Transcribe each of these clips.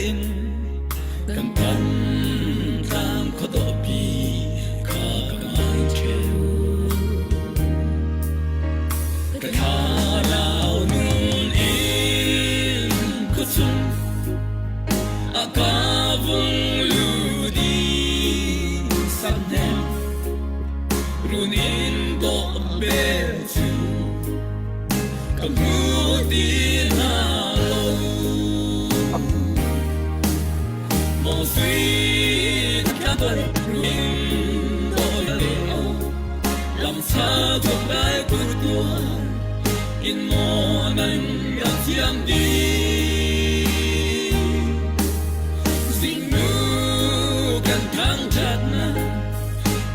in kan tan tang ko do pi ka mai cheu ka kha lao nun in ko sun a ka vung lu di san nem run in do be chu ka mu di na lo mo sweet ka do run do le lam sa do lai ku tu in mo nan ya tiam di sing nu kan thang chat na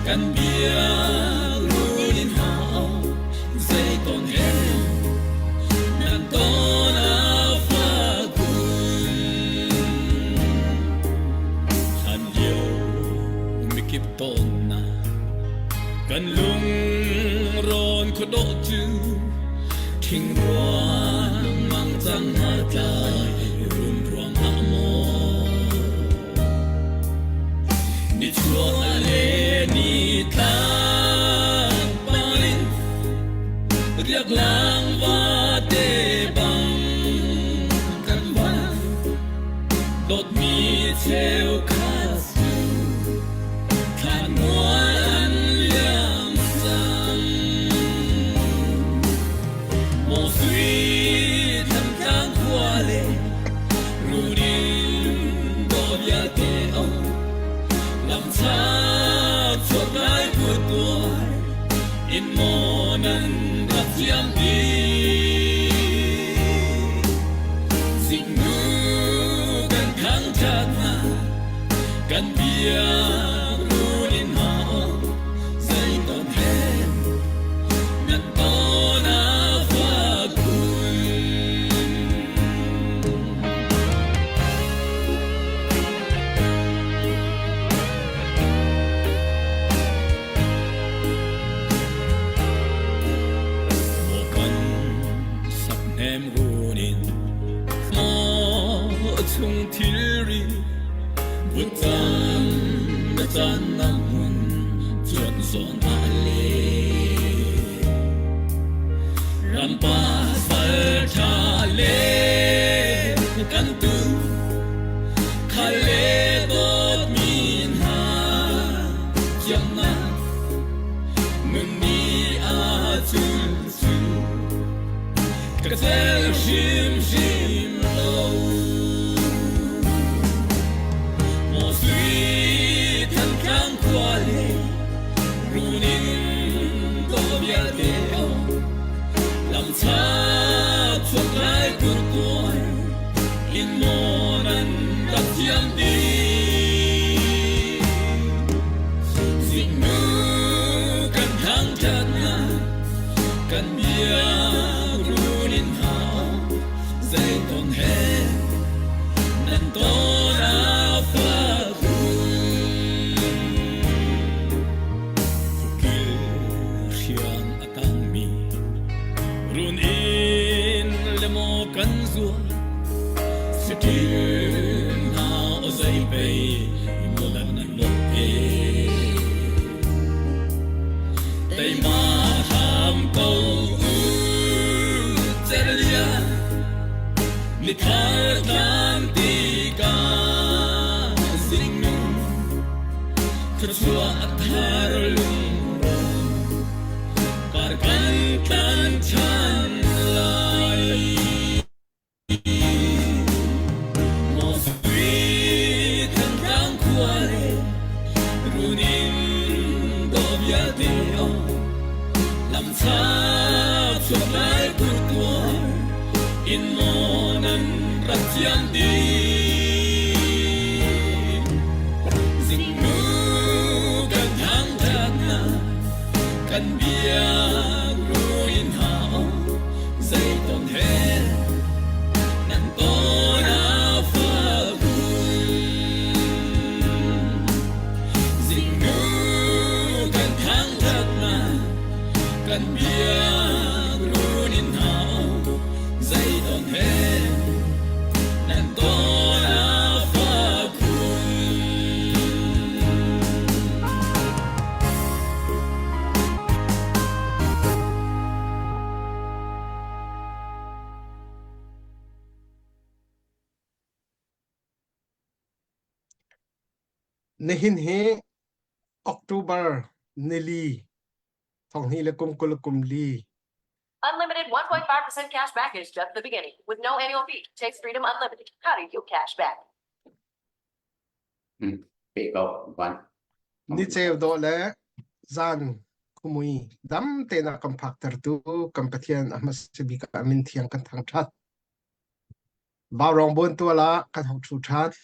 kan bia ruin hao dây còn hết nan to na pha kun han yêu mi kip ton na kan lung ron ko do chu thing ruang mang chang ha tai run ruang ha mo ni chua le ni ta parin riak lang va te bang kan va dot mi cheu khas kan moi an liam chang mo sweet tham kang kwa le ruin do ya te ông làm sao cho cái của tôi in mô nan đặt diam đi dịch ngữ cần kháng chặt na cần bia ruin hao dây còn hết nhận to na pha kun mo kan sap nem runin mo chung thilri butan na tan nam hun chuan zon ale rampa sal tha le kan tu khale dot min ha chang na mun mi a chun chu ka zel shim shim lo mo sweet han kang kwa le runin do bia de lam cha chuak lai kur tuai in mo nan dat diam di sing nu kan thang chat na kan bia ruin hao dây còn hết nan to na pha kun kil hian atang mi run in le mo kan zua sitin na o dây pe mo lan nan lo pe tay ma ham câu Celia ni khar tan ti ka sing nu chua athar lung par kan tan chan lai mo sweet kan kang kwa le runin do bia de lam cha chuak lai kur tuai in mo nan rat chiam di sing nu kan thang chat na kan bia ruin hao dây còn hết nan to na pha kun sing nu kan thang chat na kan bia ruin hao dây còn hết nan to na nehin he October nili thong hi le kum li Unlimited 1.5% cash back is just the beginning. With no annual fee. Takes Freedom Unlimited. How do you cash back? Bị cậu bạn ni cheu do le zan kumui dam te na kam phak ter tu kam pathian amas bi ka min thiang kan thang that ba rong bon tu la kan hok thu that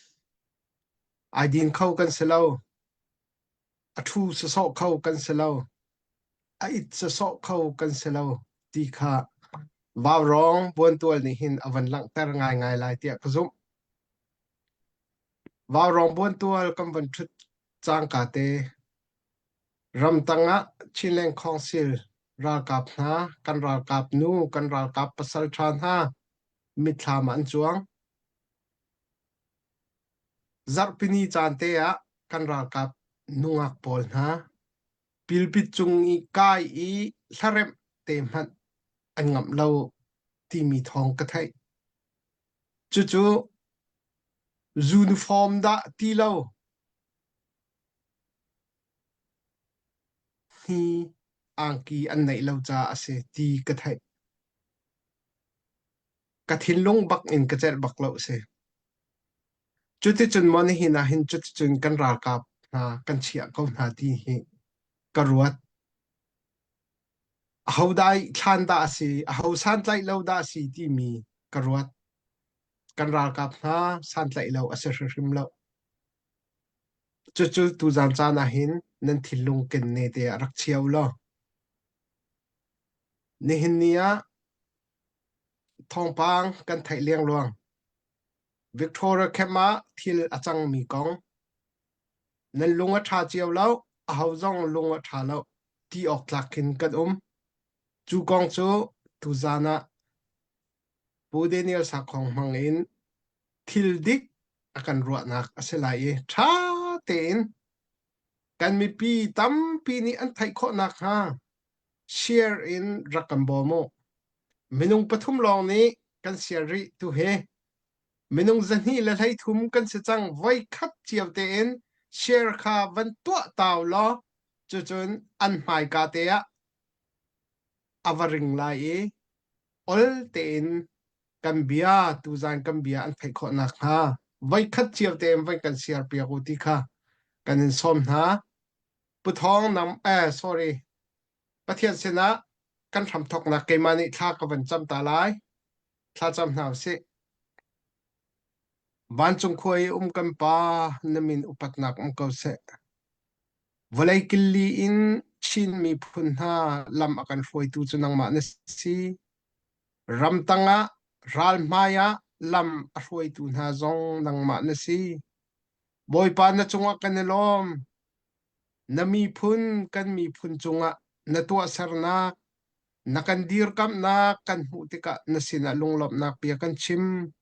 ai din khau kan selo a thu sa so khau kan selo a it sa so khau kan selo ti kha ba rong bon tu ni hin avan lang ter ngai ngai lai tia ka zum ba rong bon tu kam van thut chang ka te ram tanga chileng khong sil ral kap na kan ral kap nu kan ral kap pasal than ha mi thla man chuang zarpini chante a kan ral kap nungak pol na pilpit chung i kai i tharem te man an ngam lo ti mi thong ka thai chu chu uniform da ti lo hi angki an nei lo cha ase ti ka thai ka thin long bak in ka cher bak lo se chu ti chun mon hi na hin chu ti chun kan ral kap na kan chia ko na ti hi ka ruat hau dai than da si hau san tlai lo da si ti mi ka ruat kan ral kap na san tlai lo ase hrim lo chu chu tu zan cha na hin nan thilung ken ne te rak chiao lo ni hin nia thong pang kan thai liang luang Victoria Kema thil achang mi kong nan lunga tha chiao lo a hau zong lunga tha lo ti ok tlakin kan chu kong chu tu zana pu Daniel sa khong mangin thil dik akan ruat nak aselai e tha ten kan mi pi tam pi ni an thai kho nak ha share in rakambomo minung pathum long ni kan share ri tu he minung zani la thai thum kan se chang voi khat chiao te en share kha van to taw lo chu chun an mai ka te a avaring lai e ol ten Gambia tu zan Gambia an thai kho nak ha vai khat chiao te vai kan share pi ko ti kha kan in som na pu thong nam sorry pathian sena kan tham thok na ke mani thla ka van cham ta lai thla cham na se van chung khoi kan pa namin upat nak ko se volai killi in chin mi phun ha lam akan foi tu chunang ma na si ram tanga ral maya lam a foi tu na zong nang ma na si boy pa na chunga kan lom nami phun kan mi phun chunga na to sarna nakan dir kam na kan hu tika na sina lunglop na pia kan chim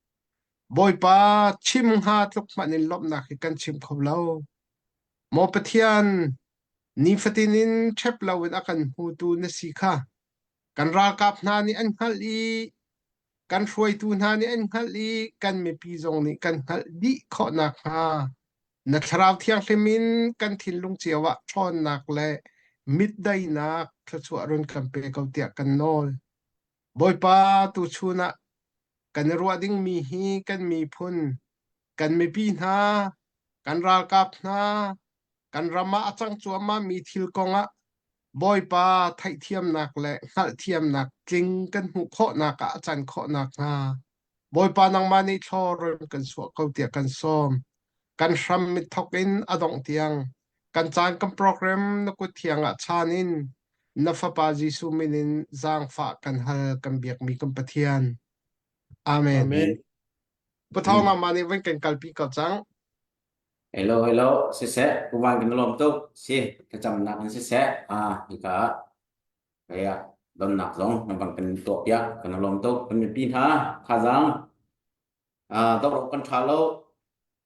boy pa chim ha tluk manin lop na ki kan chim khoblo mo pathian ni fatinin thep lawin akan hu tu na si kha kan ra kap na ni an hal i kan hroi tu na ni an hal i kan me pi zong ni kan hal di kho na kha na tharau thiang hlemin kan thin lung chiawa thon nak le mit dai nak thchu arun kan pe kau tia kan nol boy pa tu chuna kan ruwa ding mi hi kan mi phun kan mi pi na kan ral kap na kan rama achang chuama mi thil konga boy pa thai thiam nak le ngal thiam nak tling kan hu kho nak a chan kho nak na boy pa nang mani thor kan su kau tia kan som kan ram mi thokin adong tiang kan chan kan program na ku thiang a chanin na fa pa jisu minin zang fa kan hal kan biak mi kan pathian amen Bố thao nào mà ni vẫn cần kalpi cầu trắng. hello sẽ cô bạn cái lom tốt xí cái chăm nặng nó sẽ thì cả cái đòn nặng giống nó bằng cái tổ kia cái lom tốt cái mình pin ha khá rằng tốc độ con tháo lâu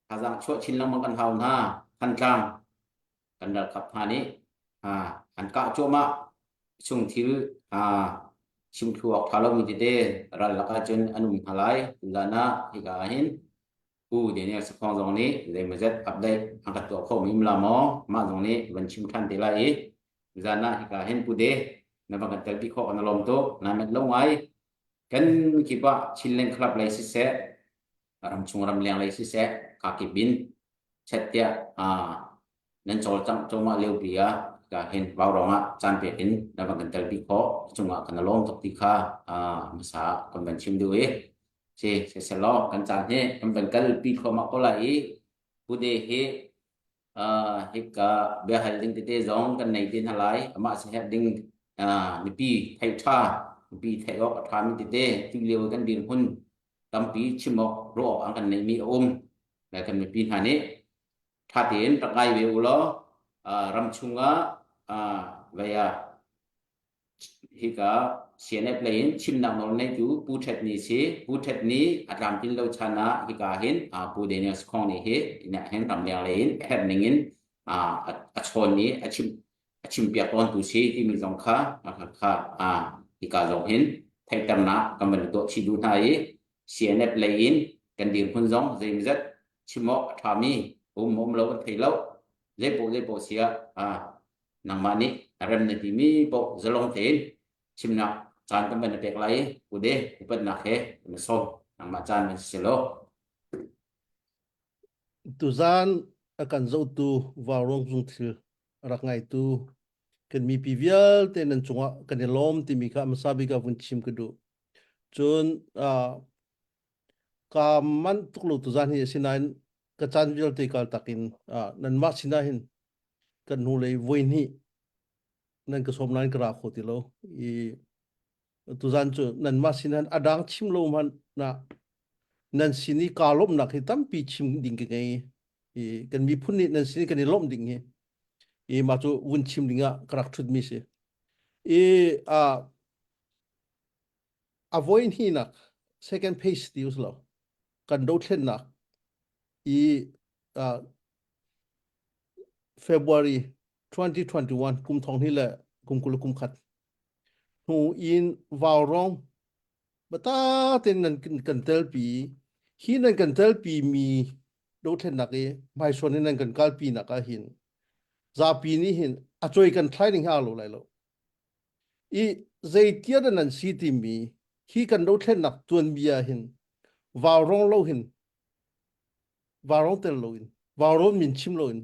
khá rằng chuột chín lắm bằng con tháo ha khăn trang cần đặt cặp hà ní khăn cạo chỗ mà chung thiếu chung thuộc tháo lâu mình thì ra là cái chân anh hùng halai là na thì cả hin để nhớ sắc phong dòng này để mà rất update angkat to ko mi mla mo ma dòng này vẫn chim than te lai za na ka hen pu de na bang tel bi kho na lom to na met lo ngai kan ki ba chillen club lai si se ram chung ram leng lai si se ka ki bin chet ya nên cho chăm cho mà liều bia cả hiện vào rồi mà chan biệt in là bằng cái bị khó chung mà cái lon tập đi kha mà sa còn bên chim đuôi sẽ lo cái chan thế em bên cái bị khó mà có lại bữa đề he he cả bây giờ đinh tê giống cái này tin halai mà sẽ đinh bị thay cha bị thay góc tham tê thì liều cái điên hun tâm bị chim mọc rõ anh cái này mi là cái mi pin hà nè thà tiền tất ngay về ulo ram chunga vaya hika siane plain chim nang nol nei tu puthet ni se puthet ni atram tin lo chana hika hin pu de ne skong ni he ina hen tam liang lein het ningin a chon ni a chim pia ton tu se ti mi jong kha hika jong hin thai tam na kam ban to chi du nai siane plain kan dir phun jong zim zat chimo thami mom lo thei lo dễ bộ xia nang mani ram ne mi bộ zalong ten chim na chan kan ban tek lai ude upat na khe na so nang ma chan men selo tu zan akan zo tu vào rong zung thil rak ngai tu kan mi pivial te nan chunga kan lom ti mi kha masabi ka vun chim kudu chun ka man tuklu tu zan hi sinain ka chan vial te kal takin nan ma sinahin kan nu lei voin hi nan ka som nan kra khoti lo I tu zan chu nan ma sinan adang chim lo man na nan sini ka lom nak hi tam pi chim ding ke ngai kan mi phun ni nan sini kan lom ding hi ma chu vun chim dinga krak thut mi se avoid hi nak second page dius lo kan do thlen nak February 2021 kum thong hi la kum kul kum khat hu in vào rong bata ten nan kan tel pi hi nan kan tel pi mi do thlen nak e mai son nan kan kal pi nak a hin za pi ni hin a choi kan thlai ning ha lo lai lo zai tia da nan si ti mi hi kan do thlen nak tuan bia hin vào rong lo hin vào rong tel lo in vào rong min chim lo in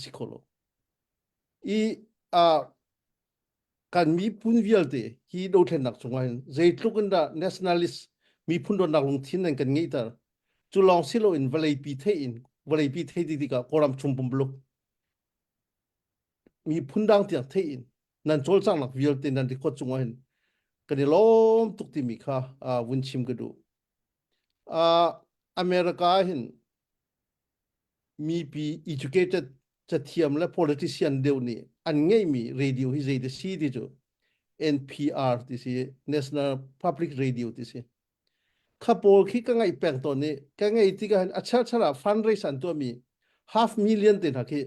sikolo kan mi pun vial te hi do thlen nak chunga hin zai tlukan da nationalist mi phun do nak lung thin nan kan ngei tar chu long silo in valai pi the di ka koram chum pum blok mi phun dang tiang the in nan chol chang nak vial te nan di khot chunga hin kan lom tuk ti mi kha wun chim ka du America hin mi pi educated chathiam la politician deu ni an ngei mi radio hi zai de si di jo NPR ti si National Public Radio ti si khapol khi ka ngai peng to ni ka ngai ti ka acha chara fundraiser to mi 500,000 te na ki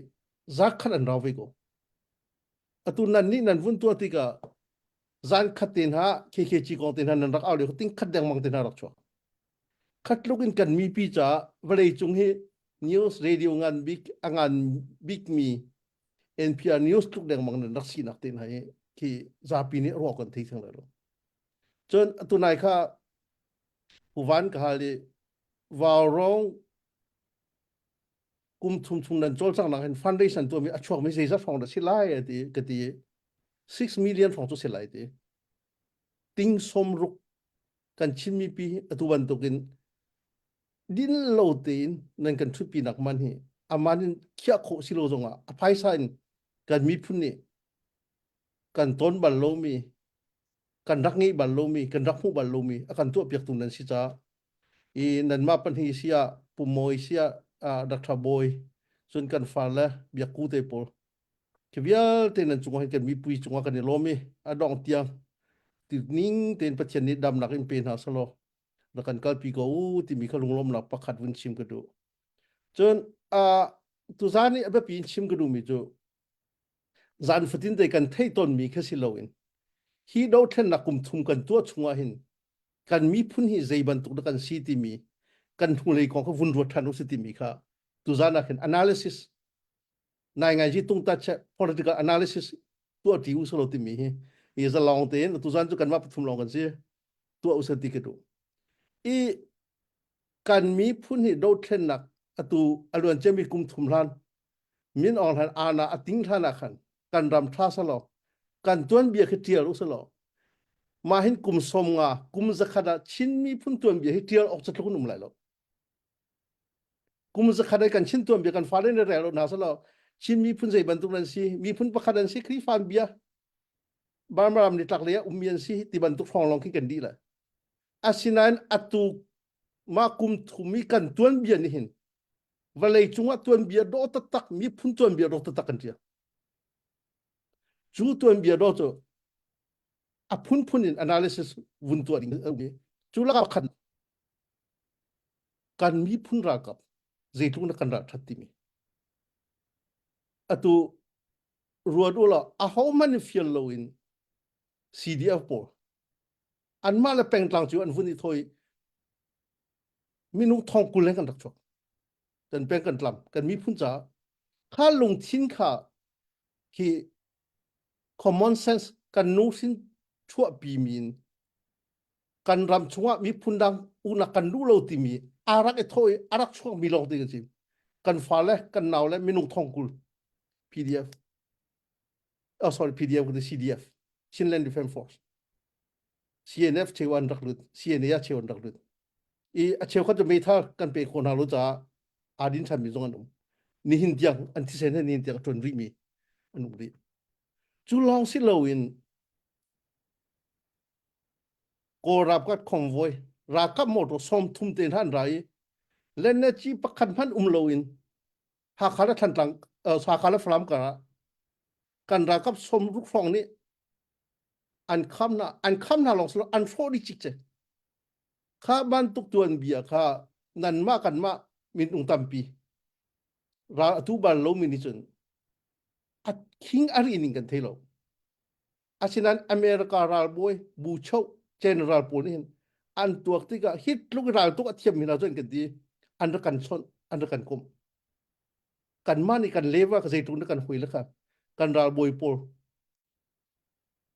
zak khan an rawi go atu nan ni nan vun to ti ka zan khatin ha khe chi ko tin han nan rak aw le ting khat dang mang tin ha rak cho khat lukin kan mi pi cha valei chung hi news radio ngan big mi NPR news tuk dang mang nak si nak tin hai ki za pi ni ro kon thei thang lo chon tu nai kha uwan ka hali vào rong kum thum thum nan chol chang nak foundation to mi achok mi sei za phong da silai ati kati 6 million phong to silai ti ting som ruk kan chim mi pi atu ban to kin din lo tin nan kan thu pi nak man hi amanin khia kho silo zonga aphai sain kan mi phun ni kan ton ban lo mi kan rak ngi ban lo mi kan rak hu ban lo mi akan tu piak tu nan si cha nan ma pan hi sia pumoi sia Dr. Boy sun kan fa la biak ku te pol ke vial te nan chunga kan mi pui chunga kan lo mi adong tiang ti ning ten pathian ni dam nak in pen ha salo la kan kal pi ko ti mi khalung lom nak pakhat win chim ka du chon tu zani aba pi chim ka du mi jo zan fatin te kan thei ton mi khasi lo in hi do thlen na kum thum kan tu chunga hin kan mi phun hi zeiban tu kan si ti mi กันทุเลยของเขาวุ่นวายทันอุสติมีค่ะตุจานักเห็น analysis นายไงจีตุงตัดเช political analysis ตัวที่อุสโลติมีอีจะลองเต้นตุจานจุกันว่าทุ่มลองกันสิตัวอุสติกดูอีการมีพุ่นที่โดดเทนนักตัวอารมณ์จะมีกุมทุ่มล้านมินออนหันอาณาอติงท่านักขันการรำท่าสลอการตัวนเบียร์เทียรุสลอมาเห็นกุมสมงากุมจะขดาชินมีพุ่นตัวนเบียร์เทียรออกจากทุกนุ่มไหลหรอกกุมจะขดากันชินตัวนเบียร์กันฟ้าเล่นในแร่เราหนาสลอชินมีพุ่นใจบรรทุกนันซีมีพุ่นประคันซีครีฟานเบียบางรำในตักเลียมียนซีที่บรรทุกฟองลองคิดกันดีเลยอาศินันอัตุมากุมทุมีกันตัวนเบียร์นี่เห็นวันเลยจุงว่าตัวนเบียร์โดดตักมีพุ่นตัวนเบียร์โดดตักกันเดียจูตัวนเบียร์โดดอพุ่นอิน analysis วุ่นตัวนี้จูลักขันการมีพุ่นรักกับใจทุกนักการรัฐที่มีตัวรัวดูละhow many feel low in CDF ปออันมาเลยเป็นกลางจูอันวุ่นที่ถอยมีนุ่งทองกุลเล่นกันรักชกแต่เป็นกันลำกันมีพุ่นจ้าข้าลงทิ้งข้าที่ common sense กันนู้สินชั่วปีมินกันรำชั่วมีพุ่นดังอุณกันดูเราที่มีอารักไอ้ถอยอารักชั่วมีลองตีกันสิกันฟ้าเล่กันหนาวเล่มีนุ่งทองกุล PDF sorry PDF คือ CDF Chinland Defense Force CNF เชวันรักลุด CNA เชวันรักลุดอีเชวเขาจะมีท่ากันเป็นคนหารู้จักอาดินชันมีตรงนั้นนี่หินยังอันที่เซนนี่หินยังจนริมีอันนู้นดิจุลองสิเราอินก็รับกับคอนโวยรักกับหมดสมทุ่มเต็นท่านไรเล่นเนจีปักขันพันเราอินหากเขาได้ทันตังหากเขาได้ฟลัมกันรักกับสมลูกฟองนี้อันคำน่าลองสลอันโฟดิจิกเจข้าบ้านตุกตัวเบียข้านันมากันมามินอุงตัมปีราทุบันโลมินิจนอัดคิงอารีนิงกันเทโลอาชินันอเมริการาลบอยบูโชเจเนอรัลปูนินอันตัวที่ก็ฮิตลูกราลตุกเทียมมินาจนกันดีอันรักันชนอันรักันกุมกันมานี่กันเลวว่าก็จะตุนกันหุยแล้วครับกันราลบอยปู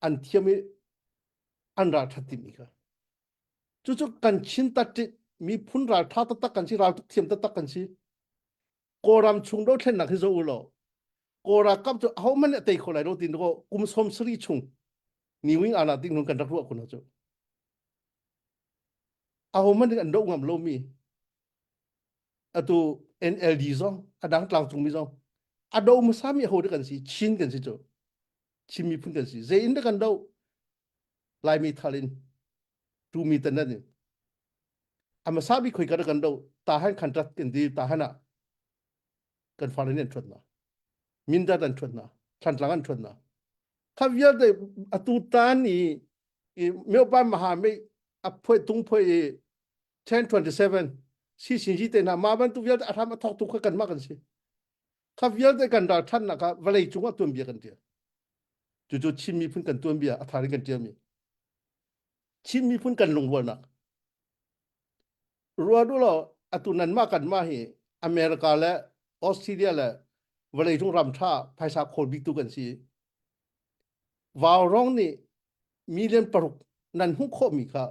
อันเทียมอันราทัดติมีค่ะจู่ๆกันชินตัดมีพุ่นราท่าตักกันสิราทุกเทียมตักกันสิโกรำชุงโดดเล่นหนักที่จะอุโลโกรากับจู่เขามันเนี่ยเตะคนไหนโดดตินก็กุมสมสรีชุงนิวิงอานาติงนุ่งกันรักรัวคนนั้นจู่เอามันเนี่ยอันโดงามโลมีตัว NLD ซองอันดังกลางจุงมีซองอันโดมุสามีเขาด้วยกันสิชินกันสิจู่ชิมีพุ่นกันสิเจอินเดกันโดลายมีทารินดูมีแต่นั่นเองอามาซาบิคุยกันดูตาให้คันตรัดกันดีตาให้น่ะกันฟ้าเรียนชดนะมินดาดันชดนะทันหลังกันชดนะข้าวิจารณ์อตุตานี่เมื่อป้ามหาไม่อภัยตุงภัย1027สี่สิบสี่เต็นมาบันตุวิจารณ์อาธรรมทอกตุกกันมากกันสิข้าวิจารณ์กันดาท่านนะครับเวลาจุงว่าตัวเบียกันเดียวจู่ๆชิมมีพุ่นกันตัวเบียอาธาริกันเดียวมีชิมมีพุ่นกันลงวัวนักรัวดูเราอตุนันมากกันมาเหอเมริกาและออสเตรเลียและเวลาทุ่งรำท่าภายสาโคนบิ๊กตุกันสิวาวร้องนี่มีเรื่องปรุกนันหุกข้อมีค่ะ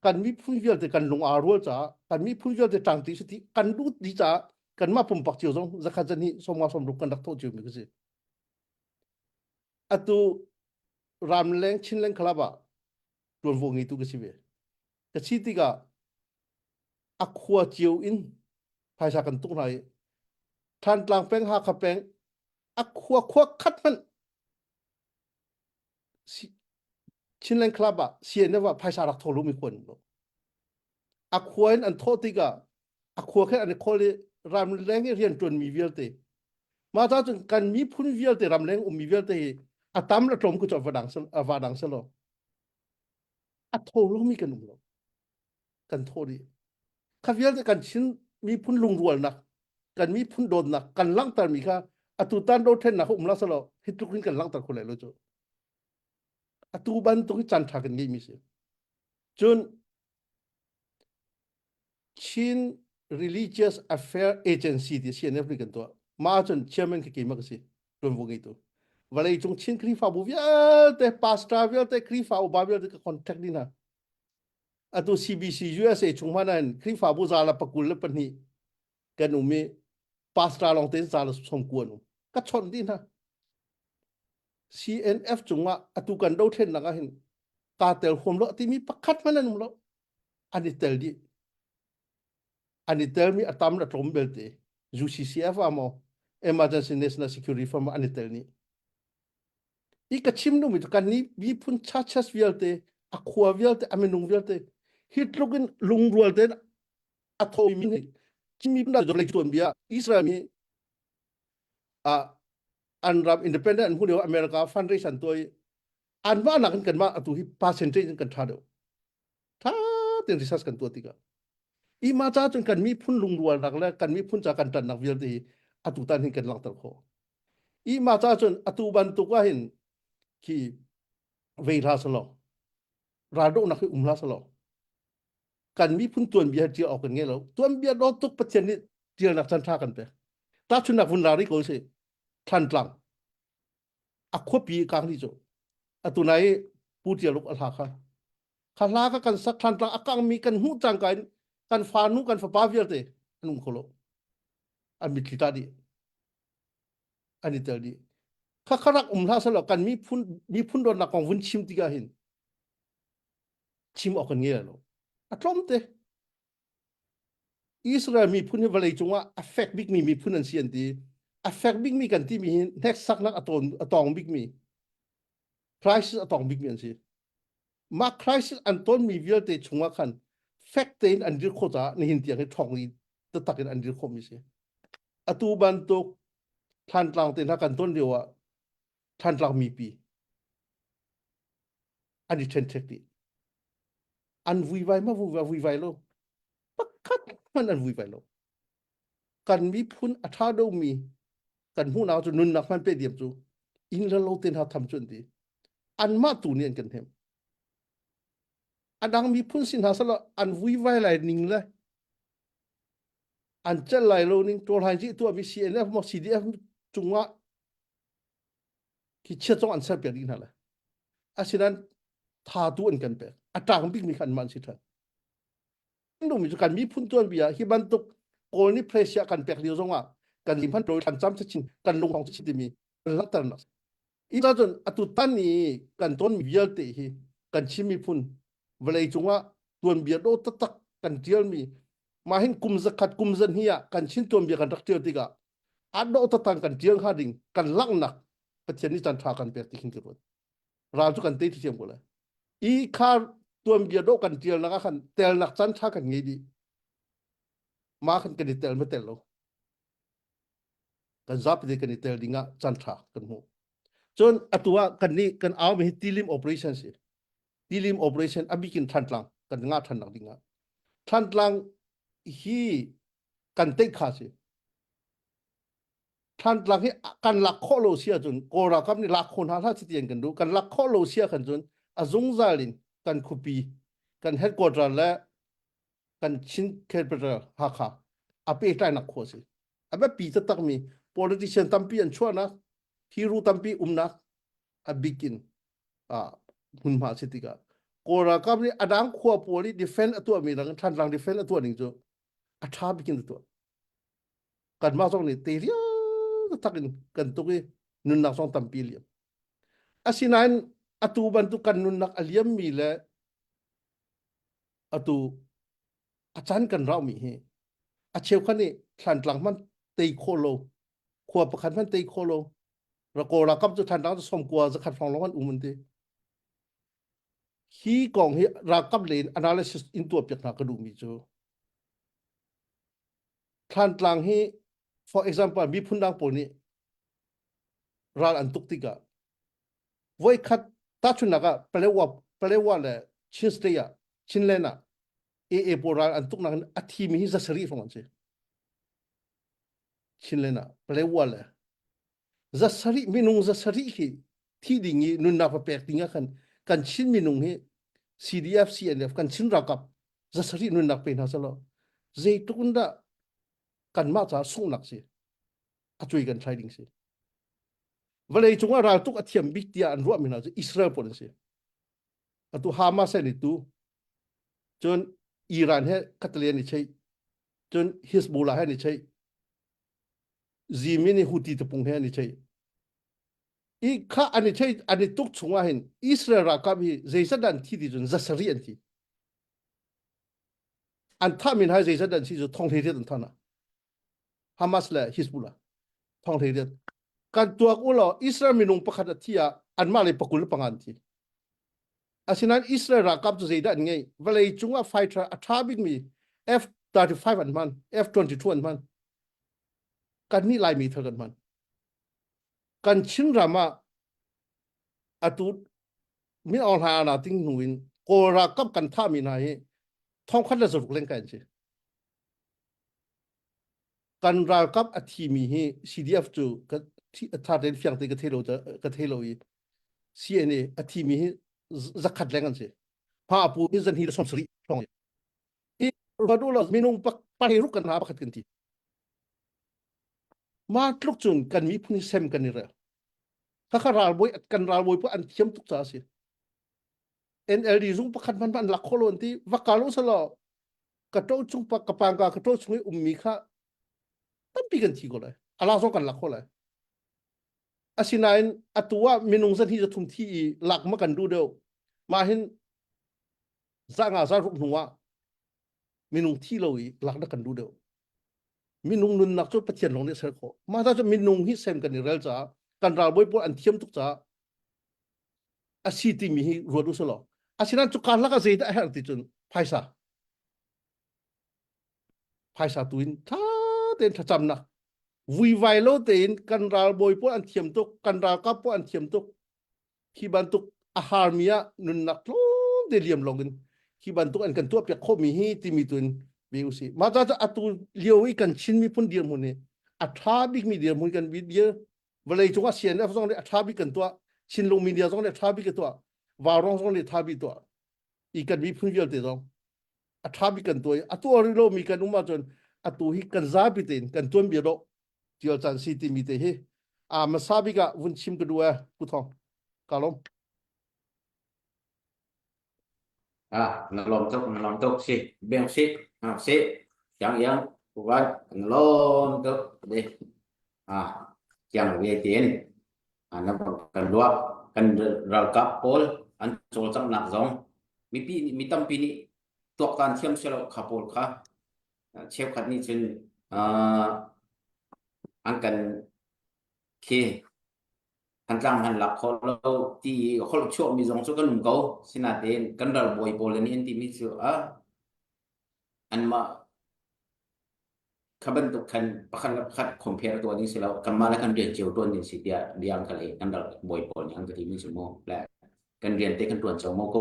กันมีพุ่นเยอะแต่กันลงอารัวจ้ากันมีพุ่นเยอะแต่ต่างที่สุดกันดูดีจ้ากันมาปุ่มปักเจียวซงจะขัดจะนี่สมมาสมรุกกันดักโทษเจียวมีก็สิอตุรำแรงชินแรงคลาบะรวนวงนี้ตุกสิเวกสิติกาอักขัวเจียวอินภายสากันตุกไหนท่านกลางแป้งหาขับแป้งอักขัวขัวคัดมันชินแรงคลาบะเสียนว่าภายสารักโทรมีคนอักขัวอันโทษติกาอักขัวแค่อันคนรำแรงเรียนจนมีเวลเตมาถ้าจนกันมีพุ่นเวลเตรำแรงมีเวลเตอัตามระตรมกุจวดังสโลอัตโทรมีกันหรอกันโทษดิข้าเวียนกันชินมีพุ่นลุงรวนนักกันมีพุ่นโดนนักกันลังตันมีค่ะอตุตันโดนเทนนักอุมลาสโลฮิตลุกินกันลังตันคนไหนรู้จักอตุบันตุกิจันทากันงี้มีสิจน Chin Religious Affair Agency ที่ CNF นี่กันตัวมาจน chairman ที่กี่มากสิรวมวงอีตัววันนี้จงชินครีฟ้าบุเวียแต่ pastor เวียแต่ครีฟ้าอุบาเวียแต่ก็ contact นี่นะอะตัว CBC USA จงมานั่นครีฟ้าบุซาลาปกุลเลปนี่กันอุมี pastor ลองเต้นซาลสมควรก็ชนนี่นะ CNF จงว่าอะตัวกันดูเทนนักเห็นกาเตลโฮมโลที่มีประคัดมันนั่นมั้งอันนี้เตลดีอันนี้เตลมีอัตามระตรมเบลต์จูซีซีเอฟอะมอ emergency national security firm อันนี้เตลนี้อีกชิมนุ่มitu kan ni bi pun chachas vialte aqua vialte amenung vialte hitlogin lungrualte atho mi kimi bna jole tuan bia Israel mi a anram independent hu America fundraising toi anwa na kan ma atu hi percentage kan thado tha ten research kan to tiga I ma cha chun kan mi phun lungrual rak la kan mi phun cha kan tan nak vialte atu tan hin kan lang tar kho I ma cha chun atu ban tu ka hin ki veira salo rado nak umla salo kan mi pun tuan biar dia ok kan ngelo tuan biar do tuk patien ni dia nak san tha kan pe ta chun nak vun lari ko se than tlang akho pi kang ni jo atu nai pu dia luk alha kha khala ka kan sak than tlang akang mi kan hu chang kan fa nu kan fa pa viar te anung kholo an mi kita di ani tel di khakarak umla salo kan mi phun don na kong vun chim tiga hin chim ok kan ngelo atlom te Israel mi phun vale chunga affect big mi phun an sian ti affect big mi kan ti mi next sak nak atong big mi crisis atong big mi an si ma crisis an ton mi vial te chunga khan fact te an dir khota ni hin tiang he thong ni ta takin an dir khom mi si atu ban to than tlang te na kan ton dewa than tlang mi pi an di ten tek ti an vui vai ma vui vai lo pakat man an vui vai lo kan mi phun atha do mi kan hu naw chu nun nak man pe diam chu in la lo ten ha tham chun ti an ma tu nian kan hem adang mi phun sin ha sala an vui vai lai ning la an chal lai lo ning tol han ji tu mi CNF mo CDF chunga ki che chong an sa pe din hala asinan tha tu an kan pe atang big mi kan man si tha ndu mi kan mi phun tuan bia hi ban tuk kol ni pressure kan pek liu zonga kan lim han pro kan cham chin kan lung hong chi ti mi la tar na I da jon atu tan ni kan ton mi vial te hi kan chi mi phun vlei chunga tuan bia do ta tak kan tial mi ma hin kum zakat kum zan hiya kan chin tuan bia kan rak tial tiga ado ta tang kan tiang ha ding kan lang nak pathian ni tan tha kan pek ti hin ki ro ra chu kan te ti tiam ko la I khar tuan bia do kan tial na kan tel nak chan tha kan ngi di ma kan kan tel ma tel lo kan zap de kan tel dinga chan tha kan mu chon atua kan ni kan aw mi tilim operation si tilim operation abikin than tlang kan nga than nak dinga than tlang hi kan te kha si than tlang hi kan lak kho lo sia chun ko ra kam ni lak khon ha tha chi tian kan du kan lak kho lo sia kan chun azung zalin kan khupi kan headquarter la kan chin capital ha kha ape tai nak kho si aba pi ta tak mi politician tampi an chwana hiru tampi umna abikin hun ma sitika kora kam ni adang khwa poli defend atu mi lang than lang defend atu ning jo atha bikin tu kan ma song ni te ria takin kan tu ki nun nak song tampi li asinan atu ban tu kan nun nak aliam mi le atu achan kan raw mi he acheu khan ni than lang man te kholo khwa pakhan man te kholo ra ko ra kam chu than lang som kwa za khat phong long umun te hi kong hi ra kam len analysis in tu pek na ka du mi chu than lang hi for example mi phundang pol ni ral an tuk tika voi khat ta chuna ga palewa le chinsteya chinlena e poral an tuk na athi mi hi za sari phong che chinlena palewa le za sari minung za sari ki thi dingi nun na pa pek tinga kan chin minung hi CDF CNF kan chin rakap za sari nun nak pe na salo dây tukun da kan ma cha sung nak si a chui kan thai ding si vale chunga ra tuk athiam big tia an ro mina Israel pon si atu Hamas ni tu chon Iran he katlian ni chei chon Hezbollah he ni chei Yemen ni Houthi te pung he ni chei i kha ani chei ani tuk chunga hin Israel ra ka bi zeisa dan thi di chon zasari an thi an tha min ha zeisa dan si jo thong the de thana Hamas la Hezbollah thong the de kan tuak ulo Israel minung pakhat athia an ma le pakul pangan thi asinan Israel ra kap zeida an ngei vale chunga fighter athabik mi F-35 an man F-22 an man kan ni lai mi thagan man kan chin rama atut mi on ha na ting nuin ko ra kap kan tha mi na hi thong khat la zuruk leng kan chi kan ra kap athi mi hi CDF chu ka tha den fyang te ka thelo yi CNA athi mi hi zakhat leng an chi pa pu ni zan hi som sri thong i ro do la minung pak pa hi ruk kan ha pakhat kan ti ma tluk chun kan mi phuni sem kan ni ra ka ral boy kan ral boy pu an thiam tuk cha si NLD zung pakhat man ban lak kholon ti vakalo salo ka to chung pa ka pang ka to chung ummi kha tam pi kan thi ko lai ala so kan lak kholai asinain atua minung zan hi za thum thi lak ma kan du do ma hin za nga za ruk nuwa minung thi loi lak na kan du do minung nun nak chu pathian long ne ser kho ma ta chu minung hi sem kan ni rel cha kan ral boy pu an thiam tuk cha asiti mi hi ro du solo asinan chu ka laka zeida her ti chun phaisa tuin tha ten tha cham na vui vai lo ten kan ral boy pu an thiam tuk kan ral ka pu an thiam tuk khi ban tuk a harmia nun nak lo de liam longin khi ban tuk an kan tu pek kho mi hi ti mi tun beusi ma ta atu lioi kan chin mi pun dir mu ne a tha big mi dir mu kan bi dir vale chu a sian af song le a tha bi kan to chin long mi dia song le tha bi ke to wa rong song le tha bi to i kan bi phun yel te dong a tha bi kan to atu ori lo mi kan uma chon atu hi kan za bi ten kan tuam bi ro tial chan si ti mi te he a ma sa bi ga vun chim ka duwa pu thong kalom nó lom tục si bèn si si chẳng yang của bạn nó lom tục đi chẳng về tiền nó cần luộc cần rau cắp pol ăn trộn trong nạc giống mi tâm pi ni tuộc tan thiêm xe lo khá pol khá chef khát ni chân ăn cần khi hắn rằng hắn lạc khó lâu thì khó lâu chuộng bị giống số cái nùng câu xin là tên cần đào bồi bồi lên yên thì mi sửa anh mà các bên tục khăn bắt khăn khát compareตัวนี้สิแล้วกันมาแล้วกันเรียนเจียวตัวนี้สิเดียเดียงทะเลกันดาวบอยบอยอย่างที่มีสมองและกันเรียนเต็กันตัวสมองก็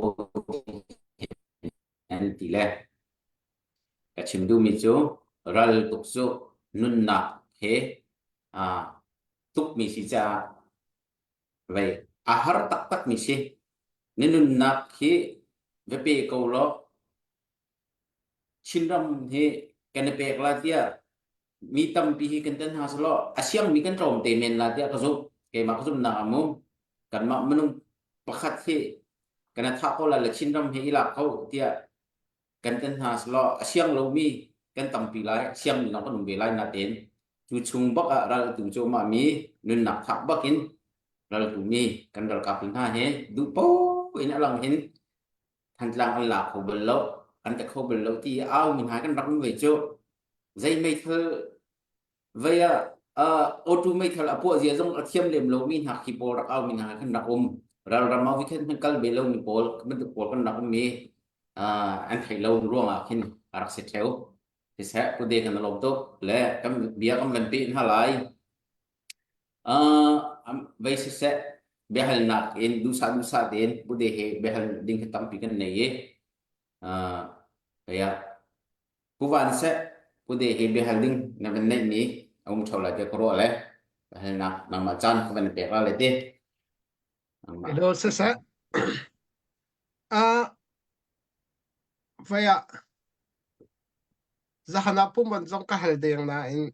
อันที่แรกกับชิมดูมิจูรัลตุกซูนุนนักเฮตุกมีสิจาvậy ahar tak tak misi nenun nak hi vepe ko lo chinram he kanepe la tia mi tam pi hi kan tan haslo asyam mi kan trom te men la tia ka zo ke ma ka zum na amu kan ma menung pakhat hi kan tha ko la chinram he ila ko tia kan tan haslo asyam lo mi kan tam pi lai asyam ni na ko num be lai na ten chu chung bak ra tu cho ma mi nun nak thak bakin lalu tumi kan dal kaping ha he du po ina lang hin than lang an la kho belo an ta kho belo ti au min ha kan rak ve cho zai mai thơ ve auto mai thal apo zia jong athiam lem lo min ha ki por rak au min ha kan rak ral ram ma vi khen kal belo mi pol kan tu pol kan rak mi an thai lo ruang a khin rak se theo thì sẽ có đề kan lo to le kam bia kam len pi ha lai vậy sẽ behal nak in dusa din bude he behal ding hitam pikan nei ya kuwan se bude he behal ding na ben nei ni ông thầu lại cái kro le behal nak nama chan ko ben pe ra le te hello sasa vaya zahana po man zong kahaldeng na in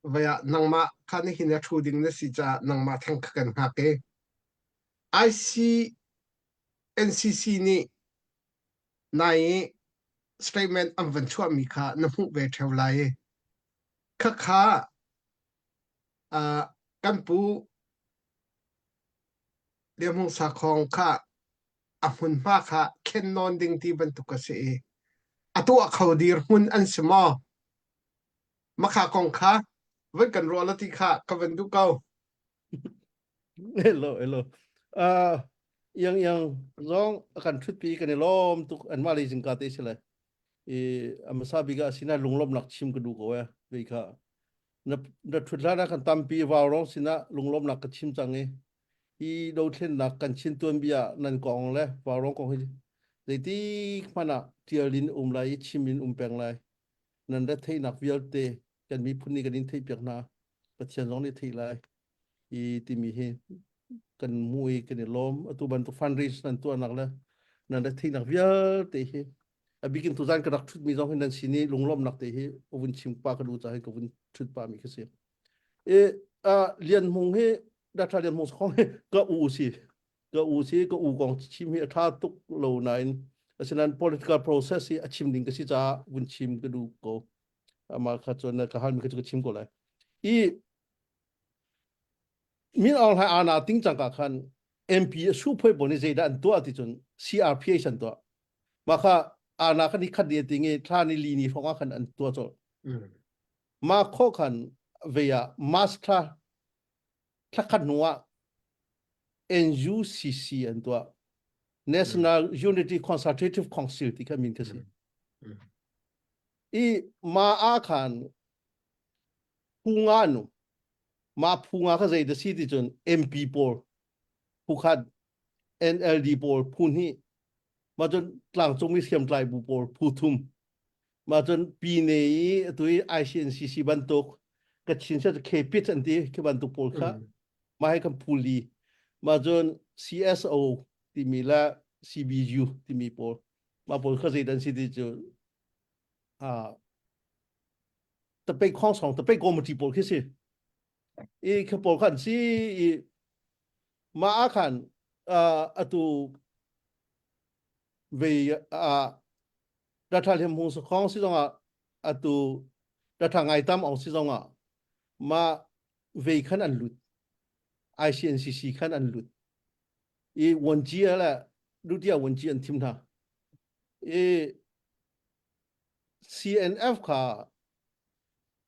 vaya nang ma kani hina thuding na si cha nang ma thang kan ha ke IC NCC ni nai statement am van chua mi kha na mu ve theu lai kha kha kan pu le mong sa khong kha a hun ma kha ken non ding ti ban tu ka se atu a khawdir hun an sma ma kha kong kha wen kan ro la ti kha ka wen du kau hello yang zong akan trip pi kan lom tuk an mali jing ka te sila amasabi ga sina lunglom nak chim ka du ko ya be ka na thudla kan tampi wa rong sina lunglom nak ka chim change do thlen nak kan chin tuan bia nan kong le wa rong kong hi dei ti mana tialin lai chimin peng lai nan da thei nak vial te kan mi phuni kan in thei pek na pathian zong ni thei lai ti mi he kan mui kan lom atu ban tu fundraise nan tu anak la nan da thei nak vial te he bikin tu zan ka rak thut mi zong nan sini lunglom nak te he ovun chim pa ka du cha he ko vun thut pa mi ka se lian mong he da tha lian mong khong he ka u si ka u gong chim he tha tuk lo nain asanan political process hi achim ding ka si cha vun chim ka du ko ama kha chon ka hal mi ka chim ko lai min all hai ana ting chang ka khan MP su phoi boni zai dan to ati chun CRPA san to ma kha ana khan ni khat de tinge thla ni li ni phonga khan an to cho ma kho khan veya master thakhat nuwa NUCC an to National Unity Consultative Council ti ka min ka si ma a khan punga nu ma punga ka zai da si ti chun MP por pukhat NLD por phun hi ma chun tlang chong mi siam tlai bu por phuthum ma chun pi nei tui ICNCC ban tok ka chin sa ke pit an ti ke ban tok por kha ma hai kam phuli ma chun CSO ti mi la CBU ti mi por ma por kha zai dan si ti chu ta pe khong song ta pe committee por ke si ke por khan si ma a khan atu về đã thay thêm một số con sĩ rằng à tu đã thay ngày tam ông sĩ rằng mà về khăn ăn lụt ICNCC khăn ăn lụt vấn đề là lúc dia vấn đề anh tìm thà CNF cả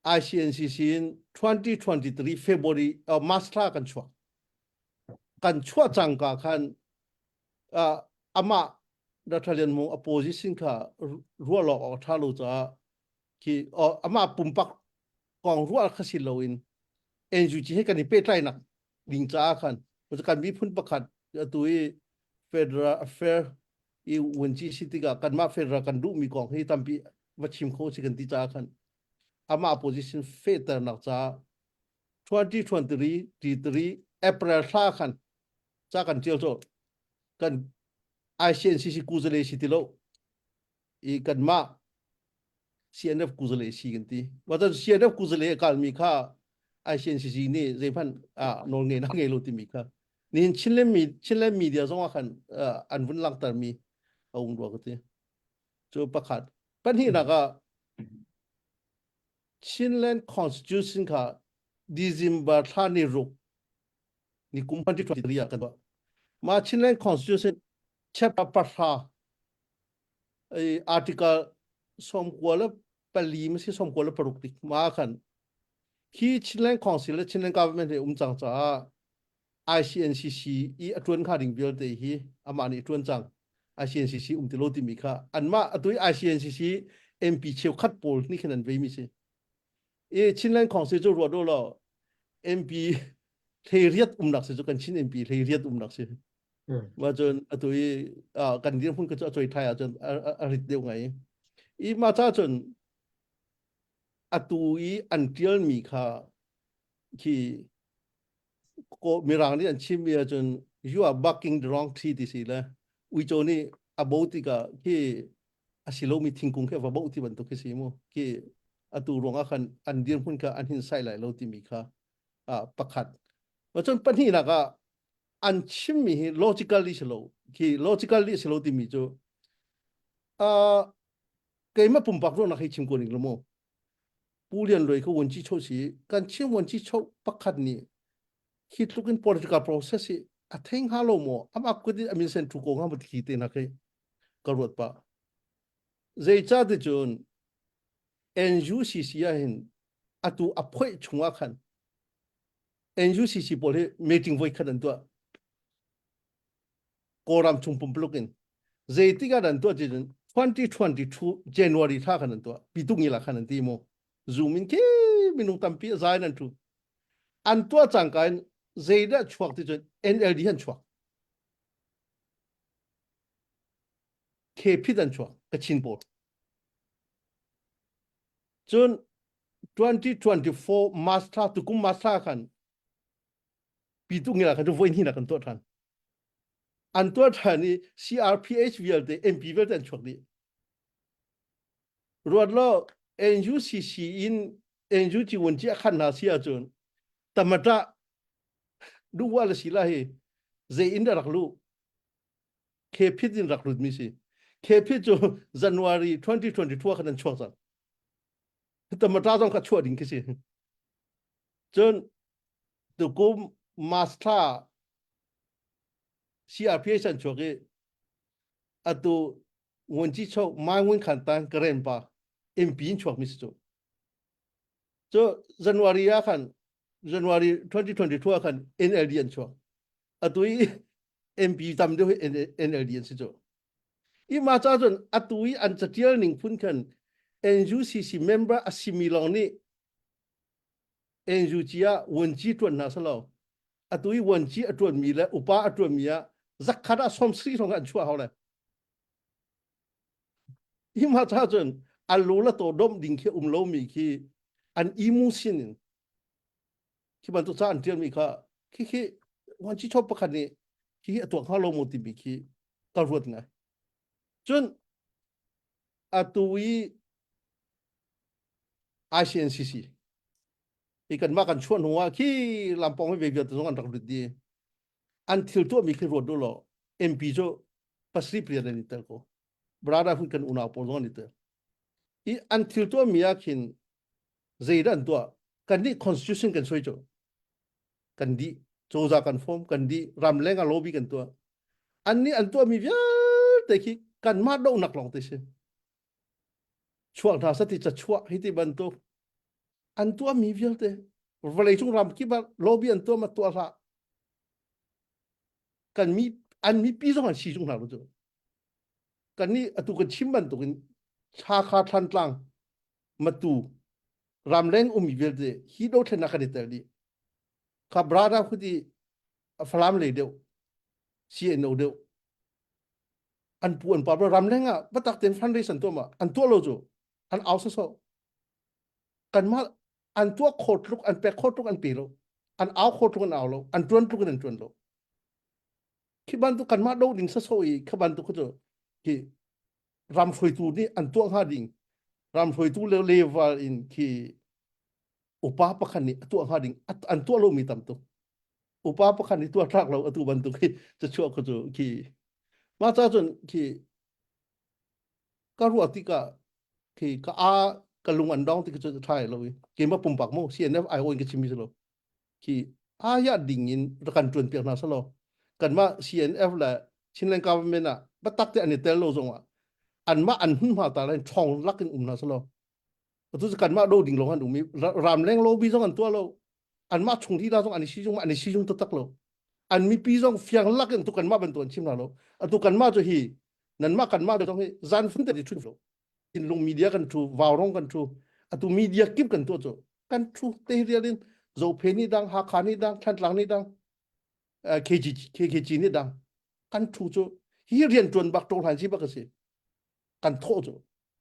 ICNCC in 2023 February March kan chua chang ka khan ama da thalian mo opposition kha rualo o thalo cha ki ama pumpak kong rual khasil loin NUG he kan pe tlai nak ding cha khan mo kan bi phun pakhat tui federal affair wonji city ga kan ma federal kan du mi kong he tampi wachim kho chi kan ti cha khan ama opposition fetar nak cha 2023 April tha khan cha kan chel cho kan ICNCC kuzale si tilo kan ma CNF kuzale si ganti wata CNF kuzale kal mi kha ICNCC ni zepan nol nge na nge lo ti mi kha nin chinle media zong khan an vun lang tar mi aung ro ka ti cho pakhat pan hi na ka Chinland constitution kha December thani ro ni kumpan ti 23 ya ka ma Chinland constitution chapter pasha article som kwala palim si som kwala paruktik ma khan ki Chinland council Chinland government chang cha ICNCC atun kha ding bial te hi amani atun chang ICNCC tilo ti mi kha anma atui ICNCC MP cheu khat pol ni khanan ve mi se Chinland council jo ro do lo MP theriat nak se jo kan chin MP theriat nak se mà chọn tụi cần điểm phun cái chỗ thay chọn rít đều ngay mà cha chọn tụi anh tiêu mi kha khi có mirang đi anh chim mi chọn you are barking the wrong tree this là uy chỗ này about cái khi asilo mi thingkung ke va bo ti ban to ke si mo ki atu ronga khan an dir hun ka an hin sai lai lo ti mi kha pakhat wa chon pani na ka an chim mi logically silo ki logically silo ti mi jo ke ma pum pak ro na khai chim ko ning lo mo pulian loi ko won chi cho si kan chim won chi cho pakhat ni hit looking political process si a theng ha lo mo am ak ko di amin sen tu ko ngam thi te na kai karot pa zai cha de chun NUCC ya hin atu aphoi chunga khan NUCC bole meeting voi khan to koram chung pum plukin zai ti ga dan to jin 2022 January tha khan to pitung ila khan ti mo zoom in ke minung tampi zai nan tu an to chang kan zai da chuak ti chun NLD han chuak KP dan chuak ka chin bo chun 2024 master tu kum master khan pitung ila khan voi ni na kan to than an to than ni CRPH vil de MP vil dan chuak ni rod lo NUCC in NUG won chi khan na sia chun tamata du wala sila he ze inda raklu KP din raklu mi si KP jo January 2022 khan chuak san tamata jong ka chuak ding ki si chun tu kum master CRPH an chuak e atu won chi chok mai won khan tan karen pa MP in chuak mi si so January ya khan January 2022 khan NLD an chuak atui MP tam de NLD an si jo I ma cha jon atui an chatial ning phun khan NUCC member asimilong ni NUG won chi tuan na salo atui won chi atun mi la upa atun mi ya zakhada som sri thong an chua hole I ma cha jon alula to dom ding ke lo mi ki an imu sin ki ban to cha an tial mi kha ki won chi chop pakhan ni ki to kha lo mo ti bi ki ka ruat nga chun atui ICNCC ikan makan chuan huwa ki lampong be be to an rak di until to mi ki ro do lo MP jo pasri priya ni tel ko brada hu kan una por don ni tel I until to mi yakin zaidan to kan di constitution kan soi jo kan di choza kan form kan di ramlenga lobby kan to anni an to mi vya te ki kan ma do nak long te se chuak tha sati cha chuak hiti ban to an to mi vya te vale chung ram ki ba lobby an to ma to ra kan mi an mi pi zong an si chung na lo jo kan ni atu kan chim ban to kin cha kha than tlang ma tu ramleng umi vya te hi do thena ka de di ka brada khudi falam le deu CNO deu an puan pa ramlenga batak ten foundation to ma an to lo jo an also so kan ma an to khot luk an pe khot luk an pe lo an aw khot luk an aw lo an tuan luk an tuan lo ki ban tu kan ma do ding sa so I ka ban tu ko jo ki ram phoi tu ni an to ha ding ram phoi tu le level in ki upa pakhan ni tu ha ding an to lo mi tam to upa pakhan ni tu thak lo atu ban tu ki cha chu ko jo ki ma cha jon ki ka ru atika ki ka a kalung an dong ti ko cha thai lo ki ma pum pak mo CNF I o in ki chimi lo ki a ya ding in kan tun pek na sa lo kan ma CNF la Chinland government a batak te ani tel lo zong an ma an hun ma ta len chong lak in na sa lo tu kan ma do ding lo han mi ram leng lo bi zong an to lo an ma chung thi da zong ani si jung to tak lo an mi pi zong fiang lak in tu kan ma ban ton chim na lo atu kan ma jo hi nan ma kan ma do zong hi zan fun te di thu lo in long media kan thu waw rong kan thu atu media kip kan to jo kan thu te rialin zo phe ni dang ha kha ni dang than tlang ni dang KG ni dang kan thu jo hi rian tuan bak tol han si bak si kan tho jo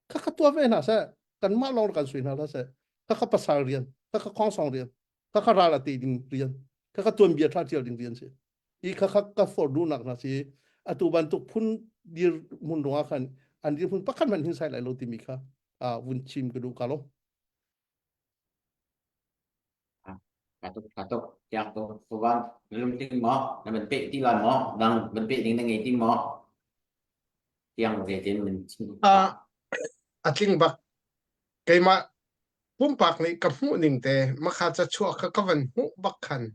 ka to ve na sa kan ma long kan sui na la sa ka pasar rian ka khong song rian ka ra la te ding rian ka tuan bia tha tial ding rian se I ka for du nak na si atu ban tu phun dir mun ronga khan อันนี้พุ่นปักขันมันหินใส่ไหลโลติมิค่ะวุนชิมกระดูกาลง katuk yang tu kuban belum ting mo na ben pe ti lan mo dang ben pe ding nang ting mo yang de tin men Atling bak kay ma pumpak ni kamu ning te makata chua ka kavan hu bakhan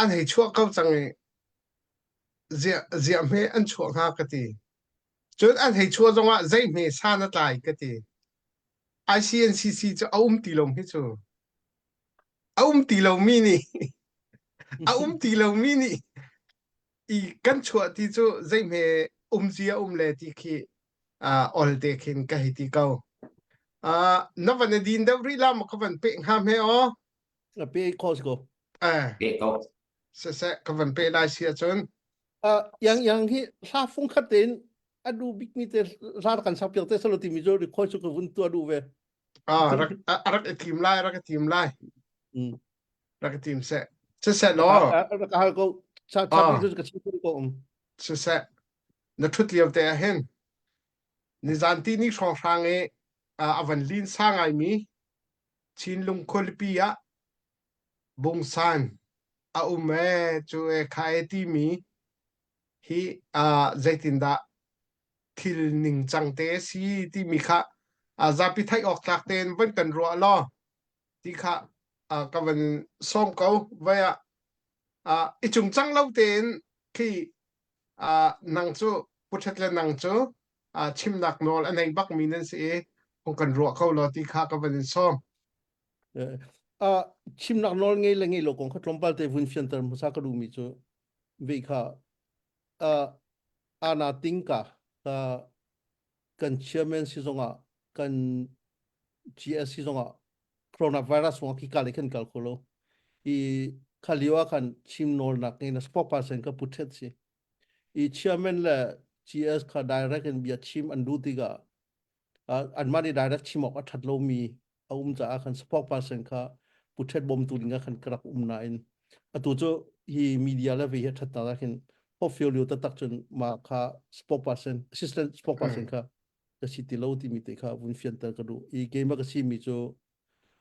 an hei chua kau chang zia me an chua nga ka ti chun an hei chua zonga zai me sa na tai ka ti ICNCC cho ti lom hi chu ti lo mi ni ti lo mi ni I kan chua ti chu zai me zia le ti khi ol te khin ka hi ti kau na van din da ri lam ka van pe ha me o pe cos go pe ko se ka van pe lai sia chun yang hi sa fung khatin adu big ni te rar kan sap te salo ti mi jo ri khoi chu ko vun tu adu ve rak team lai rak team lai rak team se lo ka ko sa bi jo ka chi ko se na thut liam te hen ni zanti ni shrong sang e avan lin sang ai mi chin lung kholpia bung san ume chu e khai ti mi hi zaitinda thil ning changte si ti mi kha zapi thai ok tak ten van kan ro lo ti kha ka van som ko vaya ichung chang lo ten khi nang chu puthat le nang chu chim nak nol anai bak minen se hong kan ro ko lo ti kha ka van som chim nak nol ngei le ngei lo kong khatlom pal te vun fian ter musa ka du mi chu ve kha ana tingka ka kan chairman si zonga kan GS si zonga coronavirus wa ki ka le khan kal kholo I khaliwa kan chim nol nak ngei na spokesperson ka puthet si I chairman la GS ka direct and bia chim andu tiga an mari direct chimok athat lo mi ja kan spokesperson ka puthet bom tu linga kan krak nain atu cho hi media la ve that ta khin portfolio ta tak chun ma kha spokesperson assistant spokesperson ka the city lo ti mi te kha vun fian ta ka du I game ka si mi cho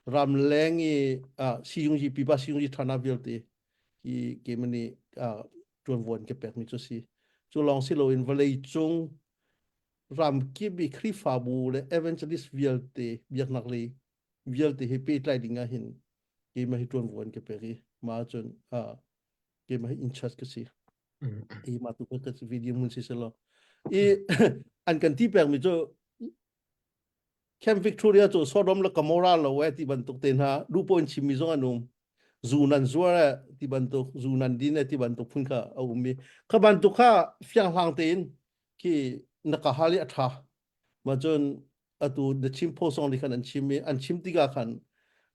ram leng si yung ji pipa si yung ji thana bil te I game ni tuan von ke pek mi cho si cho long si lo in valley chung ram ki bi khri fa bu le evangelist vial te biak nak le vial te he pe tlai dinga hin ke ma hi tuan von ke peri ma chon ke ma in charge ke si I ma tu ka video mun si selo I an kan ti pek mi cho Camp Victoria cho Sodom la Camora la we ti ban tok ten ha du point chim mi zong anum zunan zuara ti ban tok zunan din ti ban tok phun kha au mi kha ban tok kha fyang hang ten ki nakahali atha ma chon atu the chim po song li khan an chim ti ga khan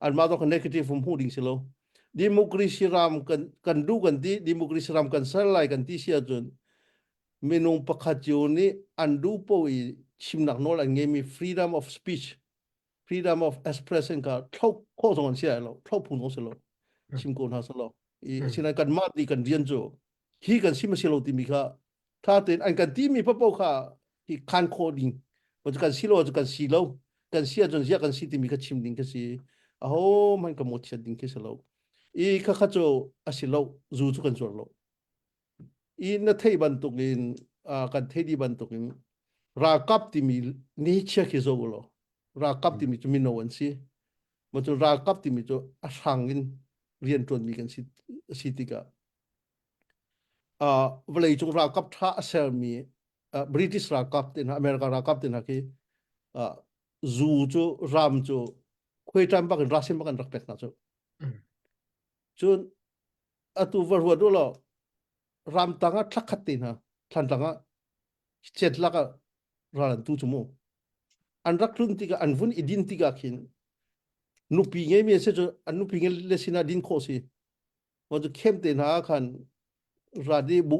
an ma do negative from holding silo democracy ram kan du kan ti democracy ram kan sar lai kan ti sia chon menung pakhat jo ni an du po I chim nak nol an ngemi freedom of speech freedom of expression ka thok ko song an sia lo thok phun so lo chim ko na so lo I sina kan ma ti kan rian jo hi kan sim se lo ti mi kha tha ten an kan ti mi pa po kha hi kan ko ding bo kan si lo kan si lo kan sia jon sia kan si ti mi kha chim ding ka si a ho man ka mo chia ding ke se lo I kha kha cho a si lo zu chu kan zo lo I na thei ban tuk in kan thei di ban tuk in ra kap ti mi ni chia ki zo lo ra kap ti mi chu mi no wan si mo chu ra kap ti mi chu a sang in rian ton mi kan si ti ka vlei chung ra kap tha sel mi British ra kap tin America ra kap tin ha ki zu chu ram chu khoi tam ba kan rasim ba kan rak pek na chu chun atu var do lo ram tanga thakhatin ha than tanga chet laka ran tu chumo an rakrun tiga an vun idin tiga khin nupi nge mi se jo an nupi nge le sina din kho si mo jo khem te na khan radi bu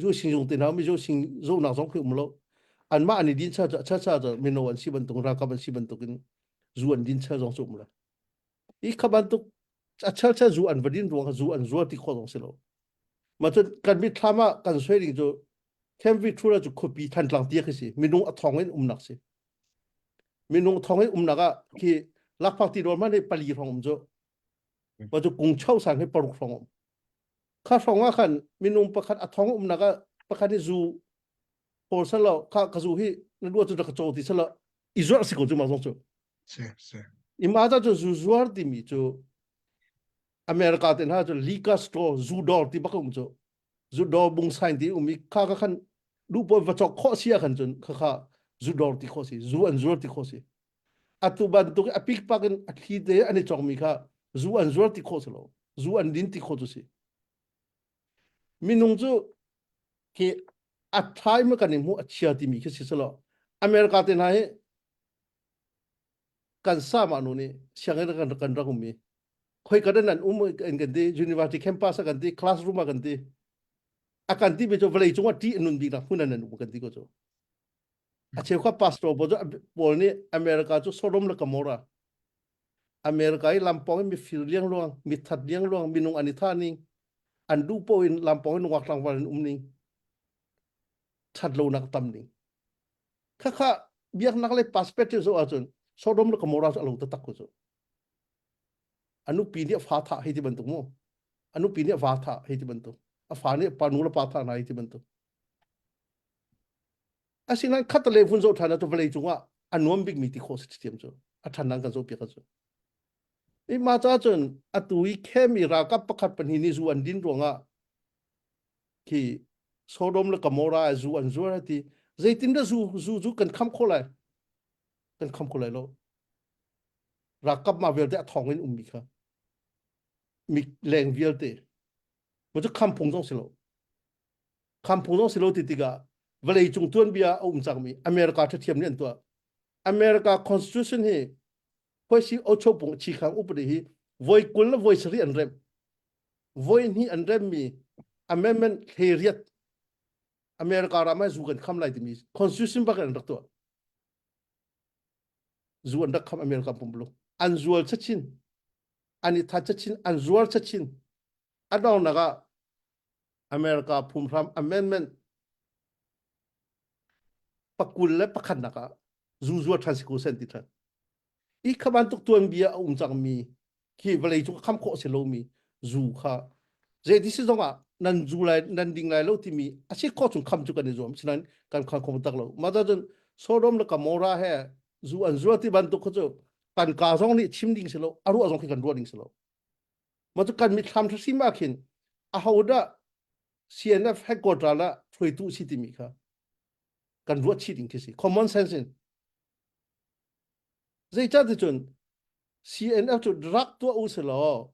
jo sing jong te na mi jo sing zo na song khum lo an ma ani din cha cha mi no an si ban tung ra ka ban si ban tung zu an din cha jong sum la I khaban tu cha zu an vadin ro zu an zo ti kho jong se lo mà cho cần biết tham á cần suy định cho kem Victoria chu khopi than tlang tia khisi minung athong en umnak se minung thong en umnaka ki lakpak ti ro ma ne pali rong jo wa chu kung chau sang he paruk rong kha ronga khan minung pakhat athong umnaka pakhat ni zu por salo kha kazu hi ndu chu ka chaw ti sala izor si ko chu ma zong chu se imaja chu zu zuar ti mi chu America ten ha chu liquor store zu dor ti bakum chu zu dor bung sain ti umi kha kha khan du po va chok kho sia khan chun kha kha zu dor ti kho si zu an zur ti kho si atu ban tu apik pakin athi de ani chok mi kha zu an zur ti kho salo zu an din ti kho chu si minung chu ke athai ma kan mu achia ti mi kha si salo America ten ha he kan sa ma nu ni siang kan ra kum mi khoi ka nan kan di university campus kan di classroom kan di akan ti be jo vlei chunga ti nun bi na hunan nan kan di ko jo ache kha pastor bo jo bol ni America chu Sodom la Gomorrah America I lampong mi fil liang luang mi that liang luang minung ani tha ning an du po in lampong nu wak tang wan ning that lo nak tam ning kha kha biak nak le perspective zo achun Sodom la Gomorrah alo ta tak ko jo anu pi ni fa tha hi ti ban tu mo anu pi ni fa tha hi ti ban tu a fa ni pa nu la pa tha na hi ti ban tu asinan khat le fun zo thana to vlei chunga anuam big mi ti kho system jo a than nang kan zo pi ka jo I ma cha chun atui khem ira ka pakhat pan hi ni zu an din ronga ki Sodom la Gomorrah zu an zu ti zaitin da zu kan kham kholai lo ra kap ma vel de thong in ummi kha mi leng vel te mo chu kham phung jong silo kham phung jong silo ti tiga vlei chung tuan bia chang mi America tha thiam ni an to America constitution hi poi si o cho pung chi khang up de hi voi kul la voi sri an rem voi ni an rem mi amendment heriat America ra mai zu kan kham lai ti mi constitution ba kan rak to zu an dak kham America pum blo an zual chachin ani tha chachin an zual chachin adaw naga America phum ram amendment pakul le pakhan naga zu transcription ti tha I khaban tuk tuan bia chang mi ki vlei chu kham kho se lo mi zu kha je this is zonga nan zu lai nan ding lai lo ti mi asi kho chung kham chu kan zom sinan kan kha khom tak lo ma da jon Sodom la Gomorrah he zu an zu ti ban tu kho chu kan ka zong ni chim ding se lo aru azong ki kan ro ding se lo ma chu kan mi tham tha si ma khin a hauda CNF headquarter la throi tu si ti mi kha kan ro chi ding ki si common sense in zai cha de chun CNF chu drak to u se lo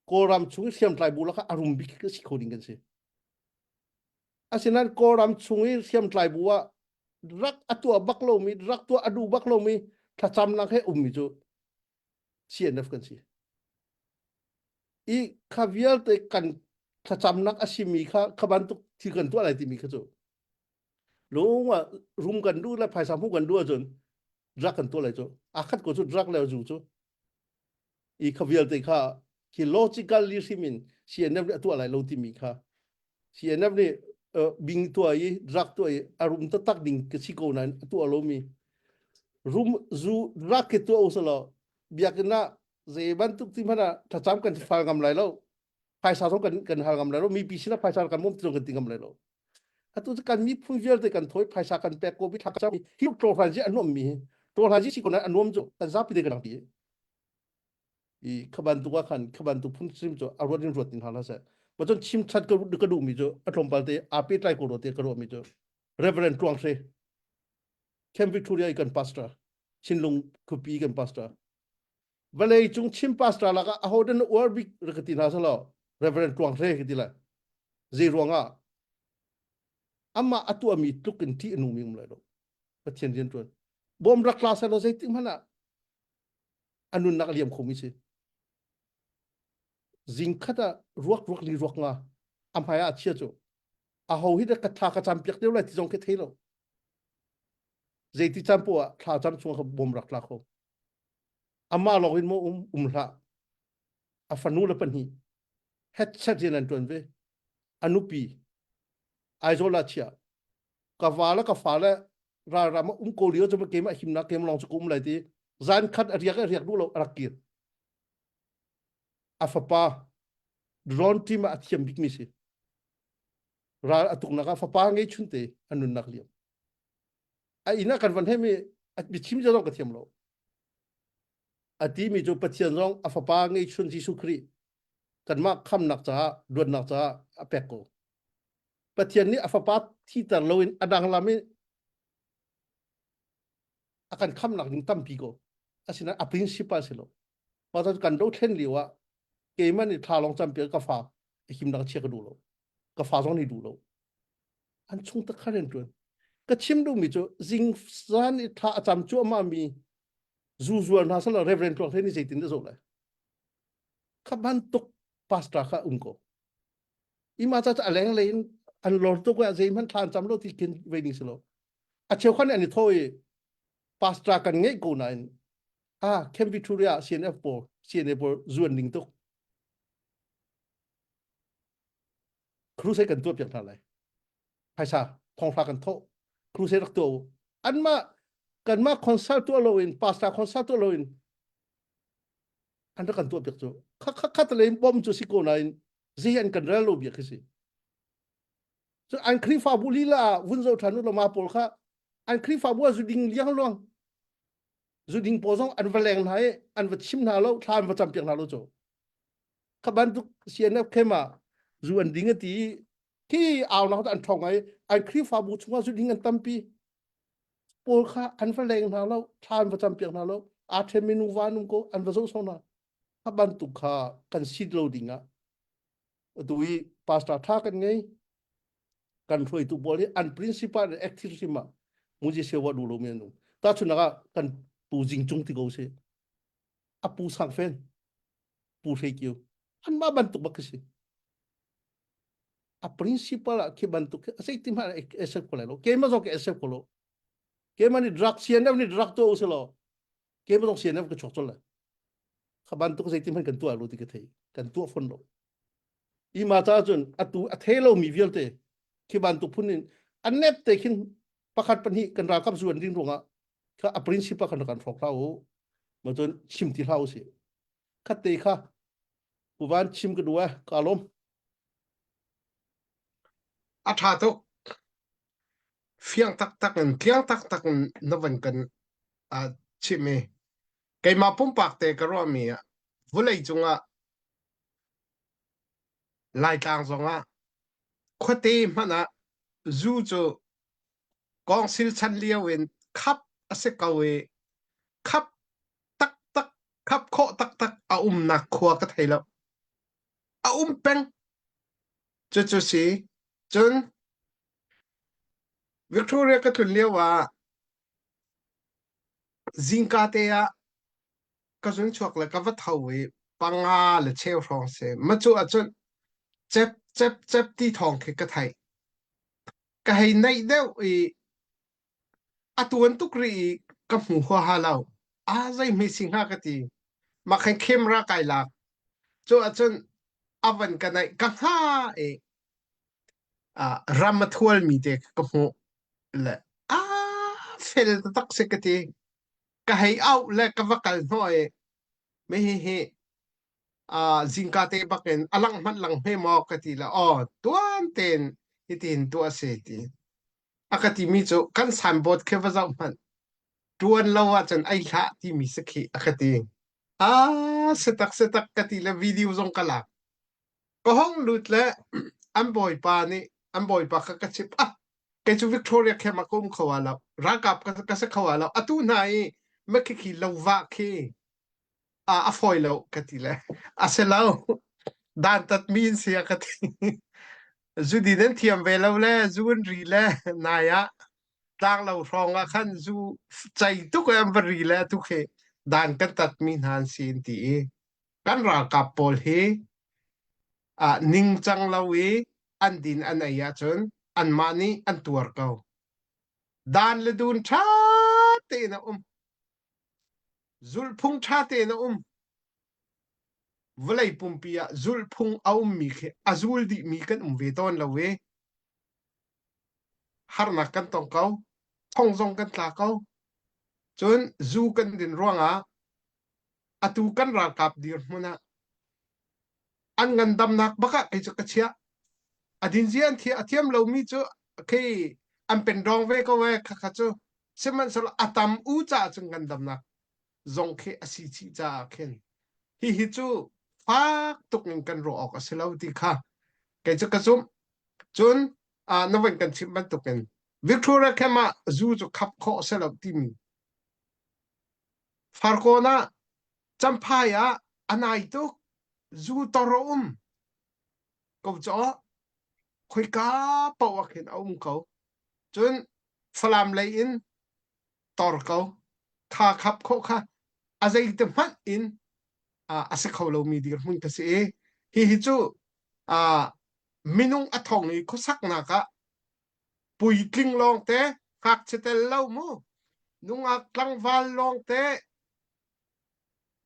koram chung siam tlai bu la kha arum bi ki si khoding kan se asinan koram chung siam tlai bu wa drak atu baklo mi drak to adu baklo mi tha cham lang he mi chu CNF kan si I khavial te kan tha cham nak asimi kha khaban tu thi kan to lai ti mi kha chu lo wa rum kan du la phai sam hu kan du chun drak kan to lai chu akhat ko chu drak le ju chu I khavial te kha ki logical listening CNF tu lai lo ti mi kha CNF ni bing tu ai drak tu ai arum ta tak ding ke si ko nan tu alo mi rum zu drak ke tu osalo biakna zeban tuk ti mana tha cham kan fal ngam lai lo phai sa kan hal ngam lai lo mi pi sina phai sa kan mom tu kan tingam lai lo atu kan mi phun vel te kan thoi phai sa kan pe ko bi thak cham hi to ran ji anom mi to ran ji si ko na anom jo kan za pi de kan ti I khaban tu ka khan khaban tu phun sim jo arwadin rotin hala sa ma jon chim chat ka du mi jo athom pal te api try ko ro te ka ro mi jo Reverend Tuang se Kem Victoria I kan pastor Chinlung Kupi kan pastor Valai chung chim pastor la ka ahoden or big rakati na salo Reverend Tuang se ki dila zi ruanga amma atu ami tukin ti anu mi mla do patien jen tuan bom rak class lo zai tim hana anun nak liam khomi se zing khata ruak li ruak nga ampaya achia cho a ho hi da ka tha ka cham pek de la ti jong ke thelo zai ti cham po tha cham chung ka bom rak la kho amma lo hin mo la a fanu la pan hi het chat jen an tuan ve anupi ไอโซลาเชียกาฟาแล้วกาฟาแล้วรามาโกเลียวจะมาเกมหิมนักเกมลองสกุมอะไรที่จานคัดเรียกดูเรารักกิรอาฟปาดรอนที่มาเทียมบิ๊กมิสิตุกนักอาฟปาไงชุนเตอันนุนนักเลี้ยงไอ้นักการวันให้มีบิชิมจะต้องกระเทียมเราอดีมีจุดปฏิเสธร้องอาฟปาไงชุนจิสุครีกันมาคำนักจ้าดวนนักจ้าอเปกโกปฏิเสธนี้อาฟปาที่แต่เราอดังลามิakan kam nak ning tam pigo asina a principal selo mata kan do thlen liwa ke man ni thalong champion ka fa him nak che ka du lo ka fa zong ni du lo an chung ta kharen tu ka chim du mi cho jing san ni tha cham chu ma mi zu zu na sala reverend to theni jeitin de zo la ka ban tok pastor ka unko ima cha aleng lein an lor to ko jei man than cham lo ti kin ve ni selo a cheu khan ani thoi pastor kan ngai ko na kem Victoria CNF ส่วนหนึ่งตุกครูเซกันตัวเปียกทางไรภาษาทองฟ้ากันโตครูเซรักตัวอันมากันมาคอนซัลท์ตัวเราเองpastorคอนซัลท์ตัวเราเองอันนั้นกันตัวเปียกตัวข้าตะเลยบอมจุสิโกนายเจียนกันเรื่องโลเบียกสิส่วนอันคริฟาบุลีลาวุ้นโจทานุเรามาปอลค่ะอันคริฟาบัวจุดิงเลี้ยงลวงจุดิงโพสองอันวันแรงไหนอันวันชิมนาเราทานวันจำเปียกนาเราโจขบันทุกเสียนเข้ามาจุอันดิ้งตีที่เอาเราอันทองไงอันคริฟาบุชงว่าจุดิงอันตั้มปีปอลค่ะอันวันแรงนาเราทานวันจำเปียกนาเราอาเทมินูวานุโกอันวันโจสองนาขบันทุกค่ะกันซีดโลดิ้งอ่ะดูอีพาสต้าท่ากันไงกันช่วยตัวบอลอัน principal activity มามุจิเสวะดูโลเมียนุตาชุนักกันปูจิงจงที่เขาเสียอปูสังเฟนปูเฟกิวอันมาบันทุกบักสิprincipal อะที่บันทุกใช่ที่มาเอเซฟคนละโลเกมมาส่งเอเซฟคนละเกมมันนี่ดรักเสียนนี่ดรักตัวอุสโลเกมมาส่งเสียนก็ชกจนละขบันทุกใช่ที่มันกันตัวโลที่กระเทยกันตัวฟอนโลอีมาตาจุนตัวเทโลมีวิลเตที่บันทุกพุ่นนี่อันเน็บเตคินประคัดปัญหากันรากับส่วนดิ้งตรงอ่ะก็ principal กันกันฟอกเรามาจนชิมที่เราสิคัดเตะค่ะผู้บ้านชิมกันดูกาลมอาชาตุกเฟียงตักตักเฟียงตักตักนวันกันชิมเมไกมาปุ่มปากเตะกระรอมีวุ้ยจงลายกลางจงขวดเตะมันจูจูกองสิลชันเลียวเวนคับอาศัยกาเวคับตักตักคับโคตักตักนักขวากระไทยแล้วเป็งจูสิจนวิกตอเรียก็ทุนเลียวว่าจิงกาเตียก็จนชวกเลยก็ว่าเท่าเวปังอาหรือเชลฟรองเซมาจูจนเจ็บที่ท้องคือกระไทยก็ให้ในเดียวตัวตุกรีกับหัวหาเราใจไม่สิงหากตีมาแข่งเข้มร่างกายหลักจนวันกันในกับหารามาทวลมีเด็กกับหัวเลยเฟลตักเสกตีก็ให้เอาเลยกับว่ากันหน่อยไม่ให้จิงกาเตบักเอ็นอลังมันหลังให้มอกตีละตัวเต็นที่เต็นตัวเสตีอากาศมีจุกันสามบทแค่ว่าจะมันดวนเราว่าจนไอ้ละที่มีสักขีอากาศเสตักกติละวิดีโอส่งกันละก็ห้องหลุดแล้วอันบ่อยปานี่อันบ่อยปาก็ชิบแกจูวิกตอเรียแค่มากุมเขาว่าเรารักกับก็สักเขาว่าเราตู้ไหนไม่คิดเราว่าคีฟอยเรากติละเสร็จแล้วด้านตัดมีนเสียกติจูดีนั้นเทียมเวลาแล้วจูนรีแล้วนายต่างเราฟองขันจูใจทุกอย่างบรีแล้วทุกเหด้านกันตัดมีนหันสินตีกันรักกับปอลเฮนิ่งจังเราอันดินอันไหนจนอันมานี่อันตัวเขาด้านละดูนชาเตนะจุลพุงชาเตนะเวลาปุ่มปีจุลพุงเอามีแค่จุลดิมีกันเวตอนเรา harna kan tong kau thong zong kan tla kau chun zu kan din ruanga atu kan ra kap dir muna an ngan dam nak baka kai chu kachia adin jian thi athiam lo mi chu ke an pen dong ve ko ve kha kha chu seman sol atam u cha chung ngan dam nak zong khe asi chi cha khen hi chu fak tuk ning kan ro ok asilo ti kha kai chu ka chum chun nawan kan chim ban tuken Victoria kema zu chu khap kho selo ti mi farkona champaya anai tu zu torom ko cho khoi ka pawa khen ko chun falam lei in tor ko kha khap kho kha azai te man in ase kholo mi dir mun ta se hi chu minung athong ni khosak na ka pui tling long te khak chetel lo mu nunga tlang wal long te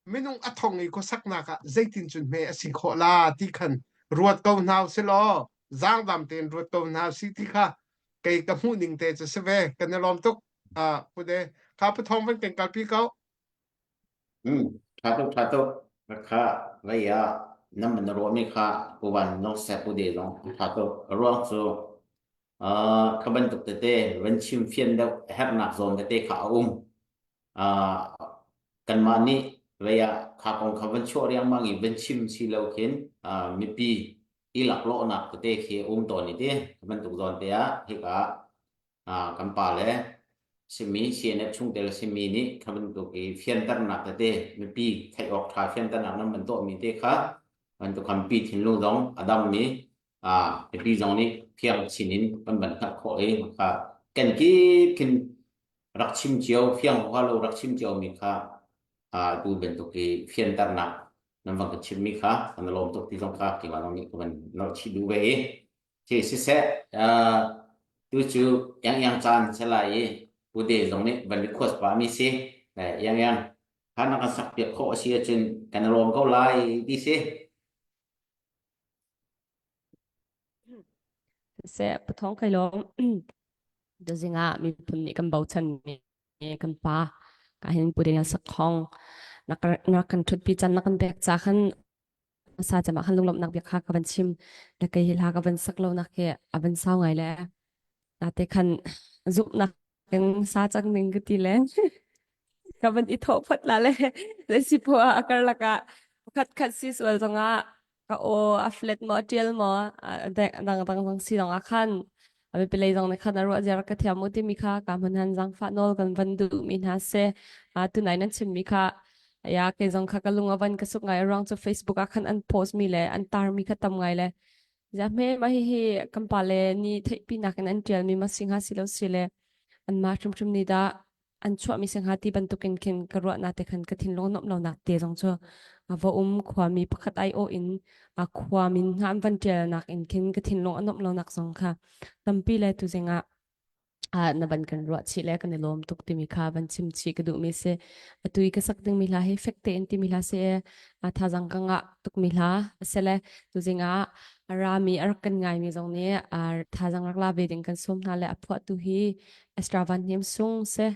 minung athong ni khosak na ka zaitin chun me asi khola ti khan ruat ko naw se lo zang dam ten ruat ko naw si ti kha kai ka mu ning te che se ve kan lom tuk pude kha pa thong van ken kal pi kau Thatu kha vaya nam man ro mi kha puwan no se pu de long thatu ro so kaban tuk te ren chim phian da hap nak zon te kha kan ma ni vaya kha kong kaban cho riang ma ngi ben chim si lo khen mi pi ilak lo nak te khe to ni te kaban tuk zon te hi ka kan pa le simi sian chung tel simi ni kaban tuk ki phian tar nak te mi pi thai ok tha phian tar nak nam man to mi te kha man tuk kan pi thin lo dong adam mi mi pi zong ni phiang chinin ban ban kha kho e kha kan ki kin rak chim chiao phiang ho lo rak chim chiao mi kha tu ben tuk ki phian tar nak nam wang ka chim mi kha kan lom tuk ti zong kha ki wa mi ko ban no chi du ve che se tu chu yang chan se lai pu de zong ni ban bi khos pa mi se yang han nak sak pia kho si chen kan lom ko lai di se sẽ bắt thong cái lom đó là ngã mi phun ni kan bau chan ni kan pa ka hin pudin sak khong nak kan thut pi chan nak kan bek cha khan sa chama khan lunglom nak bek kha ka ban chim la kai hil ha ka ban sak lo nak ke aban sao ngai le na te khan zup nak kan sa chang ning ke ti le ka ban i tho phat la le le si po akar la ka khat si swal zonga ka o a flat model mo dang si dang akhan abi pelai dang ne khana ro jar ka thia mo ti mi kha ka man han jang fa nol kan van du min ha se tu nai nan chim mi kha ya ke jang kha ka lunga van ka suk ngai rong to Facebook akhan an post mi le an tar mi kha tam ngai le ja me ma hi kam pa le ni thei pi na kan an tial mi ma singha silo sile an ma chum ni da an chwa mi singha ti ban tu ken ka ro na te khan ka thin lo nop lo na te jong cho ava khwa mi pakhat ai o in khwa min han van tel nak in kin ka thin lo anop lo nak song kha tampi le tu zenga na ban kan ro chi le kan lom tuk ti mi kha ban chim chi ka du mi se atui ka sak ding mi la he fek te en ti mi la se tha jang ka nga tuk mi la se le tu zenga ara mi ar kan ngai mi jong ne tha jang rak la ve ding kan som na le apwa tu hi extra van nim sung se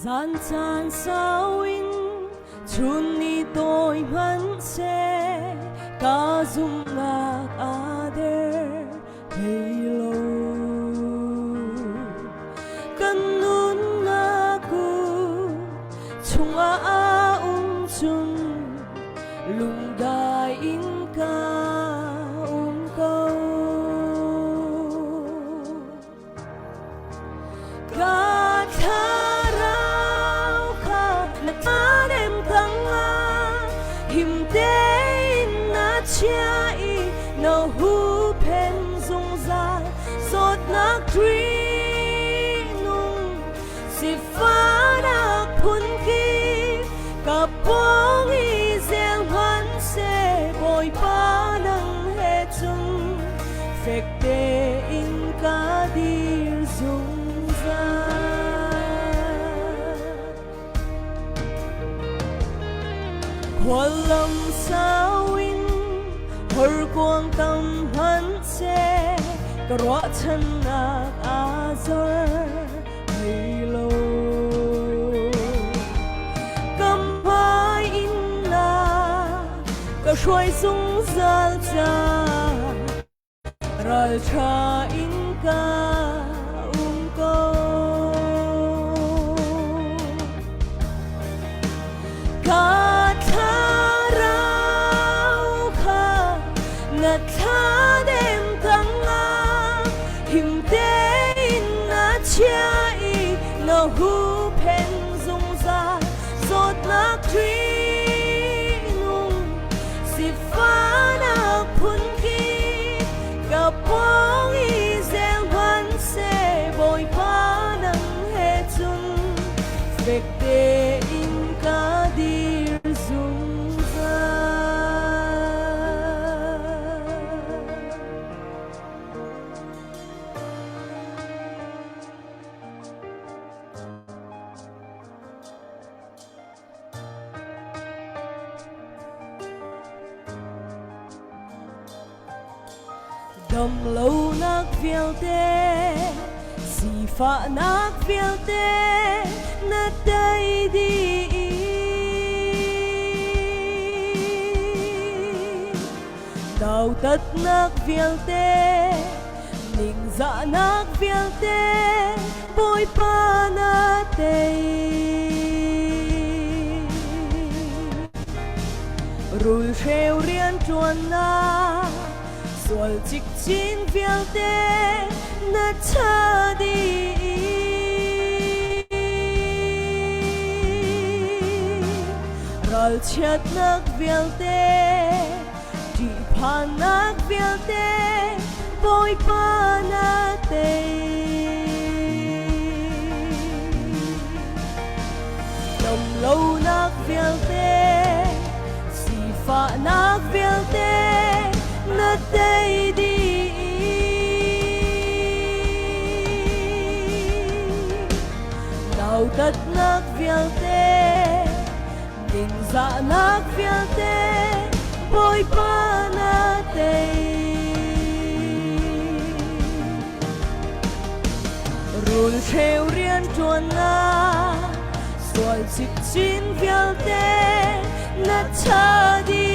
gian chan sao in chun ni tôi man se ka zum ngak ader hello kan nun na ku chung chun lung dai in ka câu ka นักตรีนุ่งสิฟ้านักพุนกีกับพงอีเสียงพันเสบอยปานังเฮจุงเฟกเตอินกาดีซุงซาควลำสาวินหรกวงตำพันเสกระวะฉันนักอาซาให้โลกำพายอินนาก็ช่วยสุงซาจาราชาอินกาอุงโกกาทาราวคานัทาเดมตังอาหิมเตอินนาเชียอีนาหูเพนซุงซาสดนักทรีนุ่งสิฟ้านักพุนกีกับพงอีเสียงพันเสบอยพานังเฮจุนเฟกเตอินกาดีซุงซาดำโลนักเฟียวเตสีฟ้านักเฟียวเตนัดได้ดีดาวตัดนักเฟียวเตนิ่งจะนักเฟียวเตปอยปานาเตรูลเชลเรียนจวนนาส่วนจิกจินเฟียลเตนัดชาดีรัลเชิดนักเฟียลเตจีพานักเฟียลเตปอยปานาเตลมโลนักเฟียลเตสีฟ้านักเฟียลเตนัดได้ดีดาวตัดนักเฟียลเตดิ่งจะนักเฟียลเตปอยปานาเตรูลเชลเรียนจวนนาส่วนจิกจินเฟียลเตนัดชาดี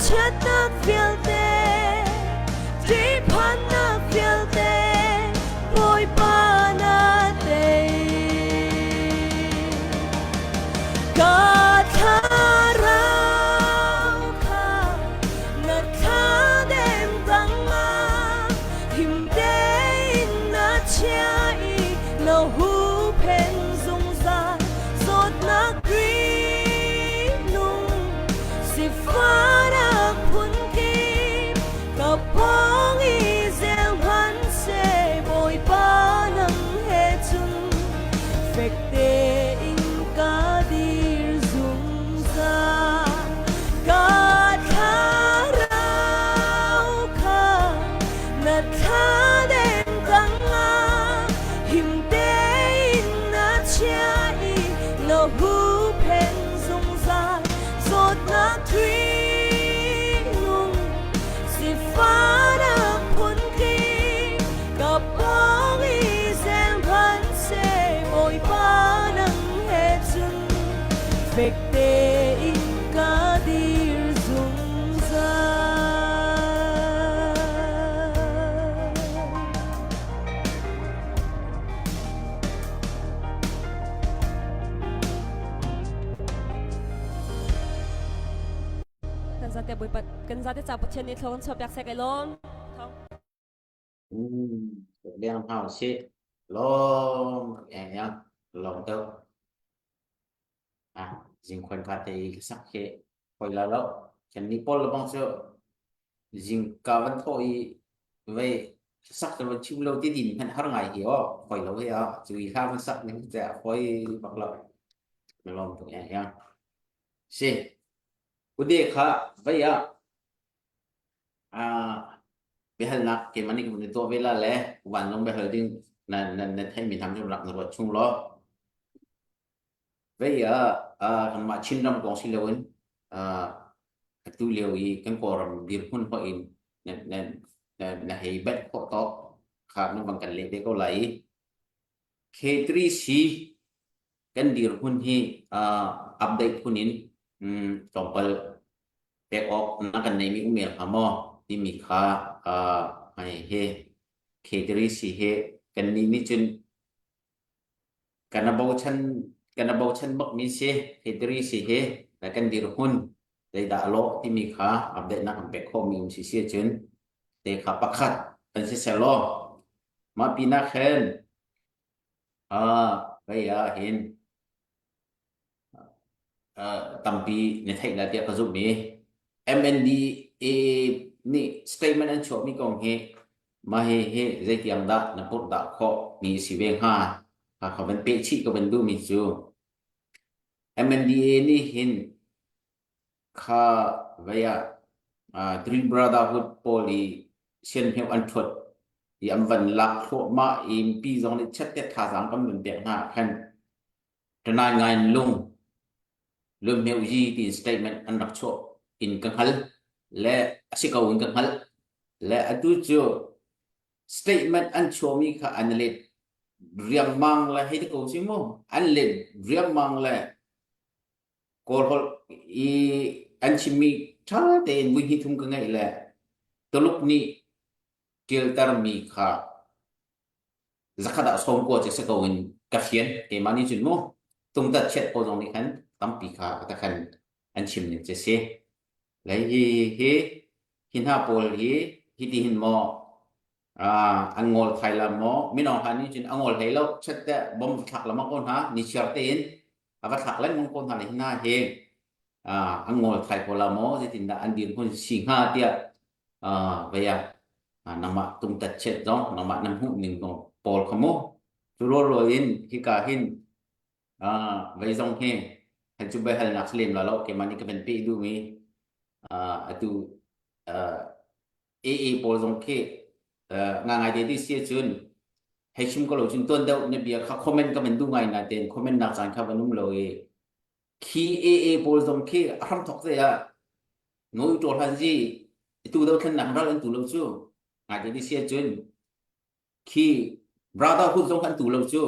ชัดนักเฟียลเตจีพันนักเฟียลเตปอยปานาเตกาทาราวคานัดคาเดมตังมาหิมเตอินนาเชียอีนาหูเพนซุงซาสดนักรีนุ่งสิฟ้าพุนกีกับพงอีเสียงพันเสบอยปานังเฮจุนเฟกเตอินกาดีซุงซากาทาราวคานัทาเดมตังอาหิมเตอินนาเชียอีนาหูเพนซุงซาสดนักทรีฟ้านักพุนกีกับพงอีเสียงพันเสบอยปานังเฮจุนเฟกเตอินกาดีซุงซา zate bui pat kan zate cha pathian ni thlon chhop yak se kai lom thong đen hào xí lom em nhá lom tơ à dinh khoan cả thì sắc khế hồi là lốc chân ni pol bang so jing ka van thoi ve sắc cho chim lâu tí thì mình har ngày hiểu khỏi lâu hay à chú ý khá phân sắc những cái khỏi bạc lợi mình làm tụi em ha xe cái đề khá vậy behal nak ke mani ke to vela le wan long behal ding na thay mình tham trong lạc rồi chung lo vậy kan ma chin ram kong si lewin tu liu yi kan ko ram dir hun ko in na hei bet ko to kha no bang kan le de ko lai K3C kan dir hun hi update hunin tompal take off na kan nei mi umel hamo ti mi kha ai he K3C he kan ni mi chun kana bau chan bak mi se K3C he la kan dir hun dei da lo ti mi kha update na kan pe kho mi si se chun te kha pakhat kan se lo ma pina khen vậy hin tampi ne thai la tia ka zu mi MNDA ni statement an cho mi kong he ma he zai tiang da na put da kho mi si veng ha kha ban pe chi ko ban du mi chu MNDA ni hin kha vaya Three Brotherhood poli sen hem an thot thì âm vần lạc thọ ma im pi dòng để chất tiết thả giáng con mình biển hạ khen trên này ngài lung lum hiệu gì thì statement ăn đặc chỗ in căng hal lẽ sẽ cầu in căng hal lẽ tu cho statement ăn chỗ mi khá anh lên riêng mang là hay cầu gì mo anh lên riêng mang là cô hol i anh chỉ mi thà tên vui hi thung cái ngày là từ lúc ni kiltar mi kha zakada som ko che se ko in ka khian ke mani chun mo tung ta chet po jong ni khan tam pi kha ta khan an chim ni che se lai hi hin ha pol hi ti hin mo an ngol thai la mo mi no han ni chun angol thai lo chet ta bom thak la ma kon ha ni char te in ava thak lan mong kon ha ni na he an ngol thai ko la mo je tin da an din kon sing ha tia vậy nama tung ta chet dong nama nam hu ning dong pol khamo chu ro in hi ka hin vai dong he han chu bai hal nak slim la lo ke mani ka ben pe du mi atu pol dong ke nga ngai de ti sia chun hay chim ko lo chun ton dau ne bia kha comment ka ben du ngai na ten comment nak san kha banum lo e khi pol dong ke ram thok se ya ngoi to han ji tu dau than nang ra len tu lo chu ai đi xe chuyên khi brotherhood giống hắn tủ lâu chưa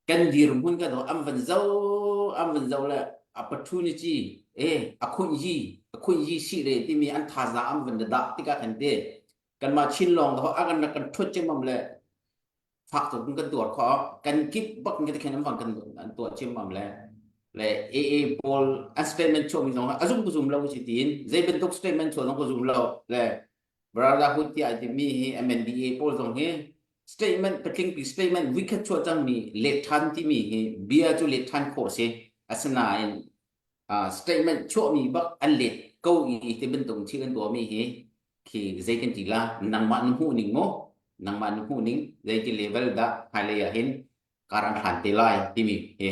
cần gì rồi muốn cái đó âm phần dâu là opportunity khuyên gì xí để thì mình ăn thà giá âm phần đã thì các thành thế cần mà chín lòng đó ăn là cần thuốc chế mầm lệ phạt rồi cũng cần tuột khó cần kíp bắt cái cái nấm phần cần tuột chế mầm lệ Paul statement cho mình nói dùng có dùng lâu chỉ tin dây bên tục statement cho nó có dùng lâu lệ Brotherhood ti ai mi hi MNDA pol dong he statement patling pi statement wicked cho chang mi le than ti mi hi bia chu le than kho se asana in statement cho mi bak an le câu i te ben tong chi an to mi hi ki zai kan ti la nang ma nu hu ning mo nang ma nu hu ning zai ki level da hai le ya hin karan han te lai ti mi he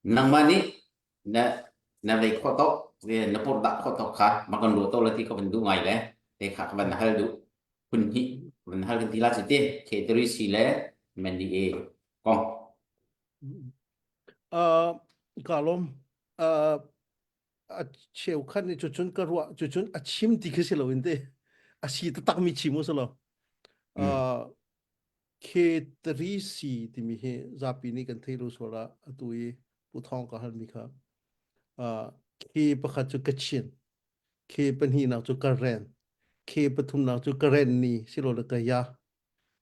nang ma ni na ve kho to về nó bột đặc khó tộc khác mà còn đồ tôi là thì có vấn đề ngoài đấy để khác vấn hơi đủ phần hi vấn hơi cái tí là gì thế K3C lẽ mình đi con kalom cheu khan ni chuchun ka ruwa chuchun achim ti khese lo inde asi ta tak mi chimo so lo K3C ti mi he zapi ni kan theiru so la atui pu thong ka han mi kha khi pakhat chu kachin khi panhi na chu karen khi pathum na chu karen ni silo la ka ya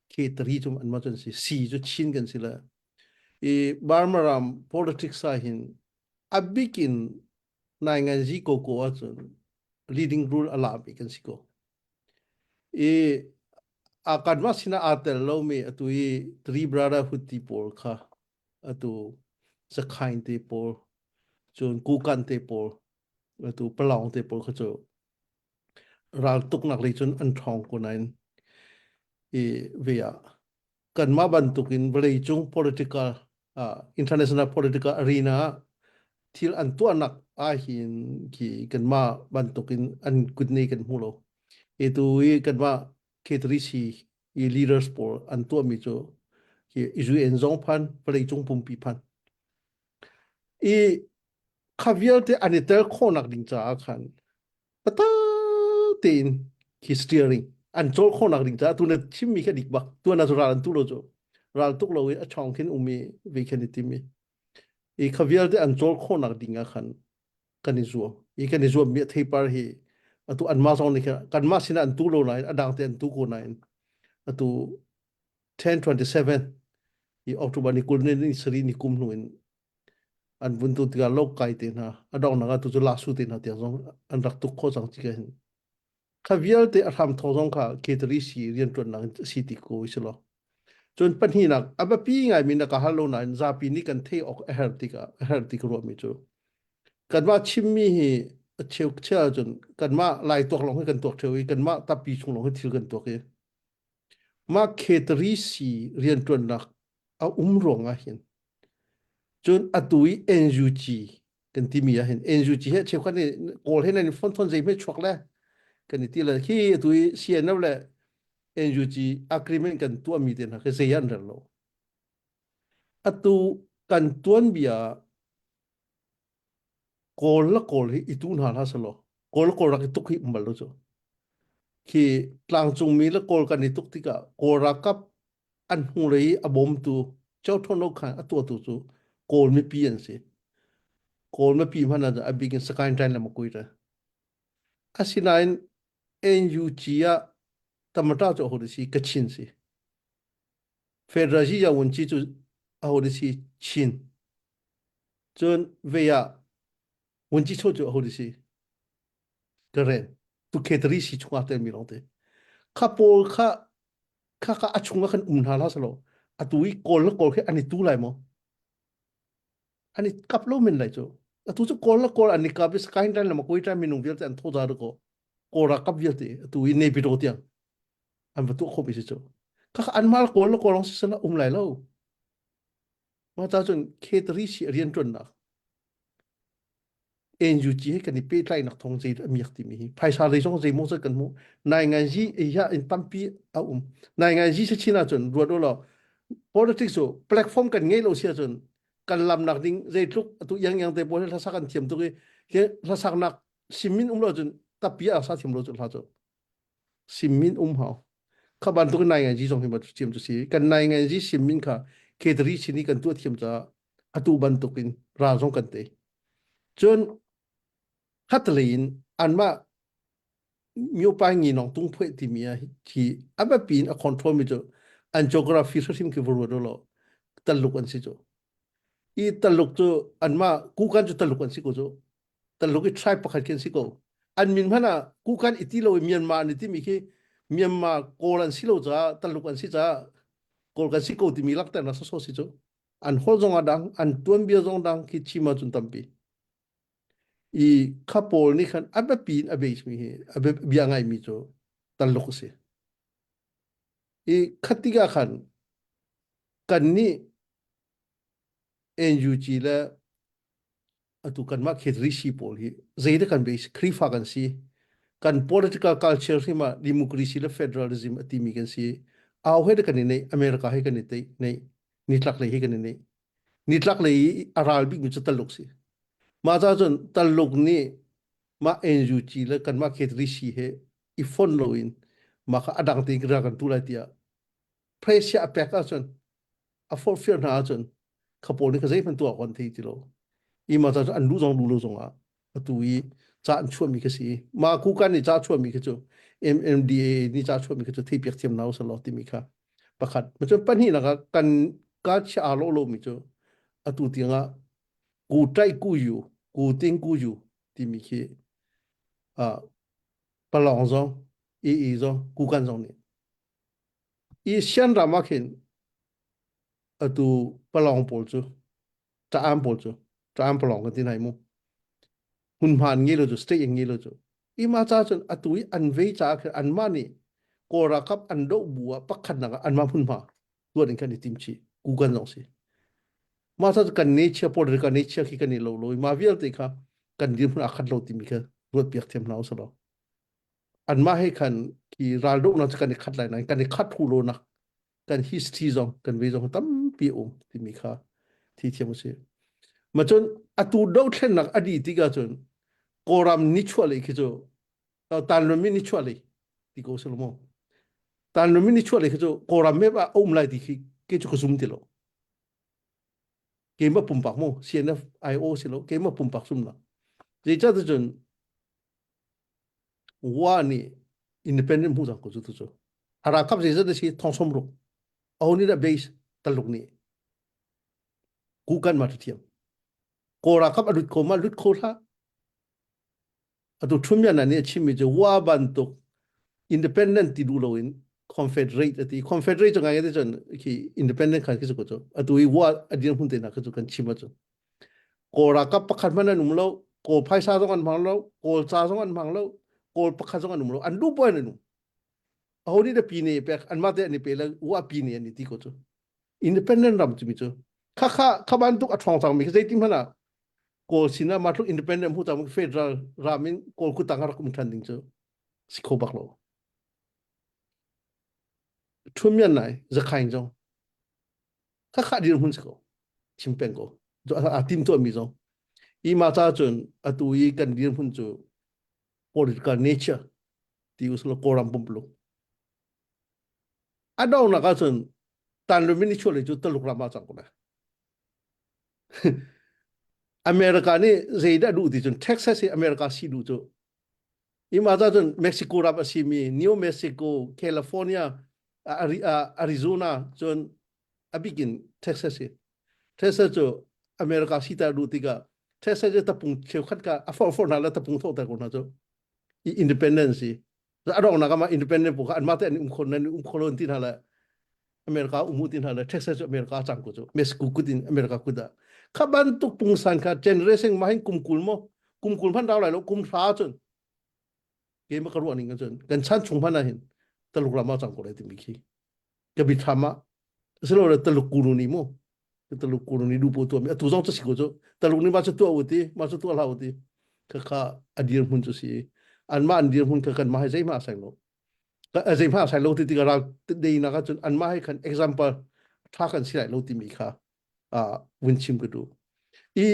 khi tri chum an ma chun si chu chin gan sila barmaram politics a hin abikin nai ngan ji ko ko chun leading rule ala bi kan siko akadma sina atel lo me atui Three Brotherhood ti por kha atu sakhain te por chun kukan te por tu pelong te pol khacho ral tuk nak le chun an thong ko nain e via kan ma ban tukin vlei chung political international political arena thil an tu anak a hin ki kan ma ban tukin an kutnei kan mulo e tu i kan ma ketrisi i leaders por an tu mi cho ki izu en zong phan vlei chung pum pi phan e khavial te anitel khonak ding cha khan pata tin ki steering an chol khonak ding cha tu na chim mi kha dik ba tu na ral an tu lo cho ral tuk lo a chong khin umi ve khan ti mi e khavial te an chol khonak ding a khan kan izuo e kan izuo mi thei par hi atu an ma song ni kha kan ma sina an tu lo nai adang te an tu ko nai atu 1027 i october ni kulne ni sri ni kum nuin an vun tu tiga lok kai te na adong na tu chu la su te na te zong an rak tu kho sang chi ka hin khavial te atham thozong kha ketri si rian ton na si ti ko islo chon pan hi nak aba pi ngai min na ka halo na za pi ni kan the ok her ti ro mi chu kan ma chim mi hi cheu cha chon kan ma lai tok long kan tok theu kan ma ta pi chung long thil kan tok e ma ketri si rian ton na a rong a hin chun atui NUG kan ti mi a hin NUG he cheu khan ni kol he na ni fon thon jei me chok la kan ni ti la hi atui sian na la NUG agreement kan tu mi den ha ke se yan lo atu kan tuan bia kol la kol hi itun ha la salo kol ra ki tuk hi umbal lo cho ki tlang chung mi la kol kan ni tuk ti ka kol ra kap an hu rei abom tu chau thon lo khan atu tu chu kol mi pi an se kol ma pi man na a bigin sakai tan la ma koi ra asinain NUG ya tamata cho ho si kachin si federasi ya won chi chu a ho si chin chon ve ya won chi cho ho si karen tu ketri si chunga te mi long te kha pol kha achunga khan na la salo atui kol ke ani tu lai mo ani kaplo min lai cho atu chu kol ani ka bis kain tan la ma koi ta minung bil tan tho da ko kora kap bil te atui ne pi ro tiang an tu kho bi si cho kha an mal kol long si sana lai lo ma ta chon ketri si rian ton na NUG kan ni pe tlai nak thong jei mi ti mi phai sa le song jei mo sa kan mo nai ngai ji e ya in tampi a nai ngai ji se china chon ro do lo politics so platform kan ngei lo sia chon kan lam nak ding jei tluk tu yang te pol la sa kan thiam tu ke la sak nak simin lo chon tapia sa thiam lo chon ha cho simin ha khaban tu nai ngai ji song hi ma thiam tu si kan nai ngai ji simin kha kedri chini kan tu thiam cha atu ban tukin ra song kan te chon Kathleen an ma miu pa ngi nong tung phwe ti mia ki aba pin a control mi jo an geography so sim ki vor do lo taluk an si jo I taluk jo an ma ku kan jo taluk an si ko jo taluk I tribe pakhat ken si ko an min phana ku kan iti lo Myanmar ni ti mi ki Myanmar ko lan si lo ja taluk an si ja ko kan si ko ti mi lak ta na so si jo an hol jong adang an tuan bia jong dang ki chima chun tampi I couple ni kan aba pin abe mi he abe biangai mi cho taluk se I khatiga khan kan ni NUG la atu kan ma khedri si pol hi zeida kan base krifa kan si kan political culture hi ma democracy la federalism ati mi kan si aw he kan ni America he kan ni te nei nitlak le he kan ni nitlak le aral bi mi cho taluk se ma za chon taluk ni ma NUG la kan ma khedri si he I phone lo in ma kha adang te gra kan tu la tia pressure apek a chon a for fear na chon khapol ni ka zai fan tu a kon thei ti lo I ma za an lu zong a tu I cha an chua mi ka si ma ku kan ni cha chua mi ka chu MMDA ni cha chua mi ka chu thei pek thiam nau sa lo ti mi kha pakhat ma chon pan hi na kan ka cha lo mi chu atu tinga ku tai ku yu ku ting ku yu ti mi khi palong zong I zong ku kan zong ni I sian ra ma khin atu palong pol chu ta am pol chu ta am palong ka tin hai mu hun man ngi lo jo stay ngi lo jo I ma cha chon atui an ve cha kha an ma ni ko ra kap an do bua pakhat na an ma hun ma tu din kan ni tim chi ku gan long si ma cha kan nature por kan nature ki kan ni lo lo ma vial te kha kan dim hun akhat lo tim kha ruat piak them na so lo an ma he kan ki ral do na kan ni khat lai na kan ni khat thu lo na kan history zong kan ve zong tam pi ti mi kha thi thiam se ma chon atu do thlen nak adi ti ga chon koram nichuale ki jo tan lo mi nichuale ti ko so mo tan lo mi nichuale ki jo koram me ba lai ti ki jo ko sum ti lo ke ma pum pak mo cnf io si lo ke ma pum pak sum na je cha de chon wa ni independent mu jang ko jo tu jo ara kap je de si thong som ro au ni da base taluk ni ku kan ma thiam kora kap adut ko ma lut ko tha atu thumya na ne chimi je wa ban to independent ti du lo in confederate ati confederate nga yede jon ki independent khan ki ko jo atu I wa adin hun te na ko kan chima jo kora kap pakhat man num lo ko phaisa jong an mang lo ko cha jong an mang lo ko pakhat jong an num lo an du boy na num ahoni da pi ne pe an ma te ni pe la wa pi ne ni ti ko jo independent ram chimi jo kha ban tu athong sang mi ke tim hana ko sina ma thuk independent hu tam federal ramin ko ku tangar kum than ding jo sikho bak lo thumyan nai za khain jong kha dir hun ko chimpen ko jo a tim to mi jong I ma cha chun atu I kan dir hun jo political nature ti uslo koram pumplo adaw na ka chun tan lo mi ni chole jo taluk rama chang ko na America ni zeida du ti chun Texas si America si du jo I ma cha chun Mexico rap si mi New Mexico California Arizona chun abigin Texas si Texas jo America si ta du ti ga Texas je tapung cheu khat ka afor na la tapung tho ta ko na jo I independence si adaw na ka ma independent bu ka an ma te ni khon tin hala America umutin hala Texas America chang ko jo Mexico kutin America kuda khaban tu pungsan ka generation mahin kumkul mo kumkul phan daw lai lo kum sa chun ke ma karu aning chun kan chan chung phan na hin taluk rama chang ko le ti mi khi ke bi thama selo le taluk kuru ni mo taluk kuru ni du po to mi tu jong chu si ko jo taluk ni ma chu to uti ma chu to la uti kha adir hun chu si an ma an dir hun ka kan ma hai jai ma sang lo ka jai ma sai lo ti ga ra de na ka chun an ma hai kan example tha kan si lai lo ti mi kha win chim ko du I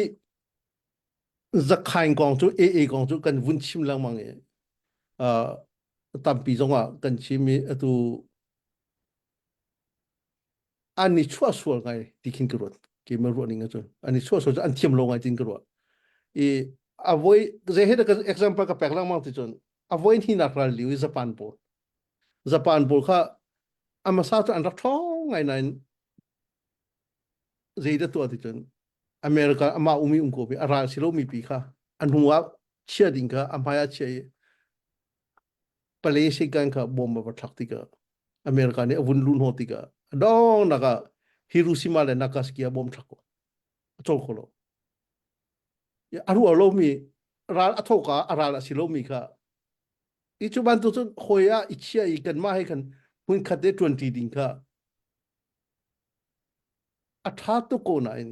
zakhain gong chu a gong chu kan win chim lang mang e tam pi jong a kan chim mi atu ani chua sual ngai tikin ko ke ma ro ning chu ani chua so an thiam lo ngai tin ko I avoid je he da example ka pek lang mang ti chun avoid hi na kral liu Japan po kha amasa chu an rak thong ngai nai zeida tu ati chun America ama umi ko bi ara silo mi pi kha anhuwa chia ding ka amaya chia pale se kan ka bomba ba thak ti ka America ne avun lun hoti ka dong naga Hiroshima le Nagasaki bom thako chol kholo ya aru alo mi ra athoka ara la silo mi kha I chu ban tu chun khoya ichia I kan ma he kan hun khate 20 ding ka atha to ko na in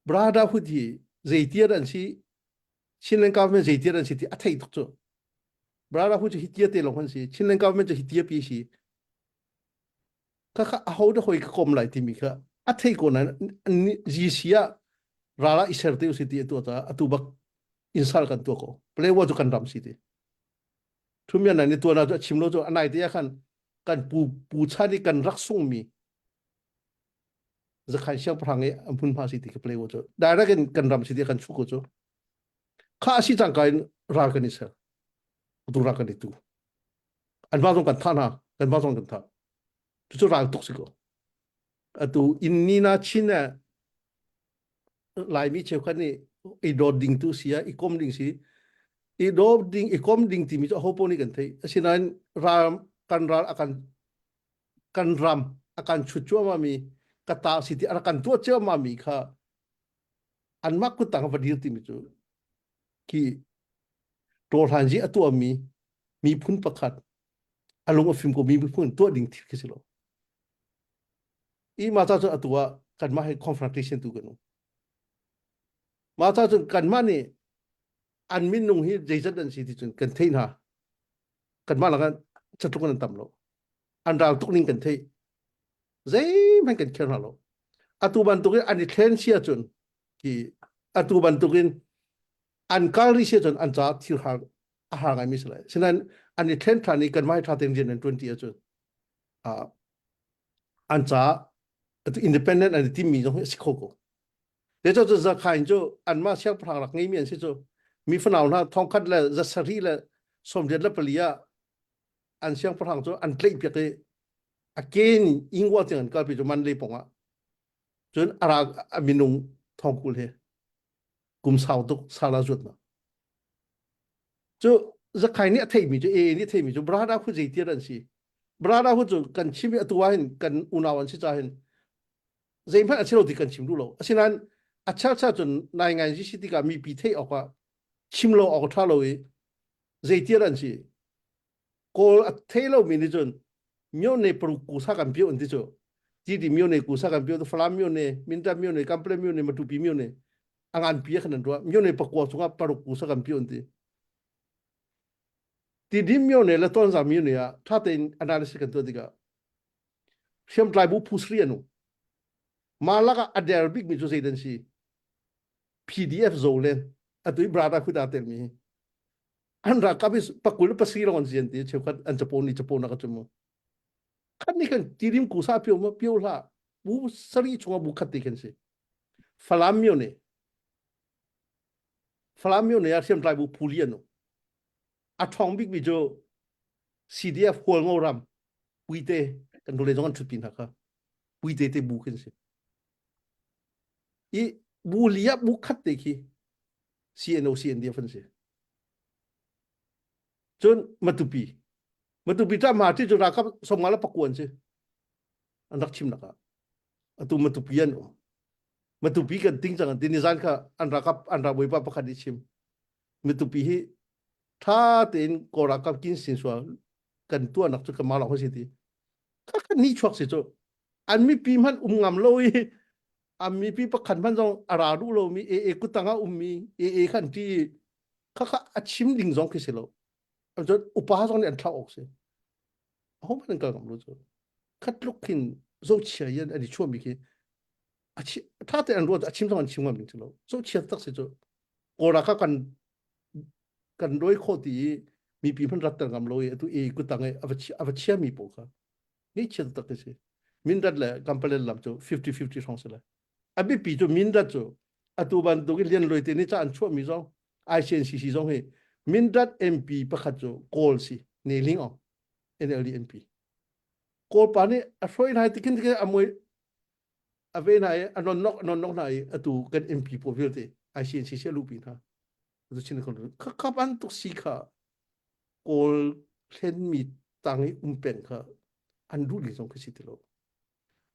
brada hudi zeitia ran si Chinlen government zeitia ran si ti athai tok cho brada hudi hitia te lo han si Chinlen government je hitia pi si ka a ho de hoi ka kom lai ti mi kha athai ko na ji sia rala iser te si ti to ta atu bak insal kan to ko play wa jo kan ram si ti thumya na ni to na jo chimlo jo anai te khan kan pu chani kan rak sung mi zakhan siang prang e ampun pha si ti ke play wo cho direct kan ram si ti kan chu ko cho kha si chang kai ra kan ni sa tu ra kan ni tu an ba jong kan tha na kan ba jong kan tha tu chu ra tok si ko atu in ni na china lai mi che khan ni I do ding tu sia I kom ding si I do ding I kom ding ti mi cho ho po ni kan thei asinan ram kan ra akan kan ram akan chu chu ma mi kata siti arakan tua che ma mi kha an mak ku tang vadir ti mi chu ki tor han ji atu mi phun pakhat along film ko mi phun to ding thik kisilo I mata cho atua kan ma hai confrontation tu ganu mata cho kan ma ni an min nung hi jaisat dan si ti chun kan thein ha kan ma la chatuk kan tam lo an dal tuk ning kan thei zai man kan kher ha lo atu ban tu an thlen sia chun ki atu ban tu an kal ri sia chun an cha thir ha a ha ngai mi sala sinan an thlen thani kan mai tha ten gen 20 chun an cha independent and team mi jong sikoko để cho za khain cho an ma siang phang rak ngai mian si cho mi phanaw na thong khat la za sari la som det la palia an siang phang cho an tlei pe ke again ingwa tian ka pi cho man le ponga chun ara aminung thong kul he kum sau tuk sala jut na cho za khain ni thei mi cho ni thei mi cho brada khu jei ti ran si brada khu cho kan chimi atuwa hin kan unawan si cha hin zai phan achilo di kan chimlu lo asinan acha cha chun nai ngai ji siti ka mi pi thei okwa chimlo ok tha lo e zai ti ran si ko thei lo mi ni chun myo ne pro ku sa kan pyo ndi cho ti di myo ne ku sa kan pyo to flam myo ne min ta myo ne kample myo ne matu pi myo ne angan pi khan ro myo ne pakwa chunga paru ku sa kan pyo ndi ti di myo ne la ton za myo ne ya tha ten analysis kan to diga siam tlai bu phusri anu malaga adel big mi jose den si PDF zolen atui brada khuda tel mi anra kabis pakul pasri ron sian ti chekhat an chaponi chapona ka chumo khan ni kan tirim ku sa pyo ma pyo la bu sari chunga bu khat ti kan se falamyo ne ya siam tlai bu puliano athong big mi jo CDF hol ngoram puite kan dole jong chupin ha ka puite te bu kan se I bu liap bu khat te ki CNO CND fan se chun matupi ta ma ti jo ra ka somala pakwan se andak chim naka atu matupian matupi kan ting chang dinizan ka anra ka anra boi pa pakhat di chim matupi hi tha ten ko ra ka kin sin swa kan tu anak chu ka mala ho si ti ka ni chok se cho an mi pi man ngam loi ami pi pakhan man jong aradu lo mi e kutanga ummi e khan ti kha achim ding jong kiselo am jo upa jong an thla ok se ho man ka gam lo jo khat lukhin zo chia yan ani chua mi ki achi tha te an ro achim jong an chimwa mi chlo zo chia tak se jo ora ka kan roi kho ti mi pi man rat ta gam lo e tu e kutanga avachia mi po ka ni chia tak se min dat la kampale lam jo 50-50 song se la abi pi jo min dat jo atu ban do gi lian loi te ni cha an chua mi jong ICNCC jong he min dat MP pakhat jo call si ne ling on NLD MP call pa ni a froi nai tikin ke amoi ave nai anon nok nai atu kan MP po vilte ICNCC lu pi tha atu chin ko ka ban tu si kha call len mi tangi pen kha an du li jong ke si tilo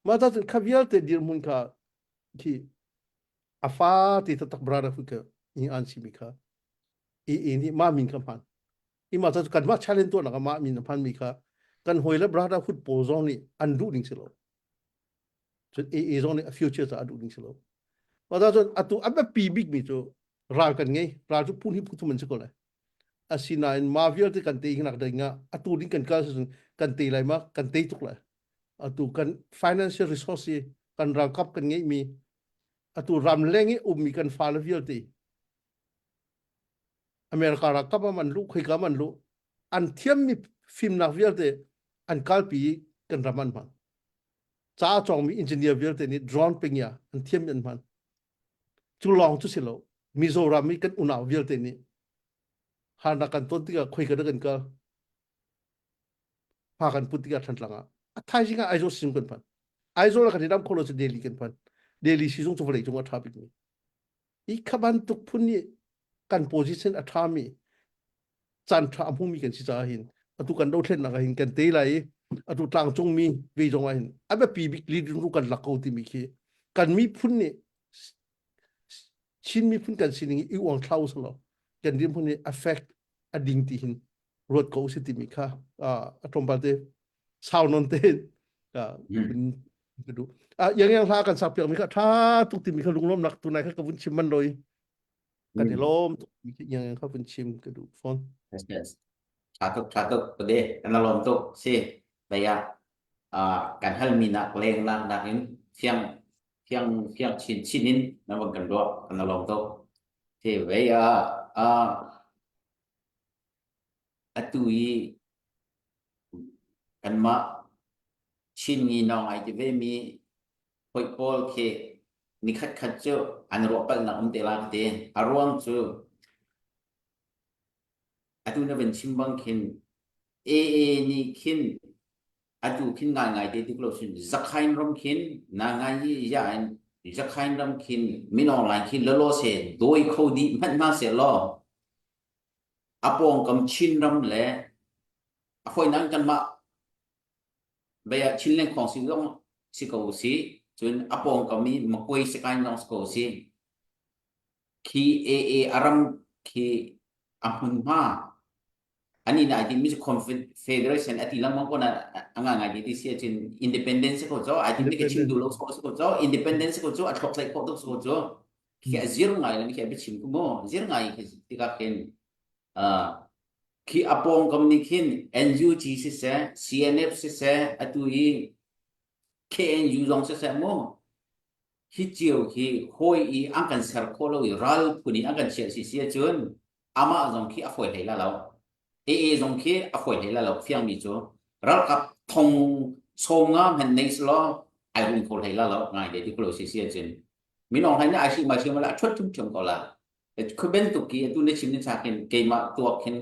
ma ta ka vilte dir mun ka ki afa ti tak brada fu ka in an si mi kha e ni ma min ka pan I ma ta kan ma challenge to na ka ma min pan mi kha kan hoila brada fu po zong ni an du ding silo so e zong ni a future ta adu ding silo ma ta atu aba pi big mi cho ra kan ngai ra chu pun hi pu tu man se ko la asina in ma vial te kan te ing nak da nga atu ding kan ka kan te lai ma kan te tuk la atu kan financial resource kan ra kap kan ngai mi atu ram lengi mi kan fal vial te America ra kap man lu khoi ka man lu an thiam mi film na vial te an kalpi kan raman man cha chong mi engineer vial te ni drone pingya an thiam yan man chu long chu silo Mizoram mi kan unaw vial te ni hana kan ton tiga khoi ka kan ka pa kan putika than langa athai jinga aizo sim kan pan aizo la kan dam kholo se Delhi kan pan Delhi si jong chu vlei jong atha bik ni I khaban tuk phuni kan position athami chan tha amhu mi kan si cha hin atu kan do thlen na ka hin kan te lai atu tlang chong mi ve jong hin aba pi bik li ru kan lakau ti mi ki kan mi phun ni chin mi phun kan sining I wang thau so lo กันดิมพวกนี้ affect อดิ่งที่หินรถเขาสิติมิค่ะตรงประเทศชาวนนเต้เป็นกระดูยังพากันสับเปลือกมีค่ะถ้าตุกติมีค่ะลุงล้มหนักตัวไหนค่ะกับวุ้นชิมมันโดยกันที่ล้มยังเขาเป็นชิมกระดูฟอน yes satu pede kanalom tuk si daya kan hal minak leng nak dakin fiang chinin namang kandwa kanalom tuk si daya atui kan ma chin ni nong ai ve mi hoi pol ke ni khat chu an ro pal na te la te arwang chu atu na ben chimbang kin ni kin atu kin ngai te tiklo sin zakhain rom kin na ngai ya an zakhain rom kin min online kin lo se doi khodi man ma se lo apong kam chin ram le afoi nan kan ma baya chin len khong si long si ko si chun apong kam mi makoi se kain long ko si ki aram ki amun ma ani na di mi confederation ati lamang ko na anga di sia chin independence ko jo ati mi ke chim du lo ko jo independence ko jo at ko like ko so jo ki zero ngai lang ki abi chim ko mo zero ngai ki tika ken ki apong communication NUG si se CNF si se atu yi KNU zong si se mo hi chiu ki hoi i angkan ser ko lo ral puni angkan sia si sia chun ama zong ki afoi hai la lo zong ki afoi hai la lo fiang mi chu ral kap thong songa han nei lo ai rung ko hai la lo ngai de ti ko si sia chun mi nong hai na ai si ma si ma la chot tum chum ko la ku ben tu ki tu ne chim ni cha ken ke ma tu ken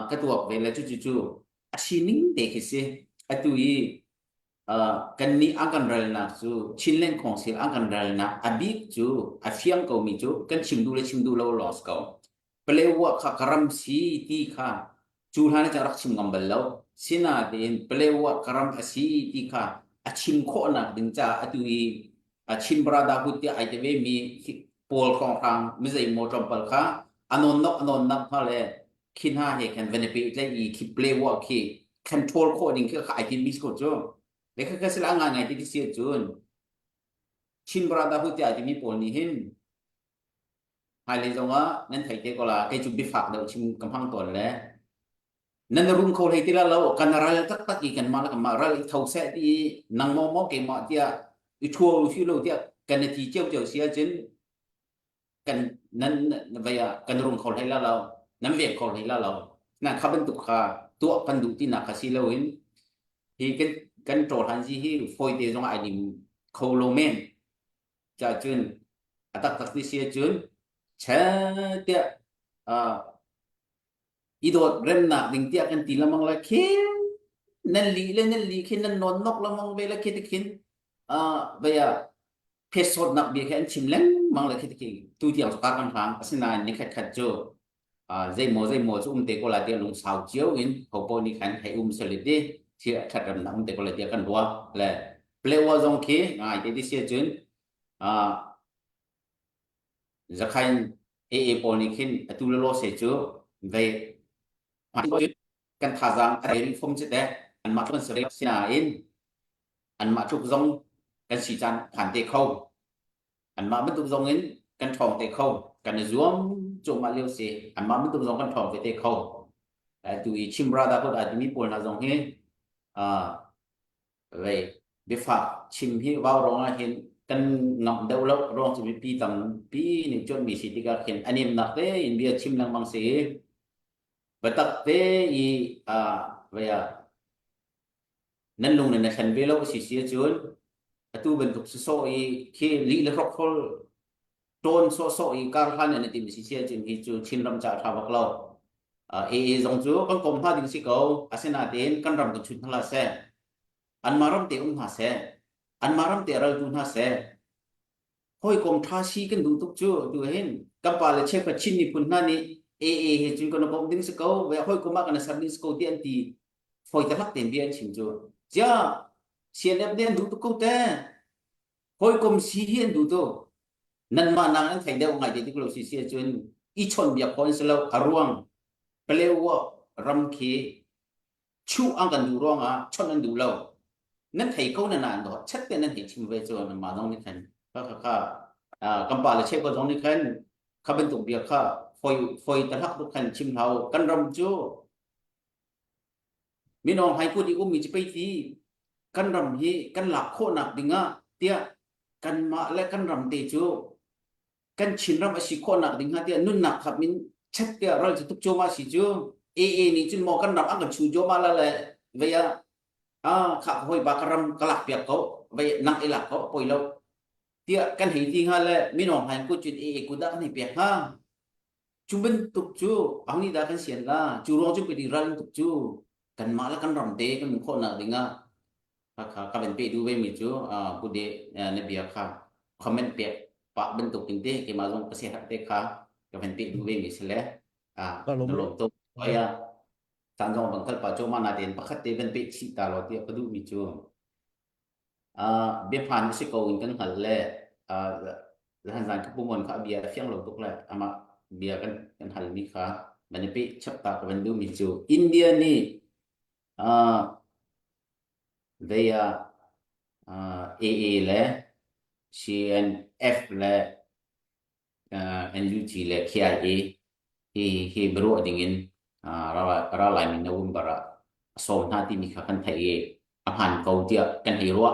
ka tu ve la chu a si ning de ki se atu yi kan ni akan ral na chu chin len khong sil akan ral na abik chu a fiang ko mi chu kan chim du lo los ko plewa kha karam si ti kha chu hana cha rak chim ngam bal lo sina den plewa karam asi ti kha a chim kho na ding cha atu yi a chin brada hu ti ai te ve mi pol khong khang mi zai mo trom pal kha anon nok pha le kin ha he kan venepi le i ki plewa ki control kho ding kha ai tin bis ko chu le kha sila ngai ti sia chun chin brada hu ti ai ti mi pol ni hin hai le zonga nan thai te ko la kai chu bi phak do chim kam hang ton le nan rung ko le ti la lo kan ral tak i kan ma la ma ral thau se ti nang mo ke ma tia i chuo fi lo tia kan ti cheu sia chen kan nan vaya kan rung ko le la lo nan ve ko le la lo na kha ban tu kha tu pan du ti na kha si lo hin hi kan tro han si hi foi te zonga ai dim ko lo men cha chun atak ti sia chun cha tia idot rem na ding tia kan ti lamang la khin nan li khin nan non nok lamang be la kin baya pesot nak bi khan chim len mang la kin tu tiang ka kan phang asina ni khat jo zai mo chu te ko la tia lung sao chiu in ho po ni khan hai solidi chi khat ram na te ko la tia kan wa le plewa zong khi ngai te ti sia chun zakhain po ni khin atu lo se chu ve kan thazang ai phong che de an ma thon sere sina in an ma thuk zong kan si chan phan te khâu an ma bin tu zong in kan thong te khâu kan zuam chu ma leo se an ma bin tu zong kan thong te khâu tu i chim brada ko admi pol na zong he ve be fa chim hi wa rong a hin kan ngam deu lo rong chu pi tam pi ni chon mi si ti ka khen anim na te in bia chim lang mang se batak te i vaya nan lung na khan ve lo si si chun atu ben tuk so i khi li le rok khol ton so i kar han na ti mi si chin hi chu chin ram cha tha bak lo zong chu kan kom ha ding si ko asena ten kan ram ku chun hala se an maram te ha se an maram te ral tu ha se hoi kom tha si kan du tuk chu du hen kam pa le che pa chin ni pun na ni he chun ko no kom ding si ko we hoi ko ma kan service ko ti an ti foi ta lak ten bi an chim chu ja CNF den du tuk ko te hoi kom si hian du to nan ma nang an thai deu ngai te ti ko si si chun อีชนเบียคนสลาวอารวงเปลวรำคีชูอังกันดูร้องชนนั้นดูเลานั่นไทยเขานานๆดอชัดเป็นนั่นเห็นชิมเวจวนมาตรงนี้กันก็กำปาเลเชฟก็ตรงนี้กันเขาเป็นตุกเบียค่ะฟอยตะลักทุกขันชิมเฮากันรำจูมีน้องให้พูดอีกมีจะไปที่กันรำฮีกันหลักโคหนักดิ่งเตี้ยกันมาและกันรำเตจูกันชินรำอาศิโคหนักดิ่งเตี้ยนุ่นหนักครับมินชัดเตี้ยเราจะทุกโจมาสิจูนี่จุนมอกันรำอังกันชูโจมาละเลยเวียข้าหอยบากรำกลักเปียกเขาเวียนักเอลักเขาปล่อยเราเตี้ยกันเห็นจริงฮะเลยมีน้องให้พูดจุดกูได้กันให้เปียกฮะจุเป็นตุกจูอันนี้ได้กันเสียนละจูรองจุเป็นดีรันตุกจูกันมาแล้วกันรำเตะกันโคหนักดิ่งค่ะเป็นปีดูเวมิจูกูเดในเบียค่ะคอมเมนต์เปียปะเป็นตุกเป็นเตะเกี่ยมาลงเกษตรเตะค่ะก็เป็นปีดูเวมิสิเลยนรกตุกก็ยาสันจงบังคับปัจจุบันนาเดนปะคัดเตเป็นปีสิตาลอตีก็ดูมิจูเบียผ่านสิโกวินกันหันเลยแล้วหันสันขบุมนค่ะเบียเฟียงลงตุกเลยมาเบียกันหันมีค่ะมันปีชับตาก็เป็นดูมิจูอินเดียนี่via AA และ CNF และ NUG และ KIA ที่บริวารดิ่งเราหลายมินวุ่นบาระสมท่าที่มีขันไทยอาหารเกาเดียกันให้รัว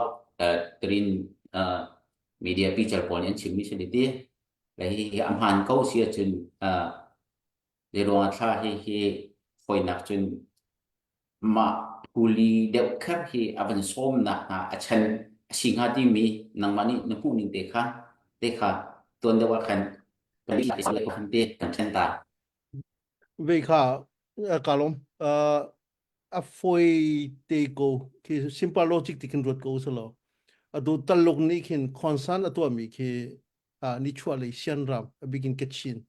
ตรินมีเดียพิจารณาชิมิสลิตีและอาหารเกาเสียจนเรื่องท่าที่คอยนักจนมาkuli deuh khat hi avan som na achan singha ti mi nangmani napu ning tekha ton dewa khan kali isla ko hante kan chanta về khá cả lắm à phôi tê cô khi simple logic thì kinh ruột cô solo à đồ tal lục ní khi concern à tua mi khi ní chua lấy xian ram begin kitchen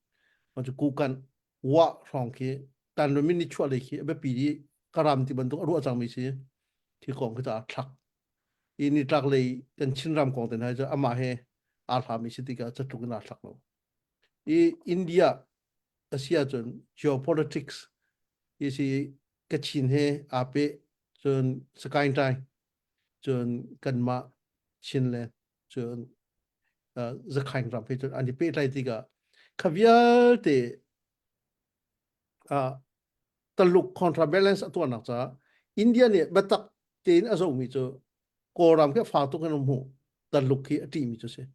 mà chú cú can wa rong khi tan rồi mình ní chua lấy khi bé bị karam ti ban tu ru achang mi si thi kong ka thak ini tlak lei kan chinram kong ten ha ja ama he a tha mi si ti ka chatuk na thak no India Asia chon geopolitics isi ka chin he ape chon sakain tai chon kanma chinle chon zakhain ram pe chon ani pe lai ti ka khavial teตลุก counterbalance ตัวนักจ้าอินเดียเนี่ยบัตักเตนอาจจะมีจ้ะโกรามแค่ฝาตุกันมุ่งตลุกที่อดีมีจ้ะเสีย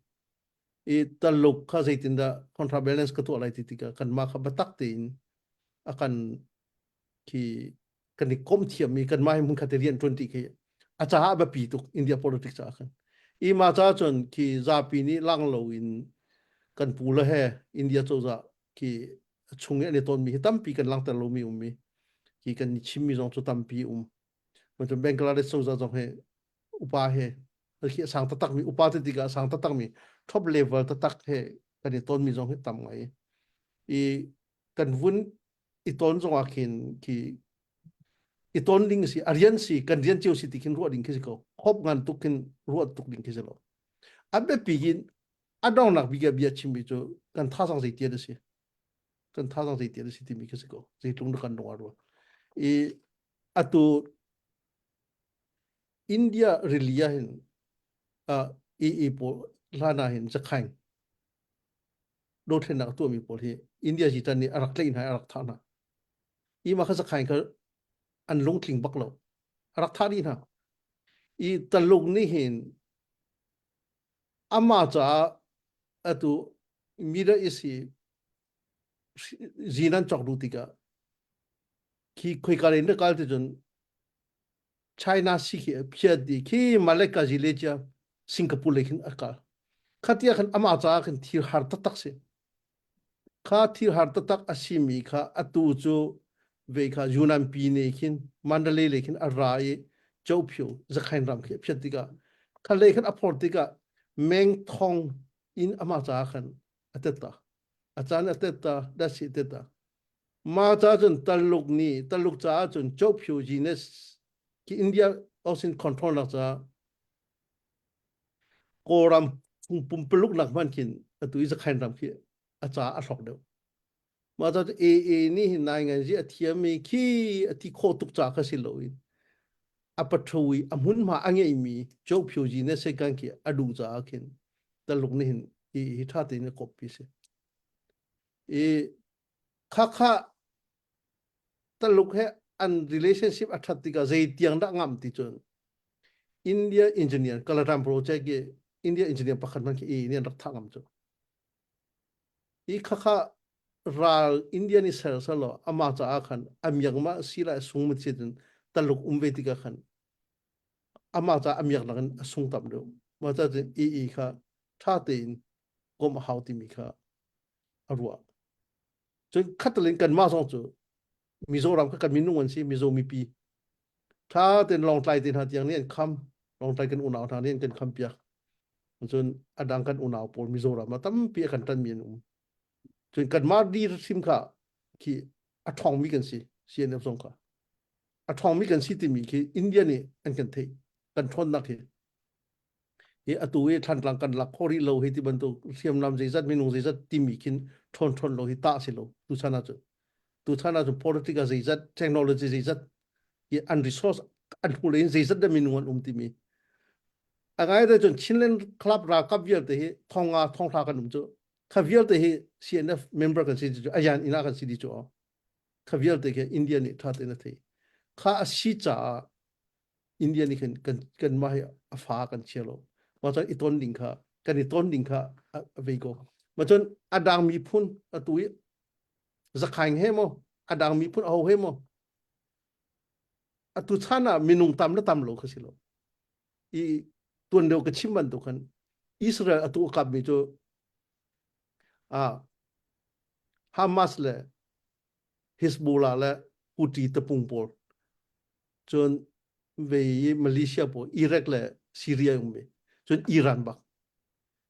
ตลุกข้าศึกตินดา counterbalance ก็ตัวอะไรติดกันมาขับบัตักเตนอาการที่กันนิคมเทียมมีกันมาให้มึงขัดเรียนจนที่เขาอาจารย์แบบปีตุกอินเดีย politics จ้ากันมาจ้าจนที่ซาปีนี้ล่างโลวินกันปูละเฮอินเดียจ้าที่ช่วงนี้ในตอนมีตั้มปีกันล่างแต่โลมีมีที่กันชิมมีจงจุดตั้มปีมันจะแบงก์ลาเดชจงให้อุปาเหแล้วที่สังตักมีอุปาที่ติกาสังตักมีท็อปเลเวลตักให้กันในตอนมีจงให้ตั้มไงกันวุ่นตอนจงอาคินที่ตอนลิงสิอารียนสิกันเรียนเจ้าสิที่กินรัวดิ่งคิดเขาครบงานตุกินรัวตุกดิ่งคิดเขาอันเป็นปีกินอันดองนักบิกเบียชิมบิจูกันท่าสังสิเตียดสิกันท่าสังสิเตียดสิที่มีคิดเขาสิตรงนั้นกันตรงอะไรatau India religion pol lana hin zakhain do thena tu mi pol hi India jitan ni arak lein hai arak thana ma kha zakhain ka an long thling baklo arak thani na talung ni hin ama cha atau mira isi zinan chakrutika khi khoi ka rin ka te jon China si khi phia di khi Malacca Malaysia Singapore lekin aka khatia khan ama cha khan thir har ta tak se kha thir har ta tak asimi kha atu chu ve kha Yunnan pi ne khin Mandalay lekin arai chopyo zakhain ram khi phia tika kha lekin apor tika meng thong in ama cha khan ateta achan ateta da si ateta ma cha chun taluk cha chun chopyo genus ki India osin control na cha koram pum peluk nak man kin atu is khain ram ki acha a thok deu mà cho AA ni hin nai ngai ji athia mi khi athi kho tuk cha kha siloi apathui amun ma ange mi chok phyu ji ne se kan ki adu cha khin ta luk ni hin hi tha te ne copy se e kha kha ta luk he an relationship athati ka zai tiang da ngam ti chon India engineer Kalatam project ge India engineer pakhat man ki e ne rak thangam cho i kha kha ral India ni sar salo ama cha khan amyang ma sila sung chidin taluk umveti ka khan ama cha amyak lagan sung tam do ma cha e kha tha tein gom hauti mi kha arwa cho khatlin kan ma song chu Mizoram ka kan minung an si Mizo mi pi tha ten long tlai tin ha tiang ni kham long tlai kan unaw tha ni kan kham pia chun adang kan unaw pol Mizoram ma tam pi kan tan min chun kan ma di sim kha ki athong mi kan si cn song kha athong mi kan si ti mi ki India ni an kan thei kan thon nak hi e atu e than tlang kan lak khori lo hi ti ban to siam nam zai zat minung zai zat ti mi kin thon thon lo hi ta si lo tu chana chu tu chana chu politica zai zat technology zai zat ye an resource an hulein zai zat da minung ti mi angai da chun chinlen club ra kap yer te hi thonga thong tha kan chu khavial te hi CNF member kan si chu ayan ina kan si di chu khavial te ke India ni tha te na thei kha si cha India ni kan ma afa kan chelo ma cha iton ding kha kan iton ding kha ve go ma chon adang mi phun atui zakhaing he mo adang mi phun au he mo atu chana minung tam na tam lo khasilo i tuan deu ka chimban to kan Israel atu kap mi cho Hamas le Hezbollah le Houthi tapung por chon về Malaysia po Iraq le Syria me chon Iran ba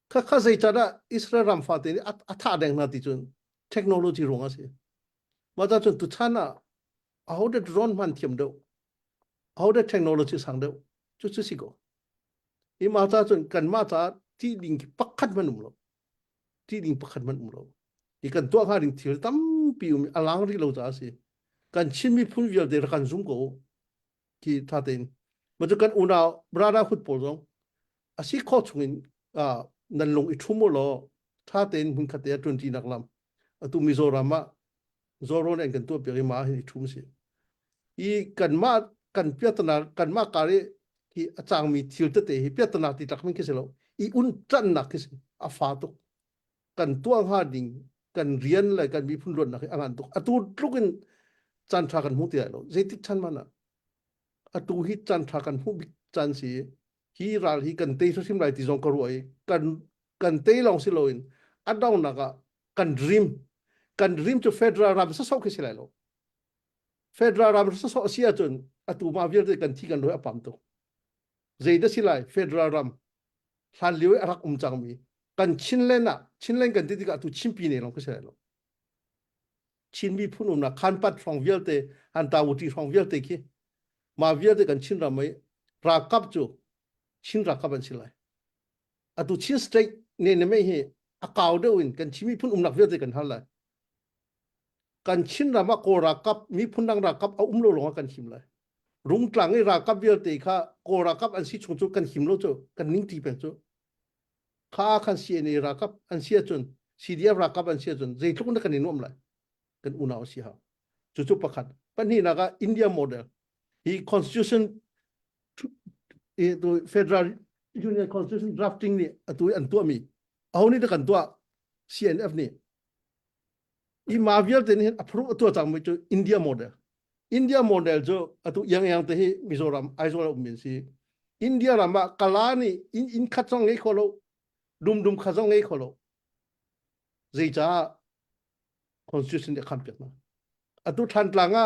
kha zai chana Israel ram fa te atha deng na ti chon technology ronga se ma cha chon tu chana how the drone man thiam do how the technology sang do chu chu si go i ma cha chon kan ma cha ti ding pakhat manum lo ti ding pakhat manum lo i kan to kha ding thil tam pi alang ri lo cha se kan chin mi phun vial de kan zum go ki tha ten ma chu kan una brada football jong asi kho chungin nan long I thumo lo tha ten hun khate 20 naklam atu Mizoram ma zoron en kan to pe ma hi thum se I kan ma kan piatna kan ma kare ki achang mi thil te te hi piatna ti takmin ke selo I un tan na ke a fa to kan tuang ha ding kan rian la kan mi phun ron na angan to atu tlukin chan tha kan mu ti lo zeti chan mana atu hi chan tha kan hu bi chan si hi ral hi kan te so sim lai ti jong ko roi kan te long si loin adaw na ka kan dream to federal ram sa so ke silai lo federal ram sa so sia chun atu ma vir de kan thi kan roi apam to zai da silai federal ram han liu arak chang mi kan chinlen kan ti ka tu chimpi ne long ke silai lo chin mi phunum na khan pat from vir te an ta uti from vir te ki ma vir de kan chin ram mai ra kap chu chin ra kap an silai atu chin straight ne me hi akaw de win kan chimi phun nak vir te kan hal lai kan chin ra ma ko ra kap mi phun dang ra kap a lo long kan him lai rung tlang ra kap vir te kha ko ra kap an si chung chu kan him lo chu kan ning ti pen chu kha kan si ne ra kap an sia chun CDF ra kap an sia chun zai thuk na kan inom lai kan unaw si ha chu pakhat pani na ka India model hi constitution to federal union constitution drafting ni atu an to mi au ni da kan to CNF ni I mavial ten approve to chang mi chu India model jo atu yang te hi Mizoram aizola min si India rama kalani in khatsong ngai kholo dum khazong ngai kholo zai cha constitution de khampet na atu than tlanga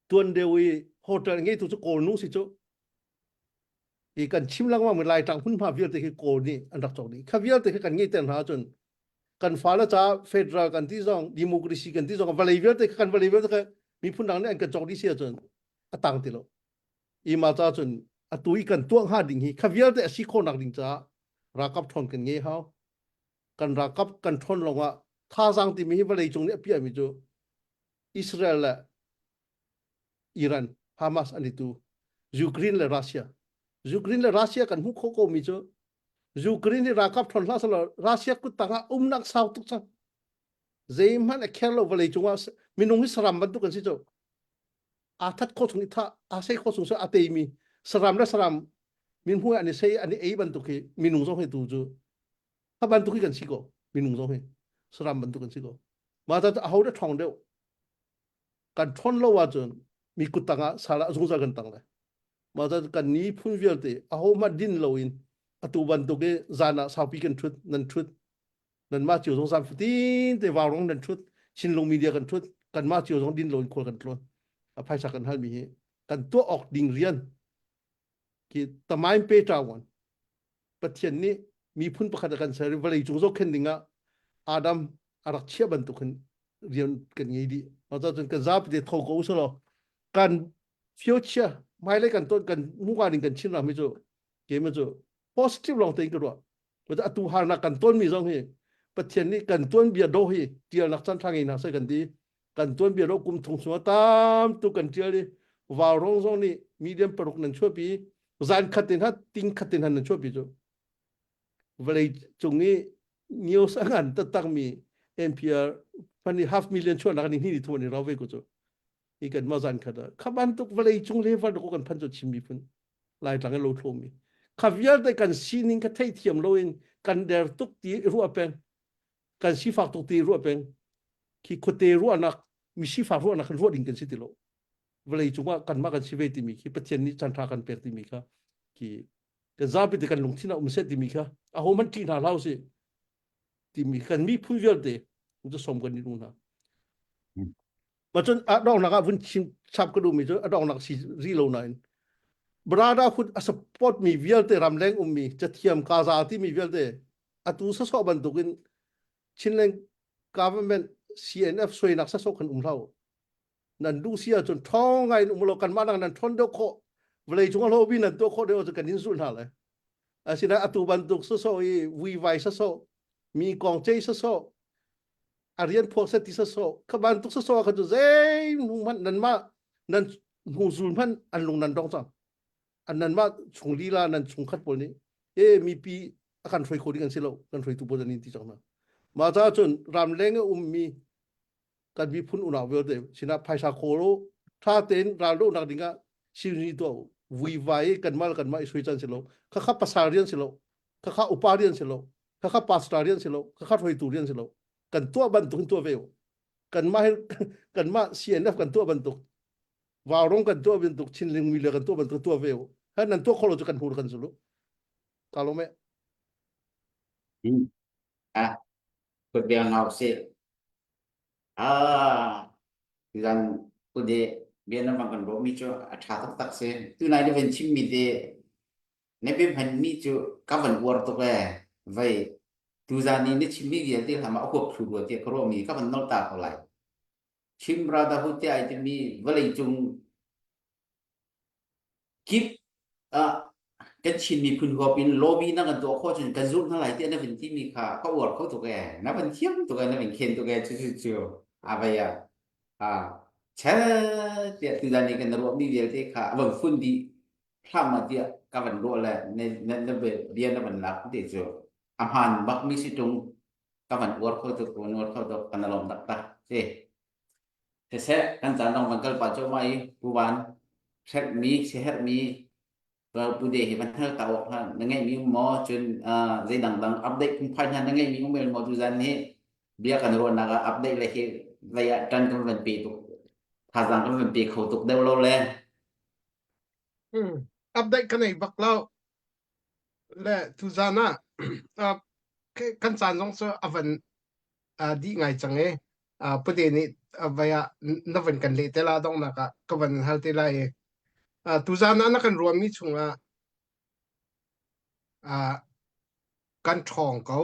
tuan dewi hotel ngai tu chu ko nu si chu I kan chimlang ma lai tang hun ma vial te ki ko ni an rak chok ni khavial te kan ngai ten ha chun kan fala cha federal kan ti jong democracy kan ti jong valai vial te kan valai vial te mi phun dang ne an kan chok di sia chun atang ti lo I ma cha chun atui kan tuang ha ding hi khavial te si kho nak ding cha rakap thon kan ngai ha kan rakap kan thon longa ท่าสังที่มีวันเลยจงเนี่ยพี่มีจูอิสราเอลและอิหร่านฮามาสอันนี้ตูยูเครนและรัสเซียและรัสเซียกันหุกโคโกมีจูยูเครนที่รักกับทนลาสละรัสเซียกุตังอานักสาวทุกสันเจมันเอเคลโลวันเลยจงว่ามีนุ่งสรามบรรทุกันสิจูอาทัดโคตรนี่ท่าอาศัยโคตรสงอาเตยมีสรามและสรามมินหัวอันนี้ใช่อันนี้บรรทุกที่มีนุ่งสองให้ตูจูถ้าบรรทุกกันสิโกมีนุ่งสองให้สรามบรรทุกกันสิโกมาแต่เอาได้ทองเดียวกันทนโลว่าจนมีกุตังอาสาระสงสารกันตังเลยมาแต่กันนี้พุ่งเวียดเตเอามาดินโลอินอตุบรรทุกเกจานะสาวปีกันชุดนั่นชุดนั่นมาจิ๋วสงสารฟิตินแต่วาวรงนั่นชุดชินลงมีเดียกันชุดกันมาจิ๋วสงดินโลอินคนกันตรวนอภัยสักกันให้มีกันตัวออกดิ่งเรียนที่ตะไมเปตาวันประเทศนี้มีพุ่นประคัตกันเสรีวันเลยจุงโซเข็นดิ่งอ่ะอาดัมอารักเชียบรรทุกกันเรียนกันไงดีมาตอนกันซาบเดทโคกูสโลกันฟิวเจอร์ไม่เลยกันต้นกันมุ่งการกันชินเราไม่จูเกมไม่จู positive ลองตีกันด้วยว่าจะตัวหานักกันต้นมีสองเหตุประเทศนี้กันต้นเบียดโดเหตุเดียวนักสันทางเองนักใส่กันดีกันต้นเบียดโดกุมทงสวตามตัวกันเดียวเลยว่าร้องสองนี่มีเดียมปรุกนั่นช่วยปีจานขัดเต็นฮัดติงขัดเต็นฮันนั่นช่วยปีจูวันเลยตรงนี้นิวส์งานตั้งมี NPR พันนี่500,000ช่วยนักนี่ที่ทั่วนี่เราเวกุจูอีกันมาจันขัดข้าบ้านตุกวันเลยจงเลววันตุกกันพันจุดชิมีพุ่นลายต่างกันโลทมีข้าวิญญาณกันซีนิงกันไทยเทียมโลอินกันเดร์ตุกตีรัวเป็นกันชีฟักตุกตีรัวเป็นที่คุเตรัวนักมีชีฟักรัวนักรัวดิ่งกันสิติโลวันเลยจงว่ากันมากันชีวิตติมีที่ประเทศนี้จันทรากันเปิดติมีค่ะที่กันซาบิดกันลงที่น่าเสติมีค่ะอาหูมันที่น่าเล่าสิติมีกันมีผู้เวียดเดมันจะสมกันนี่นู่นนะมาจนอดองนักวุ่นชิมชับกระดูมีจนอดองนักสีรีโลนันบราดาคุณสปอร์ตมีเวียลเตรำแรงมีจะเทียมกาซาที่มีเวียลเตอตุสสอบันตุกินชินเลง government CNF สวยนักสสกันเท่านั่นดูเสียจนท้องไงอุโมลกันมาดังนั้นทนเดียวโคเวลาจงเราวินันตัวโคเดียวจะกันนินสุนหาเลยอาศินะอตุบันตุกสสอีวีไวสสมีกองเจสสอารียนพวกเซติสสขบันตุกสสกันจะเจ้นุ่มมันนั่นมานั่นหูซุนพันอันลงนั่นดองจังอันนั้นว่าชงลีลานั้นชงขัดปนนี้มีปีอาการช่วยคนกันสิเรากันช่วยทุบปนนี้ที่จังนะมาจากจนรำเล้งมีกันมีพุ่นอุณหภูมิเดียวสินะภายชาโคโรถ้าเต้นรำโลนักดิ่งชิวนี่ตัววิไวกันมาช่วยจันสิเราข้าภาษาเรียนสิเราข้าอุปาเรียนสิเราข้าภาษาเรียนสิเราข้าช่วยตูเรียนสิเรากันตัวบรรทุกตัวเวลกันมาเสียนับกันตัวบรรทุกวาวรงกันตัวบรรทุกชินลิงมีเลือกันตัวบรรทุกตัวเวลฮันนั่นตัวคนเราจะกันหูกันสุดลูกกาลไหมอ่ะกดเบียงเอาสิdan kude biana bangkan bo mi cho atha tak tak se tu nai de ven chim mi de ne be phan mi cho ka van war to ke vai tu za ni ne chim mi ge te hama ko khu ro te kro mi ka van nol ta ko lai chim ra da hu te ai te mi valai chung kip cái chuyện mi phun gọp in lobby nó gần tổ khó chừng cái giúp nó lại tiền nó vẫn chỉ mi khá có uổng có tụi cái nó vẫn chiếm tụi cái nó vẫn khen tụi cái chứ vậy chả tiệt từ giờ này cái nó mi việc thế khá vẫn phun đi tham mà tiệt cái vẫn đồ là nên nó về điên nó vẫn lạc để chứ hàn bắc mi sĩ trung cái vẫn uổng có tụi cái nó lòng đặc ta thế sẽ căn bản lòng vẫn cái bảo cho mày bu bán sẽ mi và bây giờ mình thấy tạo ha ngayมีหมอจนdâyดังอัปเดตคุณพันธ์ngayมีหมอดูจันนี่เบียกันรวนนักอัปเดตเลยระยะจันกันเป็นปีตุกถ้าจังกันเป็นปีเขาตุกเดวโลเลยอัปเดตกันไอ้บักเล่าและทุจานะกันสารต้องเจออวันดีไงจังประเด็นนี้ว่านวันกันเลยแต่ละต้องนักก็วันฮัลเตลัยทุจานะนักการรวมมีช่วงกันทองเขา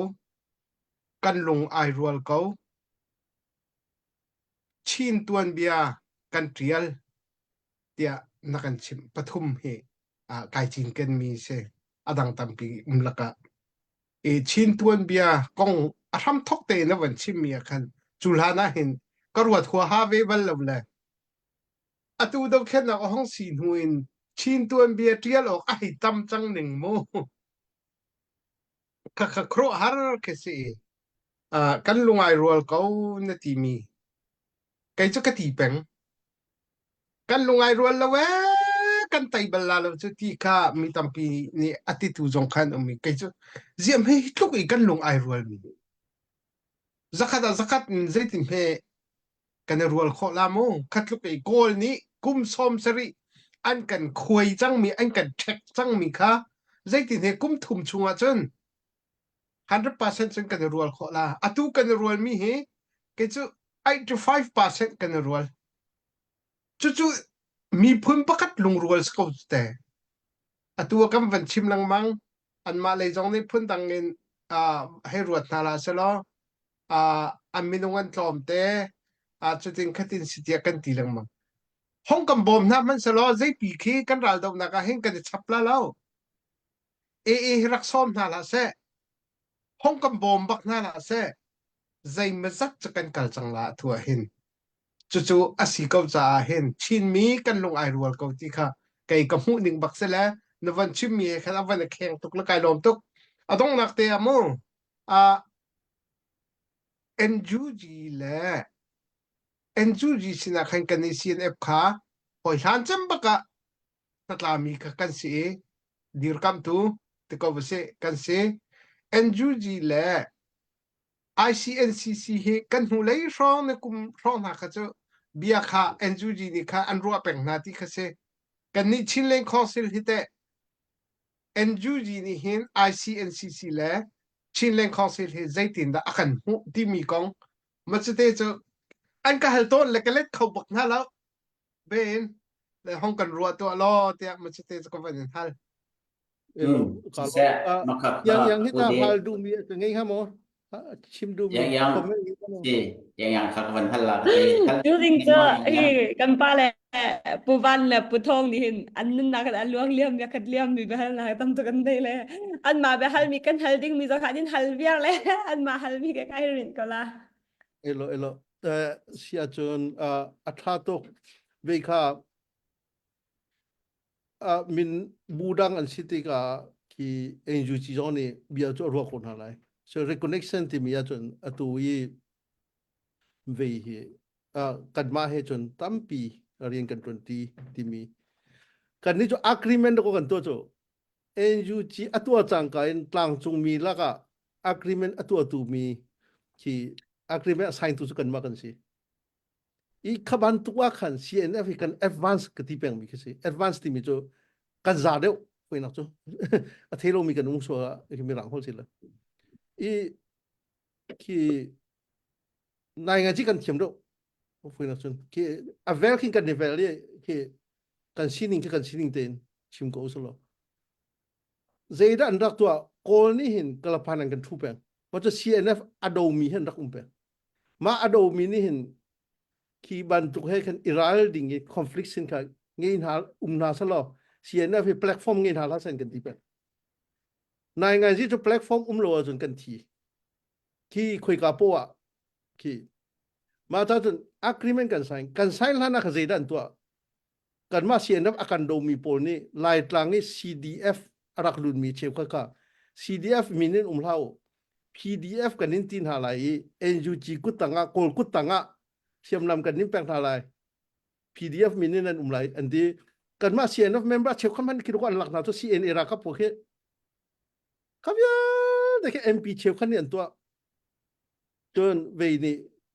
กันลงไอรัวเขาชินตัวเบียกันเทียลเดียนักการชิมปฐุมเหไกจินกันมีเสอดังตัมปีมุลกะชินตัวเบียกอง ทำทกเตนะวันชิมมีกันจุลานะเห็นก็รวดหัวฮาเวบัลลเลยตูดแค่นักห้องสีหุนชินตัวเบียเทียลออกไอ้ตำจังหนึ่งโมกะครัวฮาร์เคสีกันลุงไอรัวเขาเนตีมีไกจะกะตีเป็งกันลุงไอรัวละเวกันไตบัลลาลจุตีข้ามีตัมปีนี่อติตุจงขันมีไกจะเจียมให้ทุกอีกันลุงไอรัวมีzakat zaitin he kan rual kho la mo khatluk ei gol ni kum som sari an kan khoi chang mi an kan thek chang mi kha zaitin he kum thum chunga chun 100% chun kan rual kho la atu kan rual mi he ke chu 85% kan rual chu mi phun pakat lung rual sko te atu kam van chim lang mang an ma le jong ni phun dangin he ruat na la seloอันมีนวันตอมเตจุดที่ขัดทินสิทธิ์กันตีลังมั้งห้องกำบอมนะมันสลอใจปีคีกันรัลดมนักเห็นกันชับละแล้วรักซ้อมน่าละเสห้องกำบอมบักน่าละเสใจมันจักจะกันกัลจังละทัวเห็นจู่ๆอาศัยเขาจะเห็นชินมีกันลงไอรัวเขาที่ค่ะไก่กับหูหนึ่งบักเสแล้วนวันชิมมีแค่วันแข่งตุกละไก่ลมตุกต้องนักเตะมั้งNUG แหละ NUG สินะขันกันใน CNF ค่ะพอฉันจำปะกะนัดลามีกันสิดีรคำตูตะกบเสกันสิ NUG แหละ ICNCC เฮกันหูเลยร้องในกลุ่มร้องหาเขาจะเบียค่ะ NUG นี่ค่ะอันรัวเป็นนาที่เขาเสกันนี่ชินเลงคอสิลฮิตเต NUG นี่เห็น ICNCC แหละชินเลงคอสิลฮิใจตินดาอักันหูที่มีกองมันจะเตะจะอันก็ฮัลโต้นเล็กเล็กเขาบอกนะแล้วเบนเลยห้องกันรัวตัวล้อเตะมันจะเตะจะก็เป็นฮัล si se makak yang kita hal dumi ngai ha mo chim dumi yang comment ngai ha mo si yang khak van hal la ke hal จริงๆจะกันป้าแหละปูวันแหละปูทองนี่เห็นอันนั้นนะกันอันล้วงเลี่ยมอยากขัดเลี่ยมมีไปฮัลนะตั้งตัวกันได้เลยอันมาไปฮัลมีกันฮัลดิ้งมีจะขาดินฮัลเบียร์เลยอันมาฮัลมีแค่ใกล้รินก็ละ elo sia chon atha to ve kha min budang an city ka ki enju chi joni bia cho ro khon halai so reconnection ti mi ya chon atu yi ve hi kan ma he chon tampi rian kan 20 ti mi kan ni cho agreement ko kan to cho enju chi atua chang ka in tlang chung mi la ka agreement atu mi ki agreement sign tu kan ma kan si i khaban tuwa khan CNF kan advance ka ti peng mi kasi advance ti mi cho kan za deu poi nak cho a thelo mi kan ung so ki mi rang hol sila i ki nai nga ji kan thiam deu poi nak chon ki a vel kin kan level le ki kan sining ten chim ko so lo zeida an rak tua kol ni hin kalapan kan thu peng ma cho CNF ado mi hen rak peng ma ado mi ni hin ki ban tuk he kan iral ding conflict sin ka ngin hal na sa lo CNF platform ngin hal san kan ti pe nai ngai ji to platform lo jun kan ti ki khoi ka po a ki ma ta jun agreement kan sign la na ka zeidan to kan ma CNF akan do mi pol ni lai tlang ni CDF arak lun mi cheu ka CDF minin lao PDF kan nin tin halai NUG kutanga kol kutanga siam nam kan nim peng thalai PDF minin an lai andi kan ma CNF member cheu khaman ki ro an lak na to CN era ka po khe khavya de ke MP cheu khan ni an to ton ve ni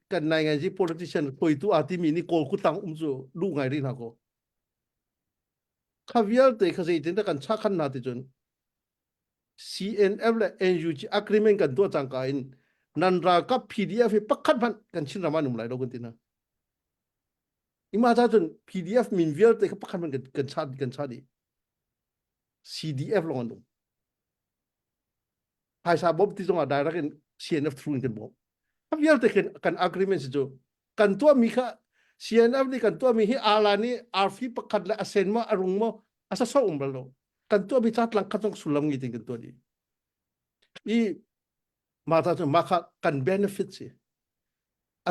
kan nai ngai ji politician poi tu ati mi ni kol kutang chu du ngai rin ha ko khavya de khazai tin kan cha khan na ti chun CNF la NUG agreement kan to chang ka in nanra ka PDF pakhat ban kan chin rama num lai do kan tina ima ta chun PDF min vial te pakhat ban kan cha di CDF lo ndu hai sa bob ti jong a direct in CNF through kan bob ka vial te kan agreement jo kan to mi kha CNF ni kan to mi hi ala ni RF pakhat la asen ma arung mo asa so lo kan to bi chat lang katong sulam ngi ting kan to di i มาถ้าจะมากันเบนฟิตสิ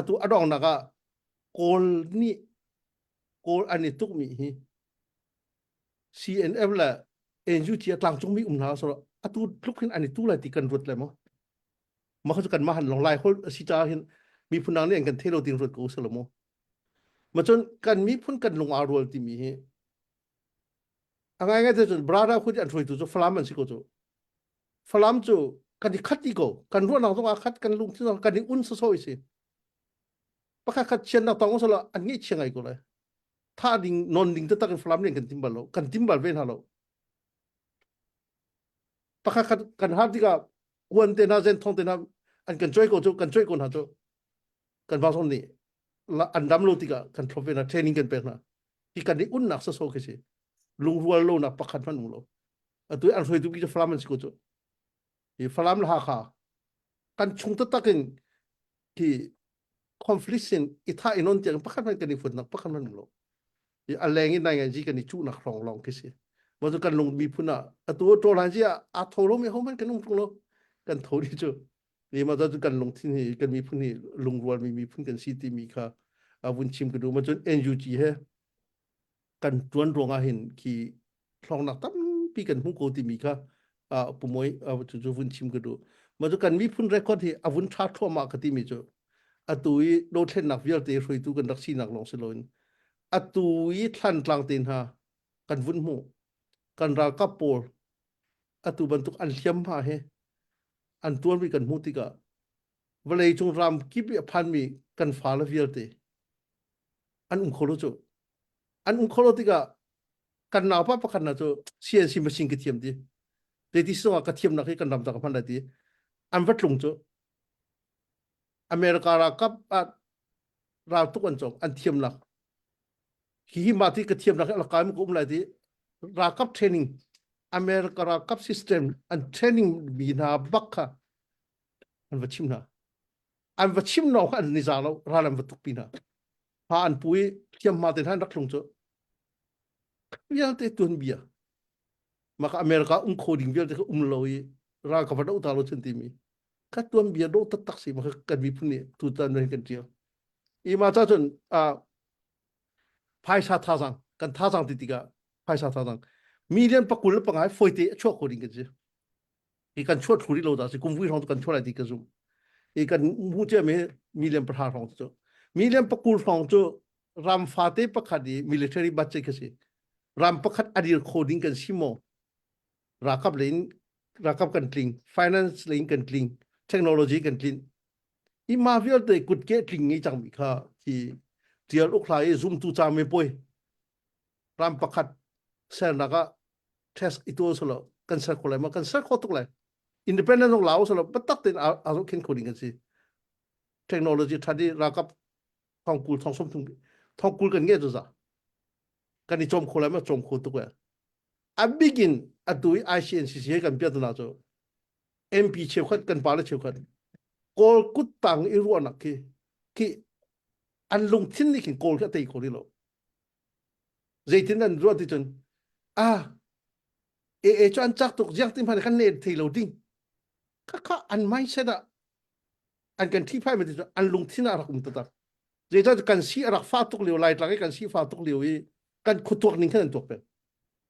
ตัวอดองนักโกลนี่โกลอันนี้ตุกมี CNF ละเอ็นยูทีต่างจงมีนาสระตัวลุกขึ้นอันนี้ตู้อะไรที่กันรถเลยมั้งมาเขาจะกันมาหันลงไล่เขาสิจ้าเห็นมีพูนังเนี่ยกันเทโลติงรถกูสละมั้งมาจนกันมีพูนกันลงอารวลที่มีอะไรเงี้ยจะจนบราดาคุยอันช่วยตัวจะฟลามันสิกูจะฟลามจูกันที่คัดดีกูกันรู้นางต้องอาคัดกันลุงที่ต้องกันที่อุ่นซะซอยสิปะคัดเชียนนักต้องสละอันนี้เชียงไงกูเลยถ้าดิ่งนอนดิ่งจะตั้งฟลามเนี่ยกันทิมบาลโลกันทิมบาลเวนฮัลโหลปะคัดกันฮาร์ดิกากวนเตน่าเซนทองเตน่าอันกันช่วยกูจูกันช่วยกูนะจูกันบางส่วนนี้ละอันดำโลติกากันทรอฟเฟนะเทรนนิ่งกันเป็นนะที่กันที่อุ่นนักซะซอยสิลุงรัวโลนะปะคัดมันมุโลตัวอันช่วยตัวกิจฟลามมันสิกูจูที่ฟลามละหาขากันชงตะตะกันที่คอนฟ lict สินอิท่าอินนท์เจอปะคัดมันกันนี่ฝุ่นนักปะคัดมันมุโลที่อะไรเงี้ยนายกันจีกันนี่จูนักรองรองคิสิว่าจะกันลงมีพุ่นอ่ะตัวโจรานจีอ่ะทอลมีเขามันกันลงพุ่งโลกันทอดีจูนี่มาจะกันลงที่นี่กันมีพุ่นนี่ลงรวนมีพุ่นกันซีตีมีค่ะวุ่นชิมกันดูมาจน NUG เฮกันจวนรวงอาเห็นที่รองนักตั้มปีกันหุ่งโกติมีค่ะปุ่มมวยจะวุ่นชิมกันดูมาจนกันมีพุ่นเรคคอร์ดที่วุ่นชาร์ททั่วมากที่มีจูตัวโดนเล่นนักวิลเตอร์ช่วยตัวกันรักษีนักลงสโลนตัวทันกลางตีนฮะกันวุ่นหูกันรากับโปลตัวบรรทุกอันเทียมมาเฮอันตัวมีกันหูติกะเวลาจงรำกิบพันมีกันฟ้าละวิลเตอันโคโลโจอันโคโลติกะกันหนาวป้าประกันนะโจเสียนซิมาชิงกระเทียมดีเดี๋ยวที่ส่งกระเทียมนักให้กันรำจากพันได้ดีอันวัดลงโจอเมริการากับราทุกอันจงอันเทียมนักที่มาที่กระเทียมนักละกายมันก็อุ้มอะไรที่รากับเทรนนิ่งอเมริการากับซิสเต็มอันเทรนนิ่งบีนาบักค่ะอันวัดชิมนะอันวัดชิมนะอันนิจาเราราลันวัดตุกปีนะพาอันปุยเทียมมาเต็นหันรักลงโจยังเตะตัวเบียมากอเมริกาโคดิ้งเบียเตะลอยรากับวัดอุตาโลเชนติมีกัดตัวเบียโดตัดตักสิมากันมีพุ่นนี่ตุตันเลยกันเดียวอีมาจ้าจนภายชาท่าสังกันท่าสังติดกันภายชาท่าสังมีเรื่องปักกุลปังไอ้ฝอยเตะชั่วโคดิ้งกันจีอีกันชั่วทุเรศเราจ้าสิกุมวิรองกันชั่วอะไรดีกันซุ่มอีกันมูเจมีเรื่องประหารของจ้ามีเรื่องปักกุลของจ้ารำฟาเตปักขัดดีมิลิเตอรี่บัตเจกันสิรำปักขัดอดีตโคดิ้งกันชิโมรากับเลนรากับกันกลิง finance เลนกันกลิง technology กันกลิงอีมาฟิลเตกุดเกตกลิงงี้จังมีค่ะที่เดียร์อุกไลซูมตูจามไม่ป่วยรำปักขัดเซนนักเทสอีตัวสละกันเซอร์คนเลยมากันเซอร์โคตุกเลยอินดิเพนเดนต์ของเราสละบัตตักเต็นอารุเข็นโคดิ้งกันสิเทคโนโลยีทัดดีรากับทองกูลทองส้มทองกูลกันเงี้ยจ้ะกันนี่จมคนเลยมาจมโคตุกเลยอันบิกินอันตัวไอซีเอ็นซีซีกันเปียตัวน่าจะเอ็มพีเชี่ยวขัดกันปาร์ลเชี่ยวขัดกอลกุตตังอีรัวนักที่อันลงทิ้งนี่ขิงกอลแค่ตีคนนี้หรอใจทิ้งนั้นรัวที่จนจวนจักตุกจักที่พันกันเนตที่เราดิ้งก็อันไม่ใช่ละอันกันที่ไพ่มาที่จนอันลงทิ้งอะไรกุมตัวใจจะกันซีอะไรฟ้าตุกเหลียวไล่ตรังกันซีฟ้าตุกเหลียวกันขุดตัวนิ่งแค่นั้นตัวเป็น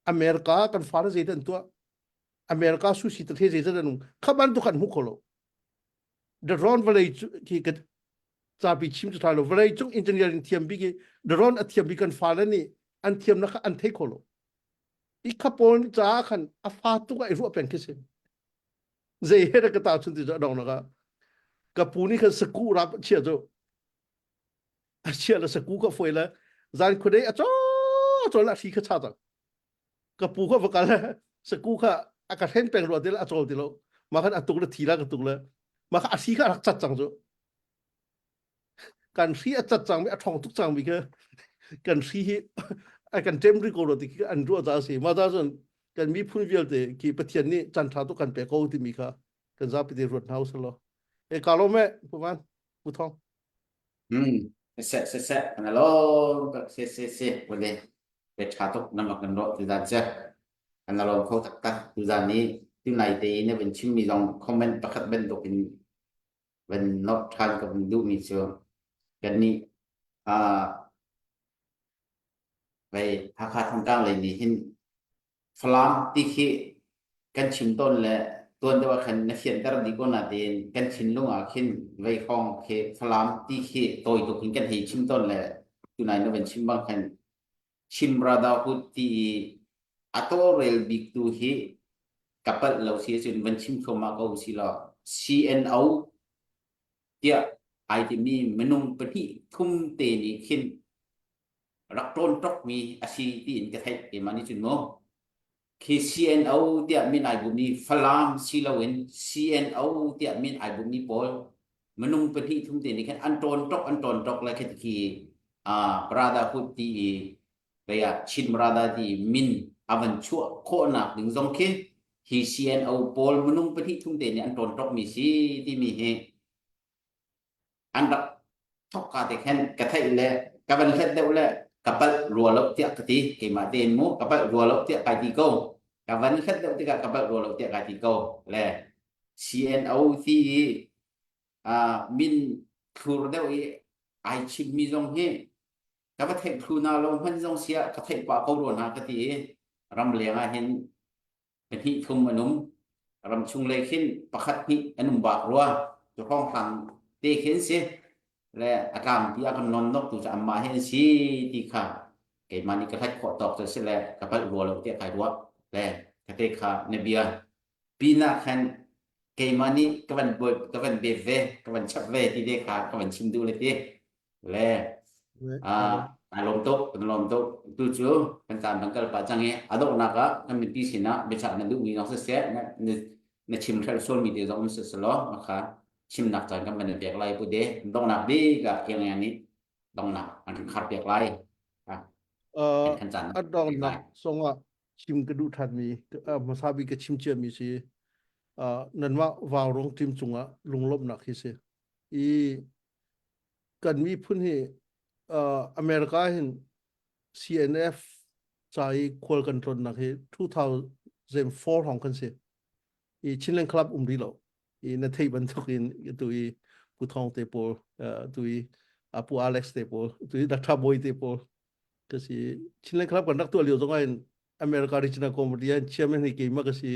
อเมริกากันฟ้าเจตันตัวอเมริกาสู้สิทธิ์เทเจตันนุ่งขับมันตุกันมุขโลเดรอนเวลาที่กันจะไปชิมจุดท้ายโลเวลาจงอินเจเนียร์เทียมบิกเดรอนเทียมบิกันฟ้าแล้วนี่อันเทียมนักอันเทคโลอีกขับปนจ้าขันอาฟ้าตุกันไอ้รู้เป็นแค่เช่นเจเฮระก็ตาชุนติจะดองนะคะกับปูนี่คือสกูรับเชียร์โจเชียร์แล้วสกูก็ฟอยแล้วจานคนนี้อ่ะจ้าละที่เขาชาจังกับปูก็บอกกันแล้วสกูค่ะอากาศเห็นเป็นรัวเดียวอาจจะเดียวมาขันอัตุกเลยทีละกตุกเลยมาขันอาชีก็รักจัดจังจ้ะการซีจัดจังไม่ทองทุกจังมีแค่การซีการเต็มริโกโรติกอันรัวจ้าสิมาจ้าจนการมีพุ่นวิลเตกี่ประเทศนี้จันทราตุกันเปโก้ที่มีค่ะกันจะไปที่รถเฮาส์แล้วกาโลแม่ประมาณผู้ทองเสร็จอันนั้นเราเสร็จวันนี้เป็นชาตุกน้ำมันกันรถที่ด้านเจ้าอันนั้นเราเขาตักดูด้านนี้ที่ไหนตีเนี่ยเป็นชิ้นมีลองคอมเมนต์ประคับเป็นตัวเป็น when not trying to do me soกันนี่ไปหาค่าทางการเลยนี่เห็นฟลามที่ขี้กันชิมต้นและตัวเดียวกันนักเขียนตระดีก็น่าเด่นกันชิมลงขึ้นไว้ของเคฟลามที่ขี้ตัวตุกินกันให้ชิมต้นและตัวไหนนั่นเป็นชิมบางคันชิมราดาพุทธีอัตโตเรลบิกตูฮีkapal lau si sin van chim khoma ko si la CNO tia ITMI menung peti thum te ni khin rak ton tok mi asi ti in ka thai ke mani chun mo khi CNO tia min ai bumi falam si lawin CNO tia min ai bumi pol menung peti thum te ni khin an ton tok la khet ki prada huti ya chin prada di min avan chua ko na ding zong khin hi CNO pol menung peti thum te ni an ton tok mi si ti mi he an dak thok ka te khen ka thai le ka ban khet deu le kapal rua lok tia ka ti ke ma den mo kapal rua lok tia ka ti ko ka ban khet deu ti ka kapal rua lok tia ka ti ko le CNO ti min khur deu i ai chim mi jong he ka ba thai khru na lo han jong sia ka thai pa ko ro na ka ti ram lenga henเป็นที่ทุ่มอนุมรำชุงเลยขึ้นประคัดที่อนุมบากรัวจะห้องทางเตะขึ้นสิและอาการที่อาการนอนนกตัวจะมาเห็นสิที่ขาเกิดมานี่กระทัดขอตอกจะเสร็จแล้วกับพัดรัวเราเตะไข่รัวและกระเตะขาในเบียปีหน้าคันเกิดมานี่กับวันบดกับวันเบฟเวกับวันชับเวที่เด็กขากับวันชิมดูเลยที่และลมตกเป็นลมตกตัวจูเป็นการบังคับปัจจัยอดอกนักก็ทำเป็นปีสินะเบชานันดูมีน้องเสียในชิมทรัลโซนมีเดียวมันสุดสโลนะคะชิมนักจังก็เป็นเปียกไล่ปุ๊เดดองนักดีกับอย่างนี้ดองนักอันถึงขาดเปียกไล่ขันจันดองนักทรงว่าชิมกระดูทันมีมาซาบิกชิมเชื่อมีสินั่นว่าวาวรงทิมจุงะลงลบนักที่สิกันมีพื้นที่อเมริกาเห็น CNF ใจควอลกันตรนนักที่2004ของกันสิชินเลนคลับดีแล้วในที่บันทึกตัวผู้ทองเตปอตัวผู้อเล็กซ์เตปอตัวดักทาบอยเตปอก็สิชินเลนคลับกันนักตัวเลี้ยวตรงนั้นอเมริกาดิจินัลคอมมูนิตี้เชียร์แมนที่เกี่ยมก็สิ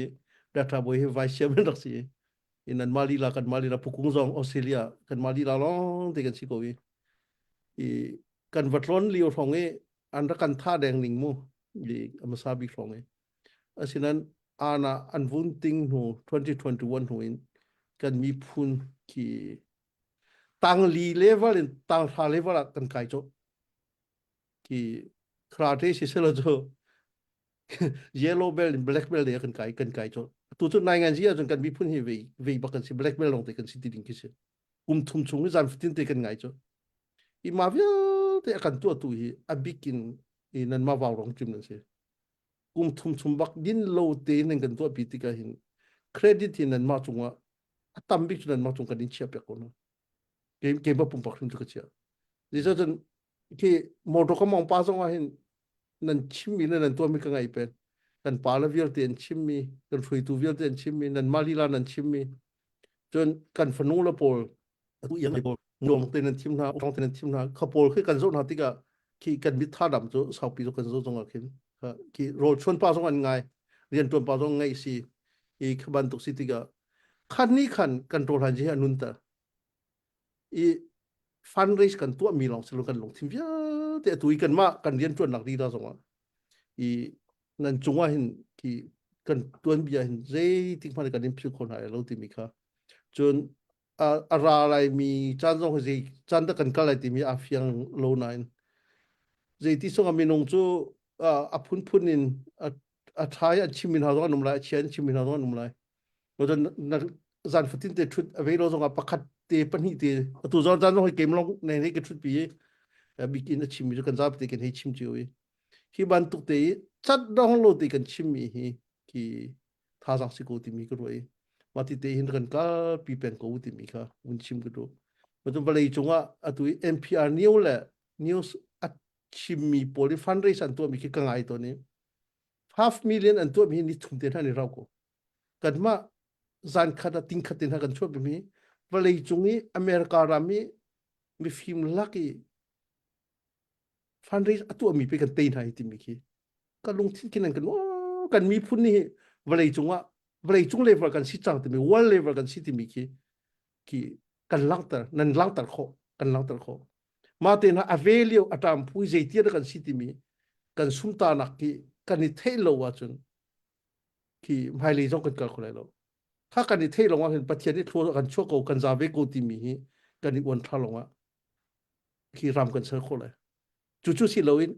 ดักทาบอยให้ไวเชียร์แมนรักสินั่นมาลีลากันมาลีลาผู้กุงซองออสเตรเลียกันมาลีลาล้องที่กันสิโกวีกันวัดร้อนเลี้ยวทองอันรักกันท่าแดงหนิงมูอมาซาบิทองฉะนั้นอันวุ้นติงหู2021หูกันมีพุนที่ต่างลีเลเวลต่างทาเลเวลกันไกลจบที่คราเทสิเซลโจเยลโล่เบลแบล็กเบลเดียกันไกลจบตัวจุดนายงานเสียจนกันมีพุนที่วีบักกันสิแบล็กเบลลงแต่กันสิติดิงกิเสทุ่มชงให้จานฟิตินเตกันไงจบมาเวลแต่กันตัวบิกินนั่นมาวาวรงจิมนั่นสิทุ่มบักดินโลเตนั่นกันตัวปีติกาหินเครดิตนั่นมาจงว่าตั้มบิกนั่นมาจงกันดินเชียบเปียกคนเกมแบบปุ่มปักถึงตุกเชียดิฉันที่มอตก็มองป้าจงว่าหินนั่นชิมมีนั่นตัวมีกันไงเป็นกันปาลเวียลเตียนชิมมีกันฟรีตูเวียลเตียนชิมมีนั่นมาลีลานั่นชิมมีจนกันฟนูละโปลตุยังไงโปลนวมเต็นทิมนาองเต็นทิมนาขบวนคือกันโซนหาติกาที่กันมิท่าดำจะสาวปีตัวกันโซนงอาคินที่โรดชวนป้าสงกันไงเรียนตัวป้าสงไงสิขบันตุกสิติกาขันนี้ขันกันโรหันเจอนุนตาฟันเรสกันตัวมีลองสรุปกันลงทิมเยอะแต่ตัวกันมากันเรียนจนหนักดีแล้วสงว่านั่นจงว่าเห็นที่กันตัวเบียเห็นเจติพันกันเรียนพิจารณาเราติมิค่ะจนอะไรมีจานส่งให้จานตะกันก็เลยที่มีอาฟียงโลนายที่ส่งมีนงจูพุ่นนินท้ายชิมินหาตัวนุ่มเลยเชียนชิมินหาตัวนุ่มเลยเราจะนักจานฟิตินเตชุดเวลาส่งประคัดเตปันหิเตตัวจานส่งให้เกมลงในนี้ก็ชุดปีบิกินชิมิจะกันจับเตกันให้ชิมจิวที่บันทุกเตจัดดองโลเตกันชิมิที่ท่าสังสิโกติมีก็ด้วยมาที่เตหินกันก็ปีเป็นกูติมีค่ะวันชิมก็ดูมันต้องไปเลยจงว่าตัว NPR News แหละ News ชิมมีโพลิฟันเรสันตัวมีกี่กังไงตัวนี้ 500,000 อันตัวมีนิทุ่มเต็นให้เรากูกันมาจานขัดติ้งขัดเต็นให้กันช่วยแบบนี้ ว่าเลยจงนี้อเมริการามีฟิล์มลักกี้ฟันริสตัวมีไปกันเตนไทยที่มีคีก็ลงที่กินกันว่ากันมีพุ่นนี่ว่าเลยจงเลเวลกันสิจังที่มีวันเลเวลกันสิที่มีคีกันลังตร์นั่นลังตร์โคกันลังตร์โคมาเตนะอเวลิโออัตามผู้ใจที่ระกันสิที่มีกันสุนตานักคีกันนี่เทโลว่าจนคีไม่เลยจงกันกันคนเลยถ้ากันนี่เทลงว่าเห็นประเทศนี้ทั่วกันชั่วโกกันซาเวกูที่มีกันนี่วันท่าลงว่าคีรำกันเสือคนเลยจู่ๆสิเราอิน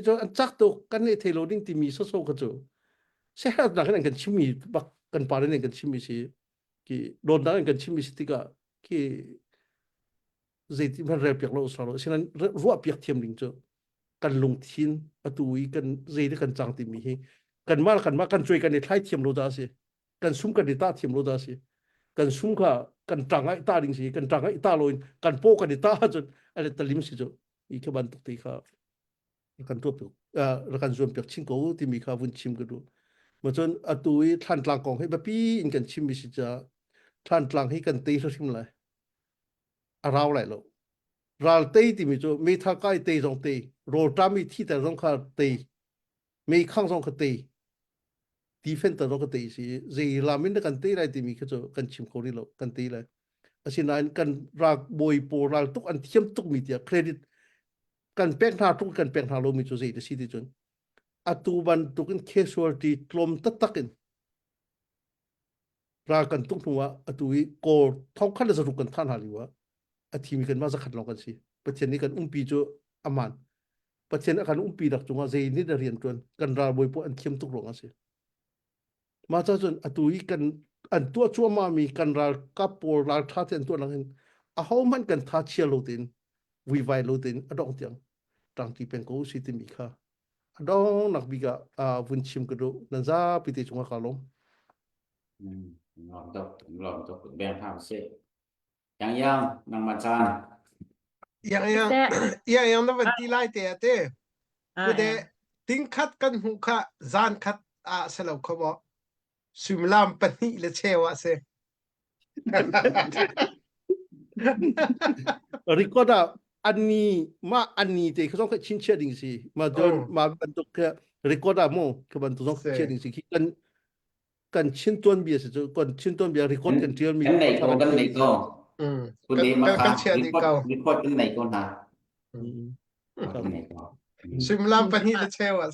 จนจักตัวกันนี่เทโลดิ้งที่มีโซ่กันจู่เสียหนักกันชิมีบักกันปาร์นี่กันชิมีสิคีโดนดังกันชิมีสิที่ก็คีเจติมันเรียบเปียกเราสารฉะนั้นรัวเปียกเทียมลิงจู่กันลงทินอตุยกันเจติกันจังที่มีกันมากันช่วยกันในท้ายเทียมเราได้สิกันซุ่มกันในตาเทียมเราได้สิกันซุ่มค่ะกันจังไอ้ตาดิงสิกันจังไอ้ตาลอยกันโปกันในตาจนอะไรตะลิมสิจู่อีกบันตุกตีค่ะกันตัวเปียกกันส่วนเปียกชิงกูที่มีข้าวุ่นชิมกันดูมาจนอตุยท่านกลางกองให้แบบปี้อินกันชิมมิสิจ้าท่านกลางให้กันตีเขาชิมเลยเราไหลโลเราตีที่มีจู่ไม่ท่าใกล้ตีสองตีโรตามีที่แต่ต้องขาตีไม่ข้างสองขาตีดีเฟนต์เราก็ตีสิเจลามินกันตีอะไรที่มีก็จะกันชิมเขาดีโลกันตีเลยอาศัยนั้นกันรักบอยโปรักทุกอันเทียมทุกมีเดียเครดิตกันแปลงหาทุกกันแปลงหาโลมีจุดที่สิที่จนอัตุบันทุกันเคสวอร์ที่ลมตัดตักันรักกันทุกหัวอัตุยโกท้องขันจะรุกันท่านหาลิวะอัทีมีกันมาสักขัดลองกันสิประเทศนี้กันปีจูอามันประเทศนี้กันปีดักจงว่าเจนี่เรียนกันรักบอยโปอันเทียมทุกลงกันสิมาจนอตุยกันอันตัวชัวมามีกันรักกับโปรักท่าเทียนตัวนั้นเขามันกันท่าเชียร์โลดินวิไวโลดินอดองเตียงต่างที่เป็นกูสิที่มีค่ะอดองนักบิกะวุ่นชิมกระดูนั่นจ้าพิธีจงอาคาลมลองตกแบ่งทางเสียยังนางมาจาน yang na van tilai te ate kude tingkhat kan hukha zan khat salo khobo sumlam pani le chewa se recorda anni ma anni teเขาต้องชินเชียดิงสิมาเดินมาบรรทุกrecorda mo เขาบรรทุกต้องเชียดิงสิกันชินต้นเบียสิกันชินต้นเบีย record กันเทียนมีกันไหนก็คุณดีมาครับรีพอร์ตกันไหนก็นะกันไหนก็ sumlam pani le chewa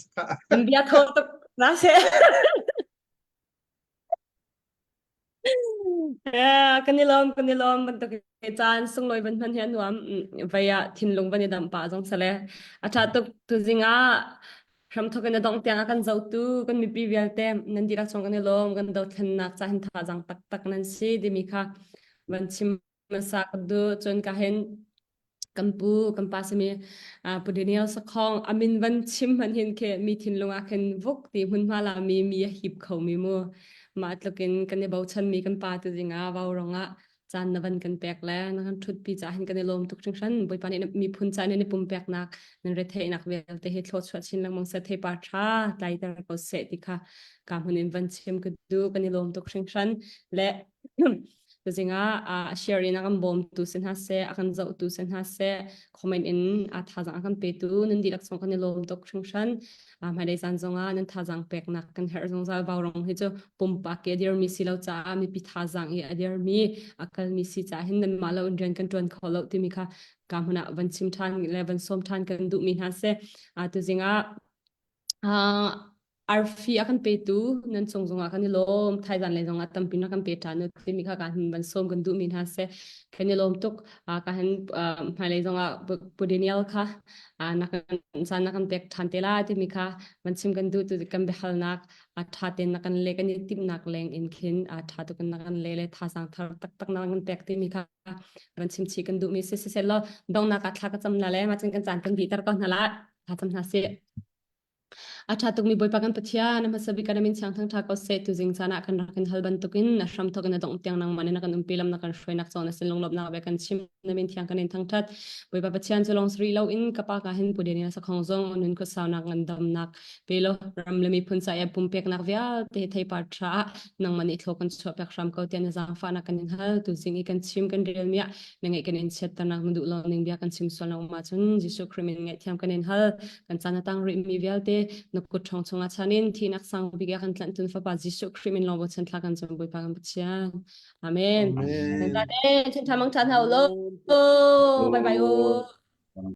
India tutup nasi. Kanilom bentuk kecan sung loi ban hian nuam vaya thinlung ban dam pa jong sale acha tu zinga ram thokan dong tiang akan zau tu kan mi pi vialte nan dirak chong kanilom kan do than nak cha hin tha jang tak nan si de mi kha ban chim masa du chon ka hen kampu kampasami pudinial sakhong amin van chim han hin ke mi thinlunga khen vok ti hun mala mi hip khau mi mo matlokin kan ne bau chan mi kan pa tu jinga wau ronga chan na van kan pek la na kan thut pi cha hin kan lom tuk chung shan boi pani mi phun cha ne pum pek nak nan re the nak vel te he thlot chwa chin lang mong sa the pa tha tai tar ko se ti kha kam hunin van chim ku du kan lom tuk chung shan le zinga share in akan bom tu sen ha se akan zau tu sen ha se comment in tha jang akan pe tu nan dirak song kan lom tok chung shan ma dei san zonga nan tha jang pek nak kan her zong za bawrong hi cho pumpa ke dir mi silo cha mi pi tha jang i adir mi akal mi si cha hin nan malo undren kan ton kholo ti mi kha kam huna van chim than 11 som than kan du mi ha se tu zinga arfi akan pe tu nan song zonga kan lom thai jan le zonga tampin akan pe tha no ti mi kha kan ban som kan du min ha se kan lom tok ka han ma le zonga pudenial kha na kan san na kan pek than te la ti mi kha ban chim kan du tu kan be hal nak tha ten na kan le kan tip nak leng in khin tha tu kan na kan le tha sang thar tak na kan pek ti mi kha ban chim chi kan du mi se lo dong na ka thla ka cham la le ma chen kan chan kan bi tar ko na la tha cham na se Achatuk mi boy pakan patya na masabi ka namin siyang thang thakaw se tu jing sana kan rakin halban tukin na shram tokin na dong tiang nang manin na kan umpilam na kan shroy nak na silong lob na kan chim namin tiang kanin thang tat boy pa patyan sulong sri law in kapa kahin pudi na sa khongzong nun ko saw nak ngandam nak pelo ram lemi pun sa ya pumpek nak via te thai patra nang mani thlo kan chop yak shram ko tian za fa na kanin hal tu jing i kan chim kan rel mia nang kan in set ta nak mundu lo ning bia kan chim so na ma chun jisu krimin ngai tiam kanin hal kan sana tang ri mi vial te nakut chong chong achanin thi nak sang bigya kan tlan tun fa pa jisu krimin lo bo chen thla kan chom boy pa kan patya amen Amen. Nandate chen thamang chan hau lo bye bye Lord. oh